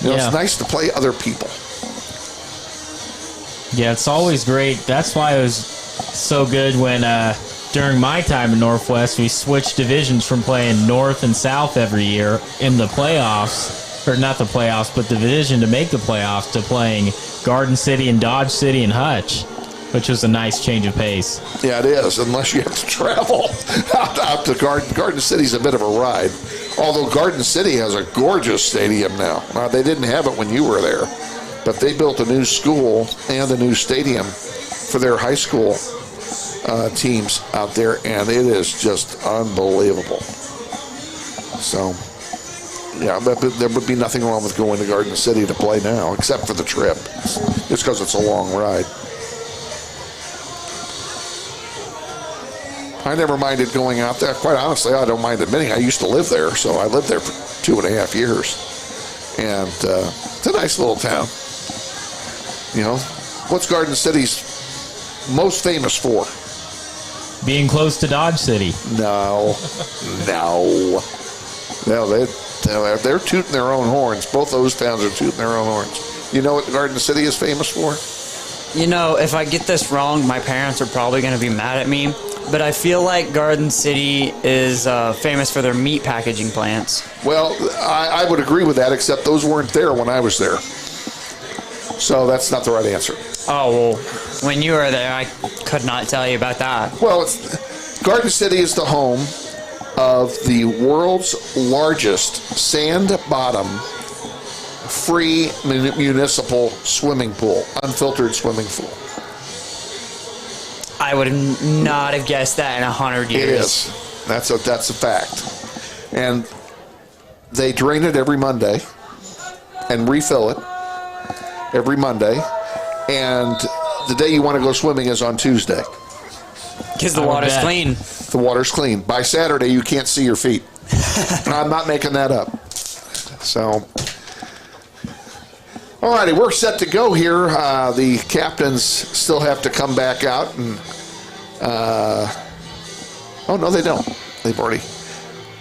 It's nice to play other people. Yeah, it's always great. That's why it was so good when during my time in Northwest, we switched divisions from playing North and South every year in the playoffs. Or not the playoffs, but the division to make the playoffs, to playing Garden City and Dodge City and Hutch, which was a nice change of pace. Yeah, it is, unless you have to travel out to Garden City's a bit of a ride. Although Garden City has a gorgeous stadium now. They didn't have it when you were there, but they built a new school and a new stadium for their high school teams out there, and it is just unbelievable. So, yeah, but there would be nothing wrong with going to Garden City to play now, except for the trip, just because it's a long ride. I never minded going out there. Quite honestly, I don't mind admitting I used to live there, so I lived there for 2.5 years. And it's a nice little town. You know, what's Garden City's most famous for? Being close to Dodge City. No, they're tooting their own horns. Both those towns are tooting their own horns. You know what Garden City is famous for? You know, if I get this wrong, my parents are probably going to be mad at me. But I feel like Garden City is famous for their meat packaging plants. Well, I would agree with that, except those weren't there when I was there. So that's not the right answer. Oh, well, when you were there, I could not tell you about that. Well, Garden City is the home of the world's largest sand-bottom free municipal swimming pool, unfiltered swimming pool. I would not have guessed that in 100 years. It is. That's a fact. And they drain it every Monday and refill it every Monday. And the day you want to go swimming is on Tuesday. Because the water's clean. The water's clean. By Saturday, you can't see your feet. I'm not making that up. So, all righty, we're set to go here. The captains still have to come back out. And oh, no, they don't.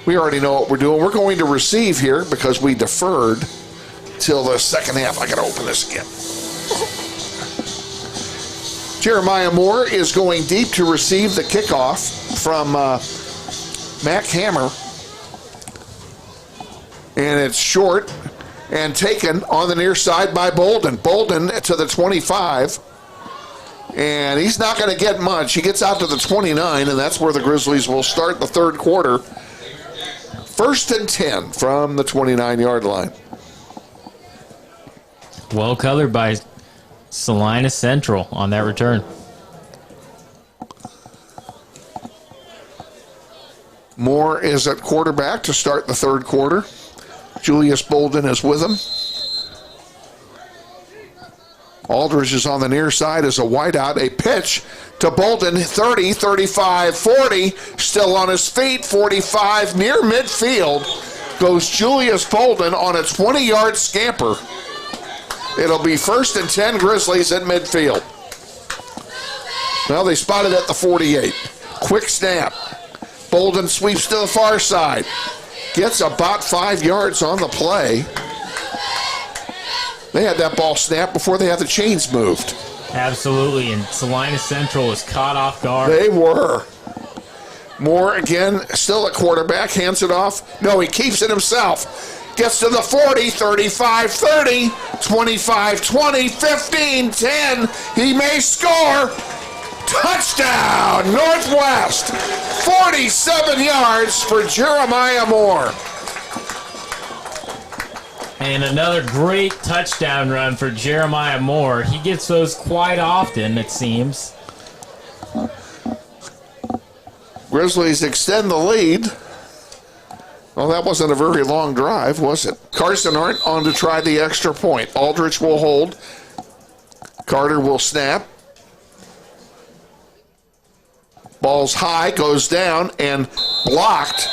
We already know what we're doing. We're going to receive here because we deferred till the second half. I got to open this again. Jeremiah Moore is going deep to receive the kickoff from Mac Hammer. And it's short and taken on the near side by Bolden. Bolden to the 25. And he's not going to get much. He gets out to the 29, and that's where the Grizzlies will start the third quarter. 1st and 10 from the 29-yard line. Well covered by Salina Central on that return. Moore is at quarterback to start the third quarter. Julius Bolden is with him. Aldridge is on the near side as a wideout. A pitch to Bolden, 30, 35, 40. Still on his feet, 45, near midfield. Goes Julius Bolden on a 20-yard scamper. It'll be 1st and 10 Grizzlies at midfield. Well, they spotted at the 48. Quick snap. Bolden sweeps to the far side. Gets about 5 yards on the play. They had that ball snapped before they had the chains moved. Absolutely, and Salina Central was caught off guard. They were. Moore again, still at quarterback, hands it off. No, he keeps it himself. Gets to the 40, 35, 30, 25, 20, 15, 10. He may score. Touchdown, Northwest. 47 yards for Jeremiah Moore. And another great touchdown run for Jeremiah Moore. He gets those quite often, it seems. Grizzlies extend the lead. Well, that wasn't a very long drive, was it? Carson Arndt on to try the extra point. Aldridge will hold. Carter will snap. Ball's high, goes down, and blocked.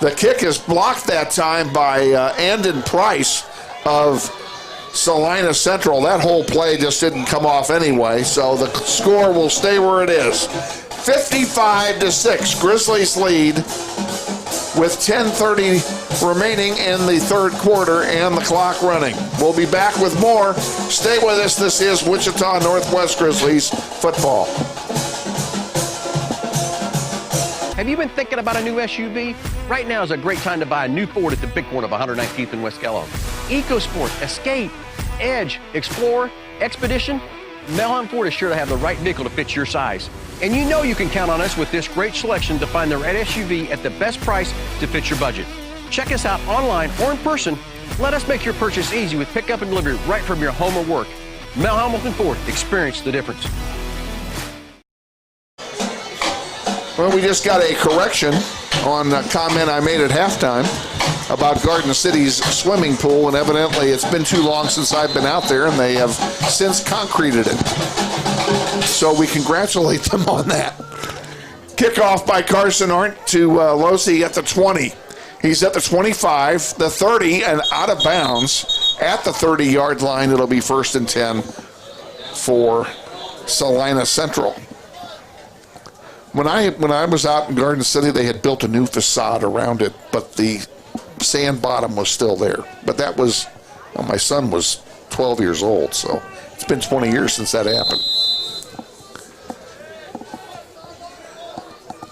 The kick is blocked that time by Andon Price of Salina Central. That whole play just didn't come off anyway, so the score will stay where it is. 55-6, Grizzlies lead with 10:30 remaining in the third quarter and the clock running. We'll be back with more. Stay with us. This is Wichita Northwest Grizzlies football. Have you been thinking about a new SUV? Right now is a great time to buy a new Ford at the big one of 119th and West Kellogg. EcoSport, Escape, Edge, Explorer, Expedition. Melham Ford is sure to have the right vehicle to fit your size. And you know you can count on us with this great selection to find the right SUV at the best price to fit your budget. Check us out online or in person. Let us make your purchase easy with pickup and delivery right from your home or work. Mel Hamilton Ford, experience the difference. Well, we just got a correction on a comment I made at halftime about Garden City's swimming pool, and evidently it's been too long since I've been out there, and they have since concreted it. So we congratulate them on that. Kickoff by Carson Arndt to Losi at the 20. He's at the 25, the 30, and out of bounds at the 30-yard line. It'll be 1st and 10 for Salina Central. When I was out in Garden City, they had built a new facade around it, but the sand bottom was still there. But that was, well, my son was 12 years old, so it's been 20 years since that happened.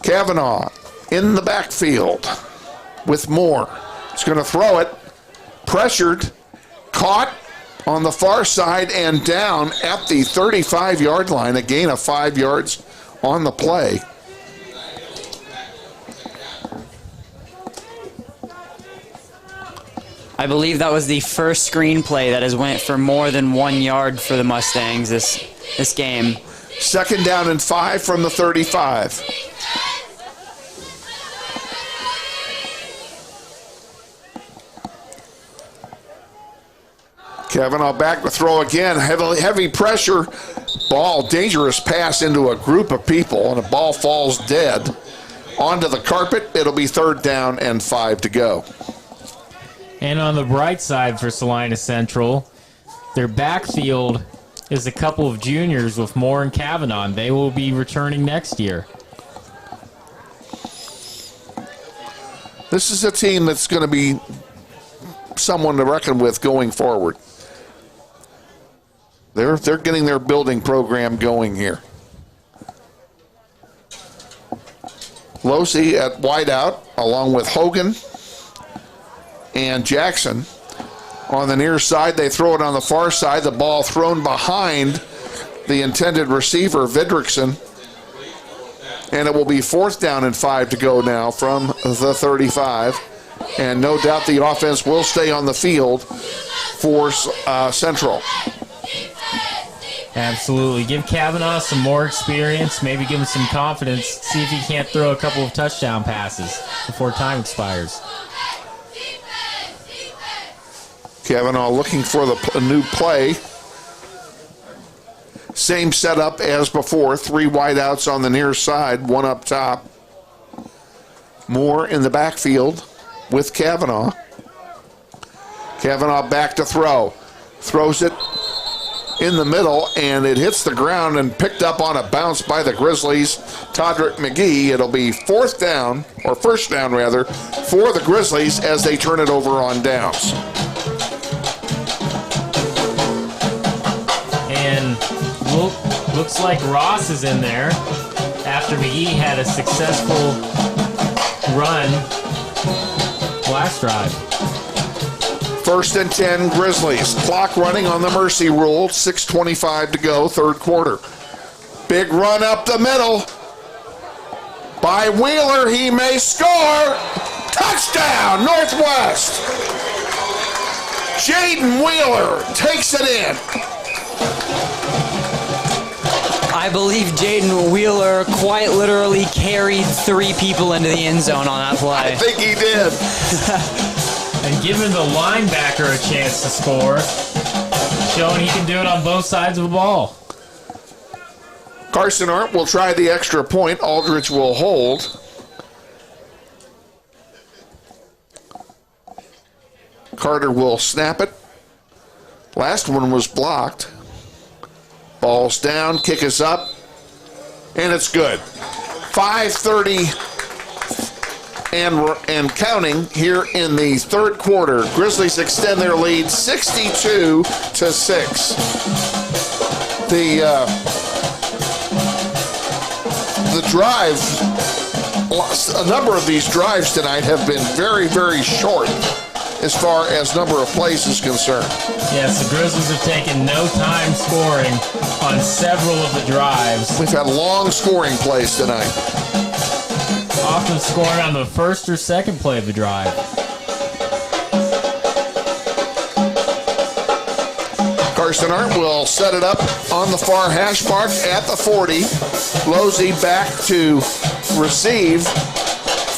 Kavanaugh in the backfield with Moore. He's going to throw it. Pressured. Caught on the far side and down at the 35-yard line. A gain of 5 yards on the play. I believe that was the first screenplay that has went for more than 1 yard for the Mustangs this game. 2nd down and 5 from the 35. Kavanaugh back to throw again. Heavy pressure. Ball, dangerous pass into a group of people, and the ball falls dead onto the carpet. It'll be 3rd down and 5 to go. And on the bright side for Salina Central, their backfield is a couple of juniors with Moore and Kavanaugh. They will be returning next year. This is a team that's going to be someone to reckon with going forward. They're getting their building program going here. Losi at wideout, along with Hogan and Jackson. On the near side, they throw it on the far side. The ball thrown behind the intended receiver, Vidrickson. And it will be 4th down and 5 to go now from the 35. And no doubt the offense will stay on the field for Central. Absolutely. Give Kavanaugh some more experience, maybe give him some confidence, see if he can't throw a couple of touchdown passes before time expires. Kavanaugh looking for a new play. Same setup as before. 3 wideouts on the near side, 1 up top. Moore in the backfield with Kavanaugh. Kavanaugh back to throw. Throws it in the middle, and it hits the ground and picked up on a bounce by the Grizzlies. Todrick McGee. It'll be 1st down for the Grizzlies as they turn it over on downs. And looks like Ross is in there after McGee had a successful run last drive. 1st and 10 Grizzlies. Clock running on the mercy rule. 6:25 to go, 3rd quarter. Big run up the middle by Wheeler. He may score. Touchdown, Northwest. Jaden Wheeler takes it in. I believe Jaden Wheeler quite literally carried 3 people into the end zone on that play. I think he did. And giving the linebacker a chance to score, showing he can do it on both sides of the ball. Carson Arndt will try the extra point. Aldridge will hold. Carter will snap it. Last one was blocked. Ball's down, kick is up, and it's good. 5:30 and counting here in the 3rd quarter. Grizzlies extend their lead 62-6. The drive, a number of these drives tonight have been very, very short as far as number of plays is concerned. Yes, the Grizzlies have taken no time scoring on several of the drives. We've had long scoring plays tonight. Often scoring on the 1st or 2nd play of the drive. Carson Arndt will set it up on the far hash mark at the 40. Losi back to receive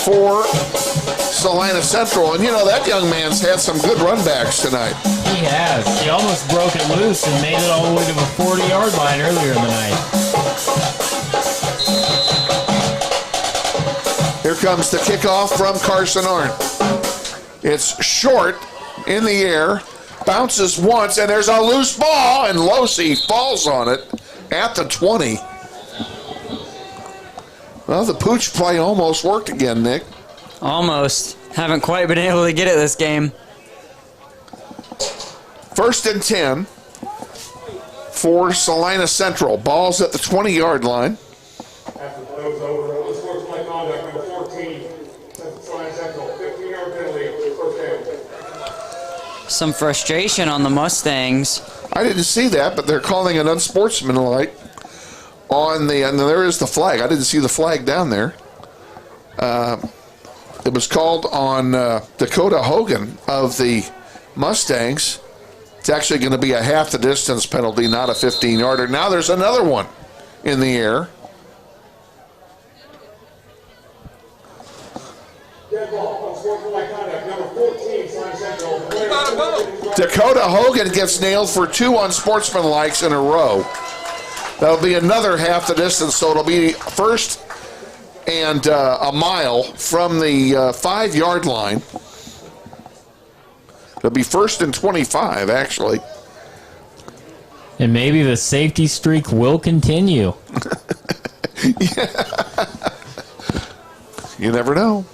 for Salina Central. And, you know, that young man's had some good runbacks tonight. He has. He almost broke it loose and made it all the way to the 40-yard line earlier in the night. Here comes the kickoff from Carson Arndt. It's short in the air, bounces once, and there's a loose ball, and Losi falls on it at the 20. Well, the pooch play almost worked again, Nick. Almost. Haven't quite been able to get it this game. 1st and 10 for Salina Central. Ball's at the 20-yard line. After the play was over, it was sportsmanlike conduct, number 14, Salina Central, 15-yard penalty, first down. Some frustration on the Mustangs. I didn't see that, but they're calling it unsportsmanlike on the, and there is the flag. I didn't see the flag down there. It was called on Dakota Hogan of the Mustangs. It's actually going to be a half the distance penalty, not a 15-yarder. Now there's another one in the air. Dakota Hogan gets nailed for 2 unsportsmanlikes in a row. That'll be another half the distance, so it'll be first and a mile from the 5-yard line. It'll be 1st and 25, actually. And maybe the safety streak will continue. Yeah. You never know.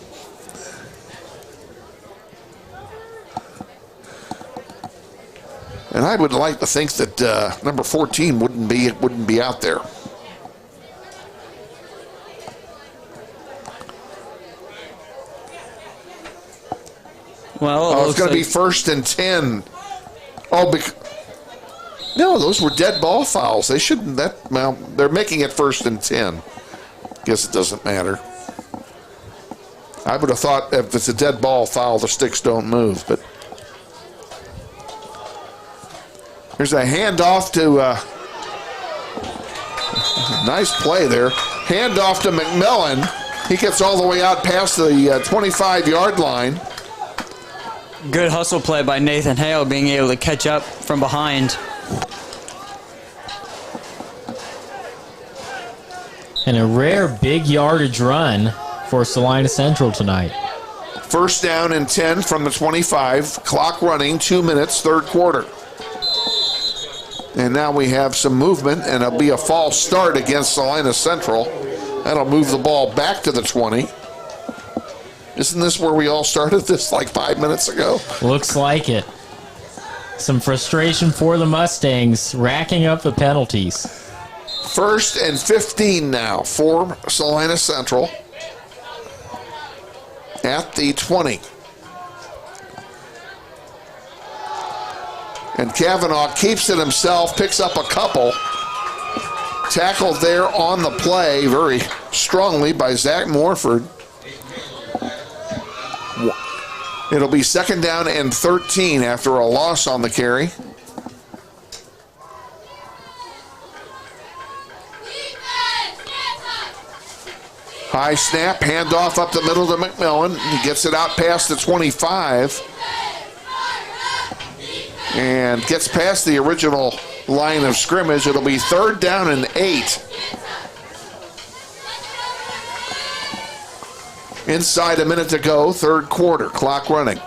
And I would like to think that number 14 wouldn't be out there. Well, it's going to be 1st and 10. No, those were dead ball fouls. They shouldn't. Well, they're making it 1st and 10. Guess it doesn't matter. I would have thought if it's a dead ball foul, the sticks don't move. But there's a handoff to. Nice play there. Handoff to McMillan. He gets all the way out past the 25-yard line. Good hustle play by Nathan Hale, being able to catch up from behind. And a rare big yardage run for Salina Central tonight. 1st down and 10 from the 25. Clock running, 2 minutes, 3rd quarter. And now we have some movement, and it'll be a false start against Salina Central. That'll move the ball back to the 20. Isn't this where we all started this like 5 minutes ago? Looks like it. Some frustration for the Mustangs, racking up the penalties. 1st and 15 now for Salina Central at the 20. And Kavanaugh keeps it himself, picks up a couple. Tackled there on the play very strongly by Zach Morford. It'll be 2nd down and 13 after a loss on the carry. High snap, handoff up the middle to McMillan. He gets it out past the 25. And gets past the original line of scrimmage. It'll be 3rd down and 8. Inside a minute to go, 3rd quarter, clock running.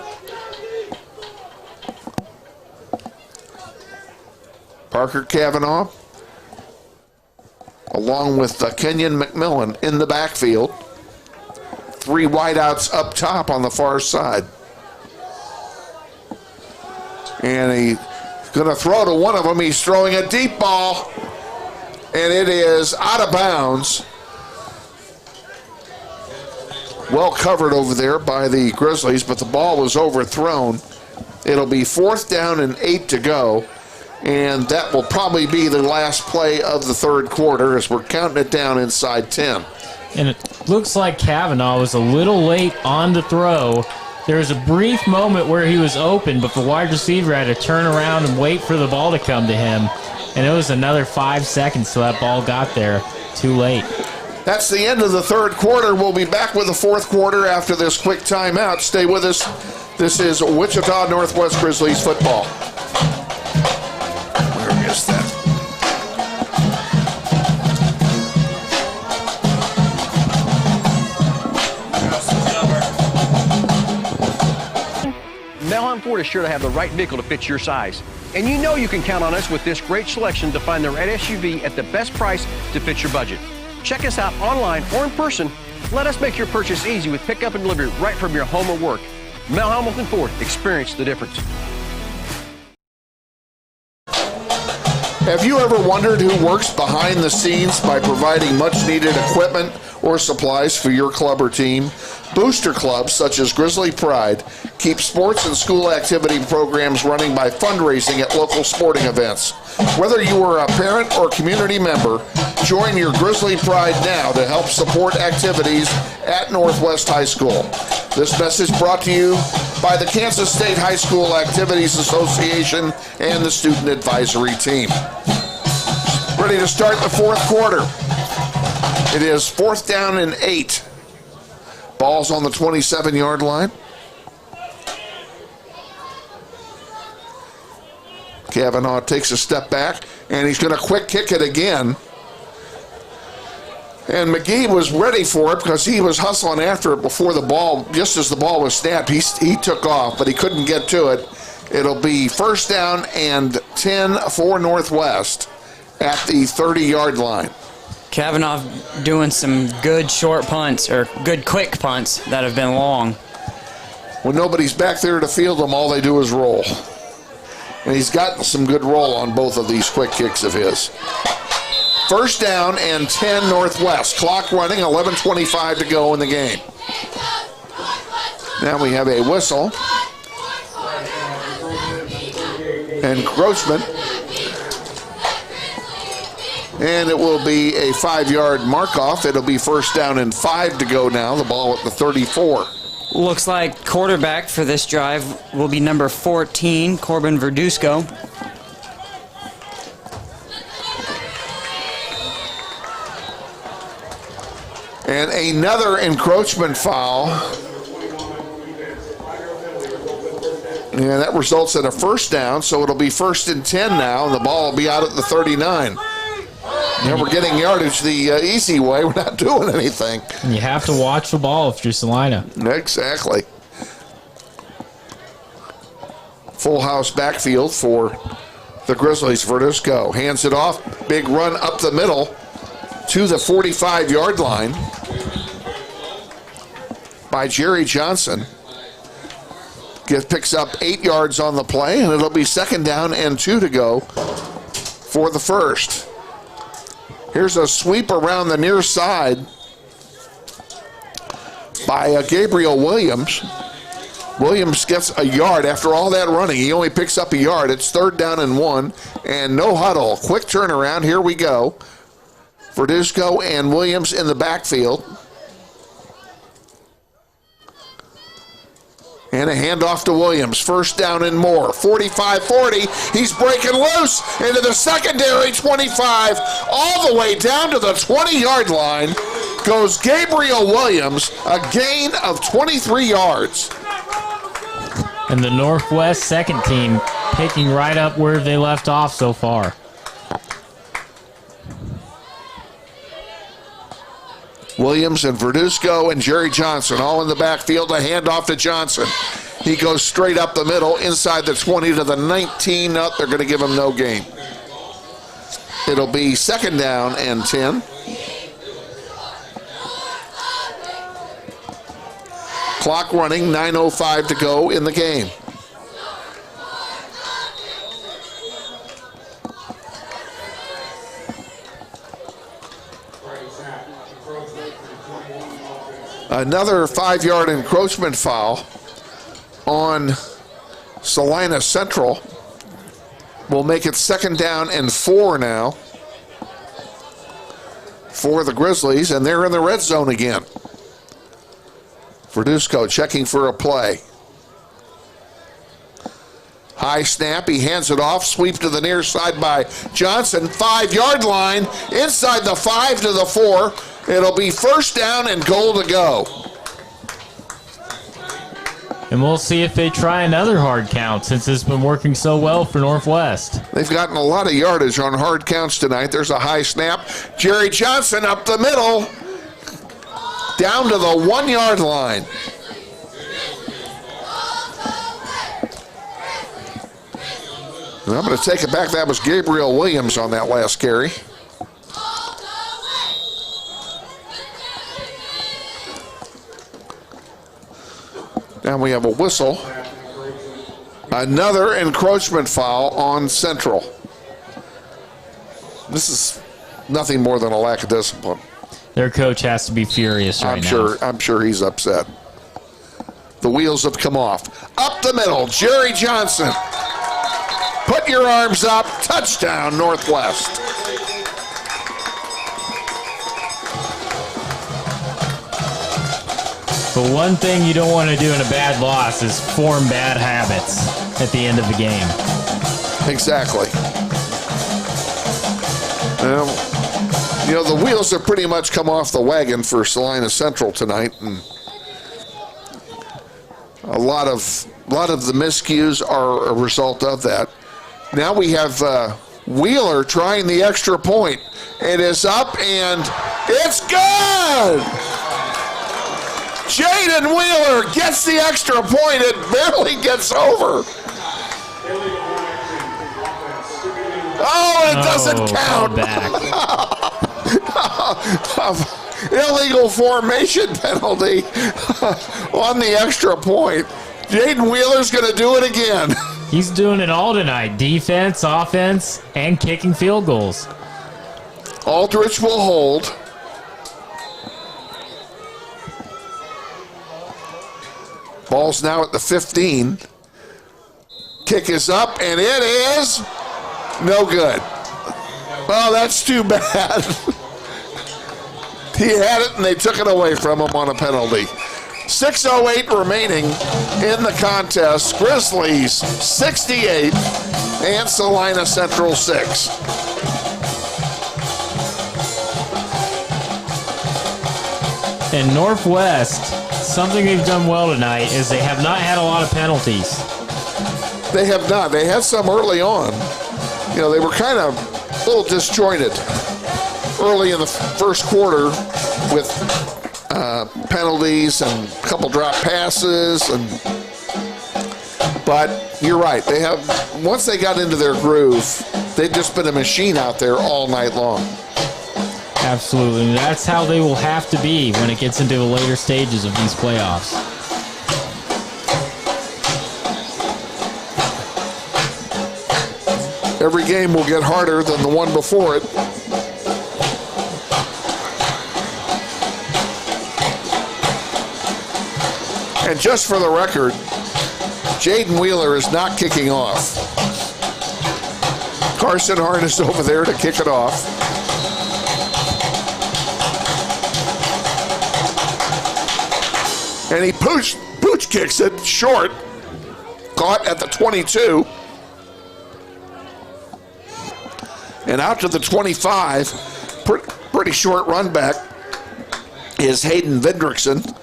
Parker Kavanaugh, along with Kenyon McMillan in the backfield. 3 wideouts up top on the far side. And he's going to throw to one of them. He's throwing a deep ball, and it is out of bounds. Well covered over there by the Grizzlies, but the ball was overthrown. It'll be 4th down and 8 to go, and that will probably be the last play of the 3rd quarter as we're counting it down inside 10. And it looks like Kavanaugh was a little late on the throw. There was a brief moment where he was open, but the wide receiver had to turn around and wait for the ball to come to him. And it was another 5 seconds till that ball got there. Too late. That's the end of the third quarter. We'll be back with the fourth quarter after this quick timeout. Stay with us. This is Wichita Northwest Grizzlies football. Where is that? Melham Ford is sure to have the right vehicle to fit your size. And you know you can count on us with this great selection to find the right SUV at the best price to fit your budget. Check us out online or in person. Let us make your purchase easy with pickup and delivery right from your home or work. Mel Hamilton Ford, experience the difference. Have you ever wondered who works behind the scenes by providing much needed equipment or supplies for your club or team? Booster clubs such as Grizzly Pride keep sports and school activity programs running by fundraising at local sporting events. Whether you are a parent or community member, join your Grizzly Pride now to help support activities at Northwest High School. This message brought to you by the Kansas State High School Activities Association and the Student Advisory Team. Ready to start the fourth quarter. It is 4th down and 8. Ball's on the 27-yard line. Kavanaugh takes a step back, and he's going to quick kick it again. And McGee was ready for it because he was hustling after it before the ball, just as the ball was snapped. He took off, but he couldn't get to it. It'll be 1st down and 10 for Northwest at the 30-yard line. Kavanaugh doing some good short punts, or good quick punts that have been long. When nobody's back there to field them, all they do is roll. And he's gotten some good roll on both of these quick kicks of his. 1st down and 10 Northwest. Clock running, 11:25 to go in the game. Now we have a whistle. Encroachment. And it will be a 5-yard mark-off. It'll be 1st down and 5 to go now. The ball at the 34. Looks like quarterback for this drive will be number 14, Corbin Verduzco. And another encroachment foul. And that results in a 1st down, so it'll be 1st and 10 now, and the ball will be out at the 39. Yeah, we're getting yardage the easy way. We're not doing anything. You have to watch the ball if you're Salina. Exactly. Full house backfield for the Grizzlies. Verduzco hands it off. Big run up the middle to the 45-yard line by Jerry Johnson. Picks up 8 yards on the play, and it'll be 2nd down and 2 to go for the first. Here's a sweep around the near side by Gabriel Williams. Williams gets a yard after all that running. He only picks up a yard. It's 3rd down and 1, and no huddle. Quick turnaround. Here we go. Verduzco and Williams in the backfield. And a handoff to Williams. 1st down and more. 45-40. He's breaking loose into the secondary 25. All the way down to the 20-yard line goes Gabriel Williams. A gain of 23 yards. And the Northwest second team picking right up where they left off so far. Williams and Verduzco and Jerry Johnson all in the backfield. A handoff to Johnson. He goes straight up the middle, inside the 20 to the 19. No, they're going to give him no gain. It'll be 2nd down and 10. Clock running, 9:05 to go in the game. Another 5-yard encroachment foul on Salina Central. Will make it 2nd down and 4 now for the Grizzlies, and they're in the red zone again. Verduzco checking for a play. High snap, he hands it off, sweep to the near side by Johnson, 5-yard line, inside the 5 to the 4. It'll be first down and goal to go. And we'll see if they try another hard count since it's been working so well for Northwest. They've gotten a lot of yardage on hard counts tonight. There's a high snap. Jerry Johnson up the middle, down to the 1 yard line. And I'm going to take it back. That was Gabriel Williams on that last carry. Now we have a whistle. Another encroachment foul on Central. This is nothing more than a lack of discipline. Their coach has to be furious right now. I'm sure he's upset. The wheels have come off. Up the middle, Jerry Johnson. Put your arms up. Touchdown, Northwest. But one thing you don't want to do in a bad loss is form bad habits at the end of the game. Exactly. The wheels have pretty much come off the wagon for Salina Central tonight, and a lot of the miscues are a result of that. Now we have Wheeler trying the extra point. It is up and it's good! Jaden Wheeler gets the extra point. It barely gets over. Oh, it doesn't count. Illegal formation penalty on the extra point. Jaden Wheeler's going to do it again. He's doing it all tonight. Defense, offense, and kicking field goals. Aldrich will hold. Ball's now at the 15. Kick is up, and it is no good. Well, that's too bad. He had it, and they took it away from him on a penalty. 6:08 remaining in the contest. Grizzlies 68 and Salina Central 6. And Northwest, something they've done well tonight is they have not had a lot of penalties. They have not. They had some early on. They were kind of a little disjointed early in the first quarter with penalties and a couple drop passes. But you're right. They have, once they got into their groove, they've just been a machine out there all night long. Absolutely. That's how they will have to be when it gets into the later stages of these playoffs. Every game will get harder than the one before it. And just for the record, Jaden Wheeler is not kicking off. Carson Hart is over there to kick it off. And he pooch kicks it short. Caught at the 22. And out to the 25. Pretty short run back is Hayden Vendrickson.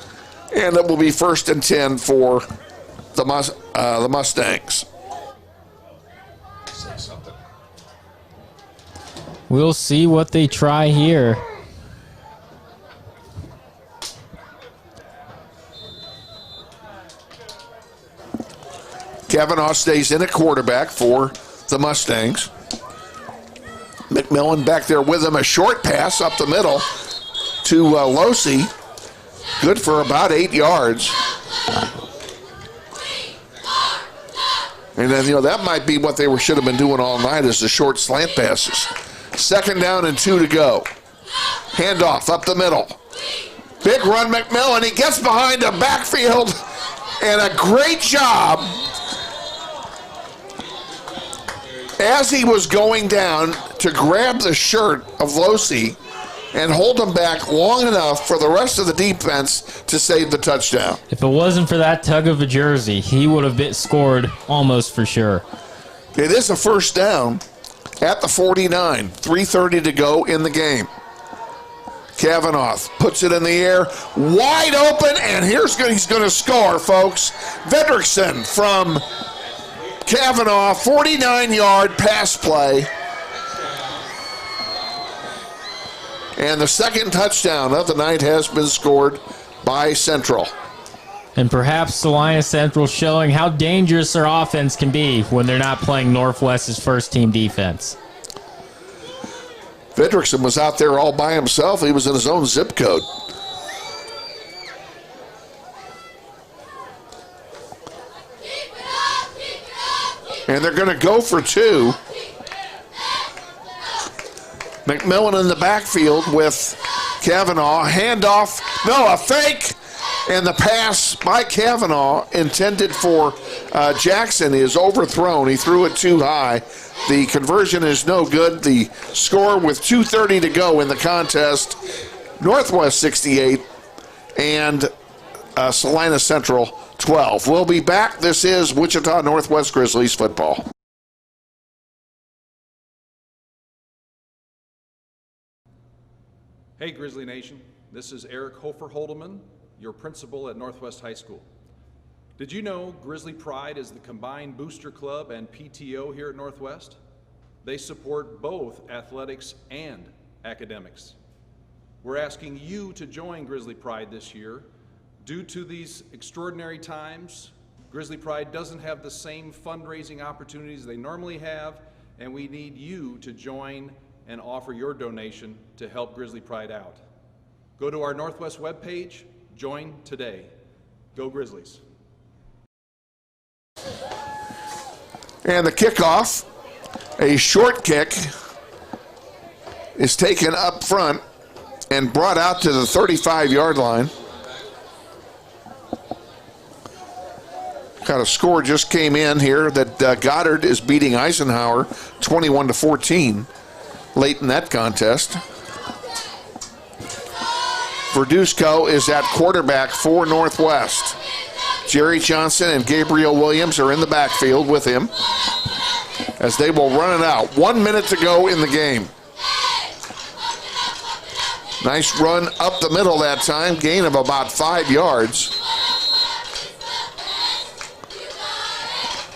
And it will be 1st and 10 for the Mustangs. We'll see what they try here. Kavanaugh stays in at quarterback for the Mustangs. McMillan back there with him. A short pass up the middle to Losi. Good for about 8 yards. And then, that might be what they should have been doing all night is the short slant passes. 2nd down and 2 to go. Handoff up the middle. Big run, McMillan. He gets behind a backfield, and a great job as he was going down to grab the shirt of Losi and hold him back long enough for the rest of the defense to save the touchdown. If it wasn't for that tug of a jersey, he would have scored almost for sure. It is a 1st down at the 49. 3:30 to go in the game. Kavanaugh puts it in the air, wide open, and he's going to score, folks. Vedrickson from Kavanaugh, 49-yard pass play. And the second touchdown of the night has been scored by Central. And perhaps Salina Central showing how dangerous their offense can be when they're not playing Northwest's first-team defense. Vedrickson was out there all by himself. He was in his own zip code. And they're going to go for two. McMillan in the backfield with Kavanaugh. Handoff. No, a fake. And the pass by Kavanaugh intended for Jackson is overthrown. He threw it too high. The conversion is no good. The score with 2:30 to go in the contest, Northwest 68 and Salina Central 12. We'll be back. This is Wichita Northwest Grizzlies football. Hey Grizzly Nation, this is Eric Hofer-Holdeman, your principal at Northwest High School. Did you know Grizzly Pride is the combined booster club and PTO here at Northwest? They support both athletics and academics. We're asking you to join Grizzly Pride this year. Due to these extraordinary times, Grizzly Pride doesn't have the same fundraising opportunities they normally have, and we need you to join and offer your donation to help Grizzly Pride out. Go to our Northwest webpage, join today. Go Grizzlies. And the kickoff, a short kick, is taken up front and brought out to the 35-yard line. Kind of score just came in here that Goddard is beating Eisenhower 21-14 late in that contest. Verduzco is at quarterback for Northwest. Jerry Johnson and Gabriel Williams are in the backfield with him as they will run it out. 1 minute to go in the game. Nice run up the middle that time, gain of about 5 yards.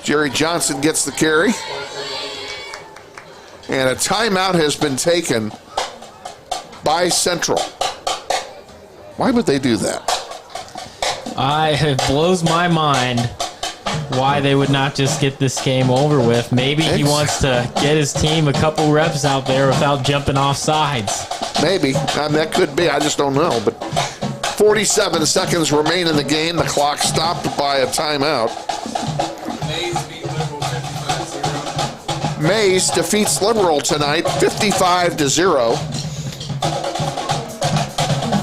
Jerry Johnson gets the carry. And a timeout has been taken by Central. Why would they do that? It blows my mind why they would not just get this game over with. Maybe he wants to get his team a couple reps out there without jumping off sides. Maybe. That could be. I just don't know. But 47 seconds remain in the game. The clock stopped by a timeout. Mays defeats Liberal tonight 55-0.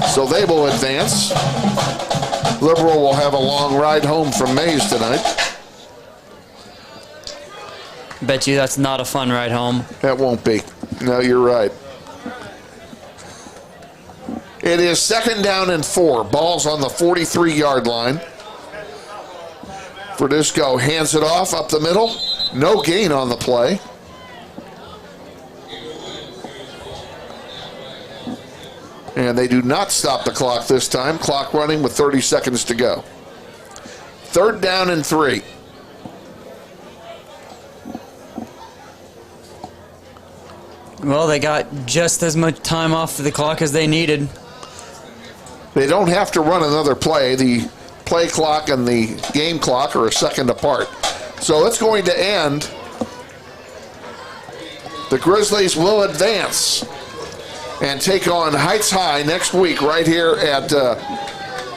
So they will advance. Liberal will have a long ride home from Mays tonight. Bet you that's not a fun ride home. That won't be. No, you're right. It is 2nd down and 4. Ball's on the 43-yard line. Verduzco hands it off up the middle. No gain on the play. And they do not stop the clock this time. Clock running with 30 seconds to go. 3rd down and 3. Well, they got just as much time off the clock as they needed. They don't have to run another play. The play clock and the game clock are a second apart. So it's going to end. The Grizzlies will advance and take on Heights High next week right here at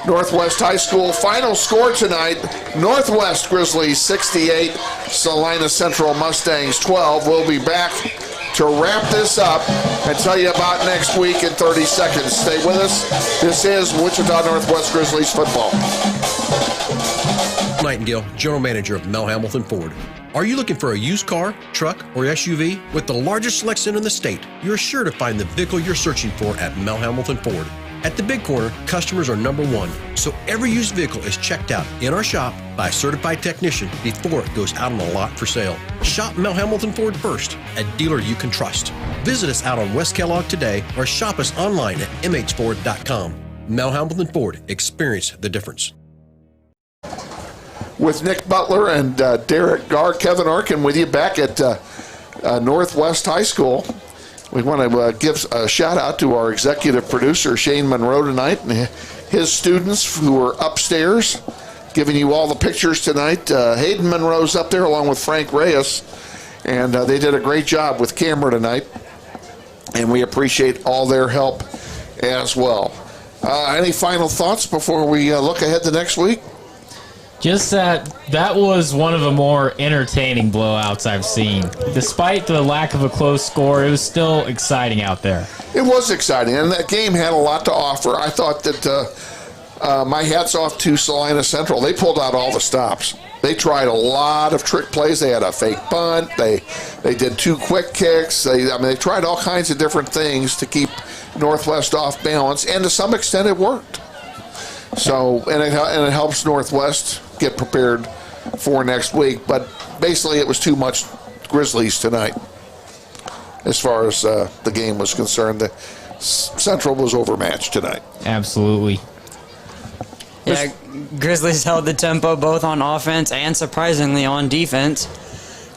Northwest High School. Final score tonight, Northwest Grizzlies 68, Salina Central Mustangs 12. We'll be back to wrap this up and tell you about next week in 30 seconds. Stay with us. This is Wichita Northwest Grizzlies football. Nightingale, General Manager of Mel Hamilton Ford. Are you looking for a used car, truck, or SUV? With the largest selection in the state, you're sure to find the vehicle you're searching for at Mel Hamilton Ford. At the Big Corner, customers are number one, so every used vehicle is checked out in our shop by a certified technician before it goes out on the lot for sale. Shop Mel Hamilton Ford first, a dealer you can trust. Visit us out on West Kellogg today or shop us online at mhford.com. Mel Hamilton Ford, experience the difference. With Nick Butler and Derek Garr, Kevin Orkin with you back at Northwest High School. We want to give a shout out to our executive producer, Shane Monroe, tonight, and his students who are upstairs giving you all the pictures tonight. Hayden Monroe's up there along with Frank Reyes, and they did a great job with camera tonight, and we appreciate all their help as well. Any final thoughts before we look ahead to next week? Just that was one of the more entertaining blowouts I've seen. Despite the lack of a close score, it was still exciting out there. It was exciting, and that game had a lot to offer. I thought that my hat's off to Salina Central. They pulled out all the stops. They tried a lot of trick plays. They had a fake bunt. They did 2 quick kicks. They tried all kinds of different things to keep Northwest off balance, and to some extent it worked. So, and it helps Northwest get prepared for next week. But basically, it was too much Grizzlies tonight as far as the game was concerned. The Central was overmatched tonight. Absolutely. Yeah, Grizzlies held the tempo both on offense and surprisingly on defense.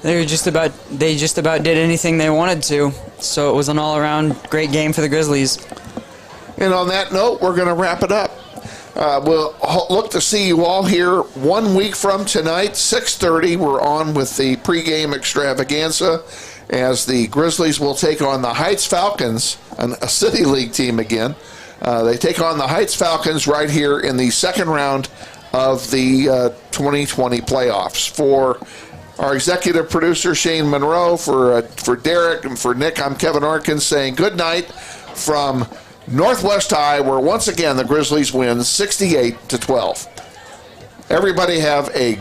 They just about did anything they wanted to. So it was an all-around great game for the Grizzlies. And on that note, we're going to wrap it up. We'll look to see you all here 1 week from tonight, 6:30. We're on with the pregame extravaganza as the Grizzlies will take on the Heights Falcons, a City League team again. They take on the Heights Falcons right here in the second round of the 2020 playoffs. For our executive producer, Shane Monroe, for Derek, and for Nick, I'm Kevin Orkin saying good night from Northwest High, where once again the Grizzlies win 68-12. Everybody have a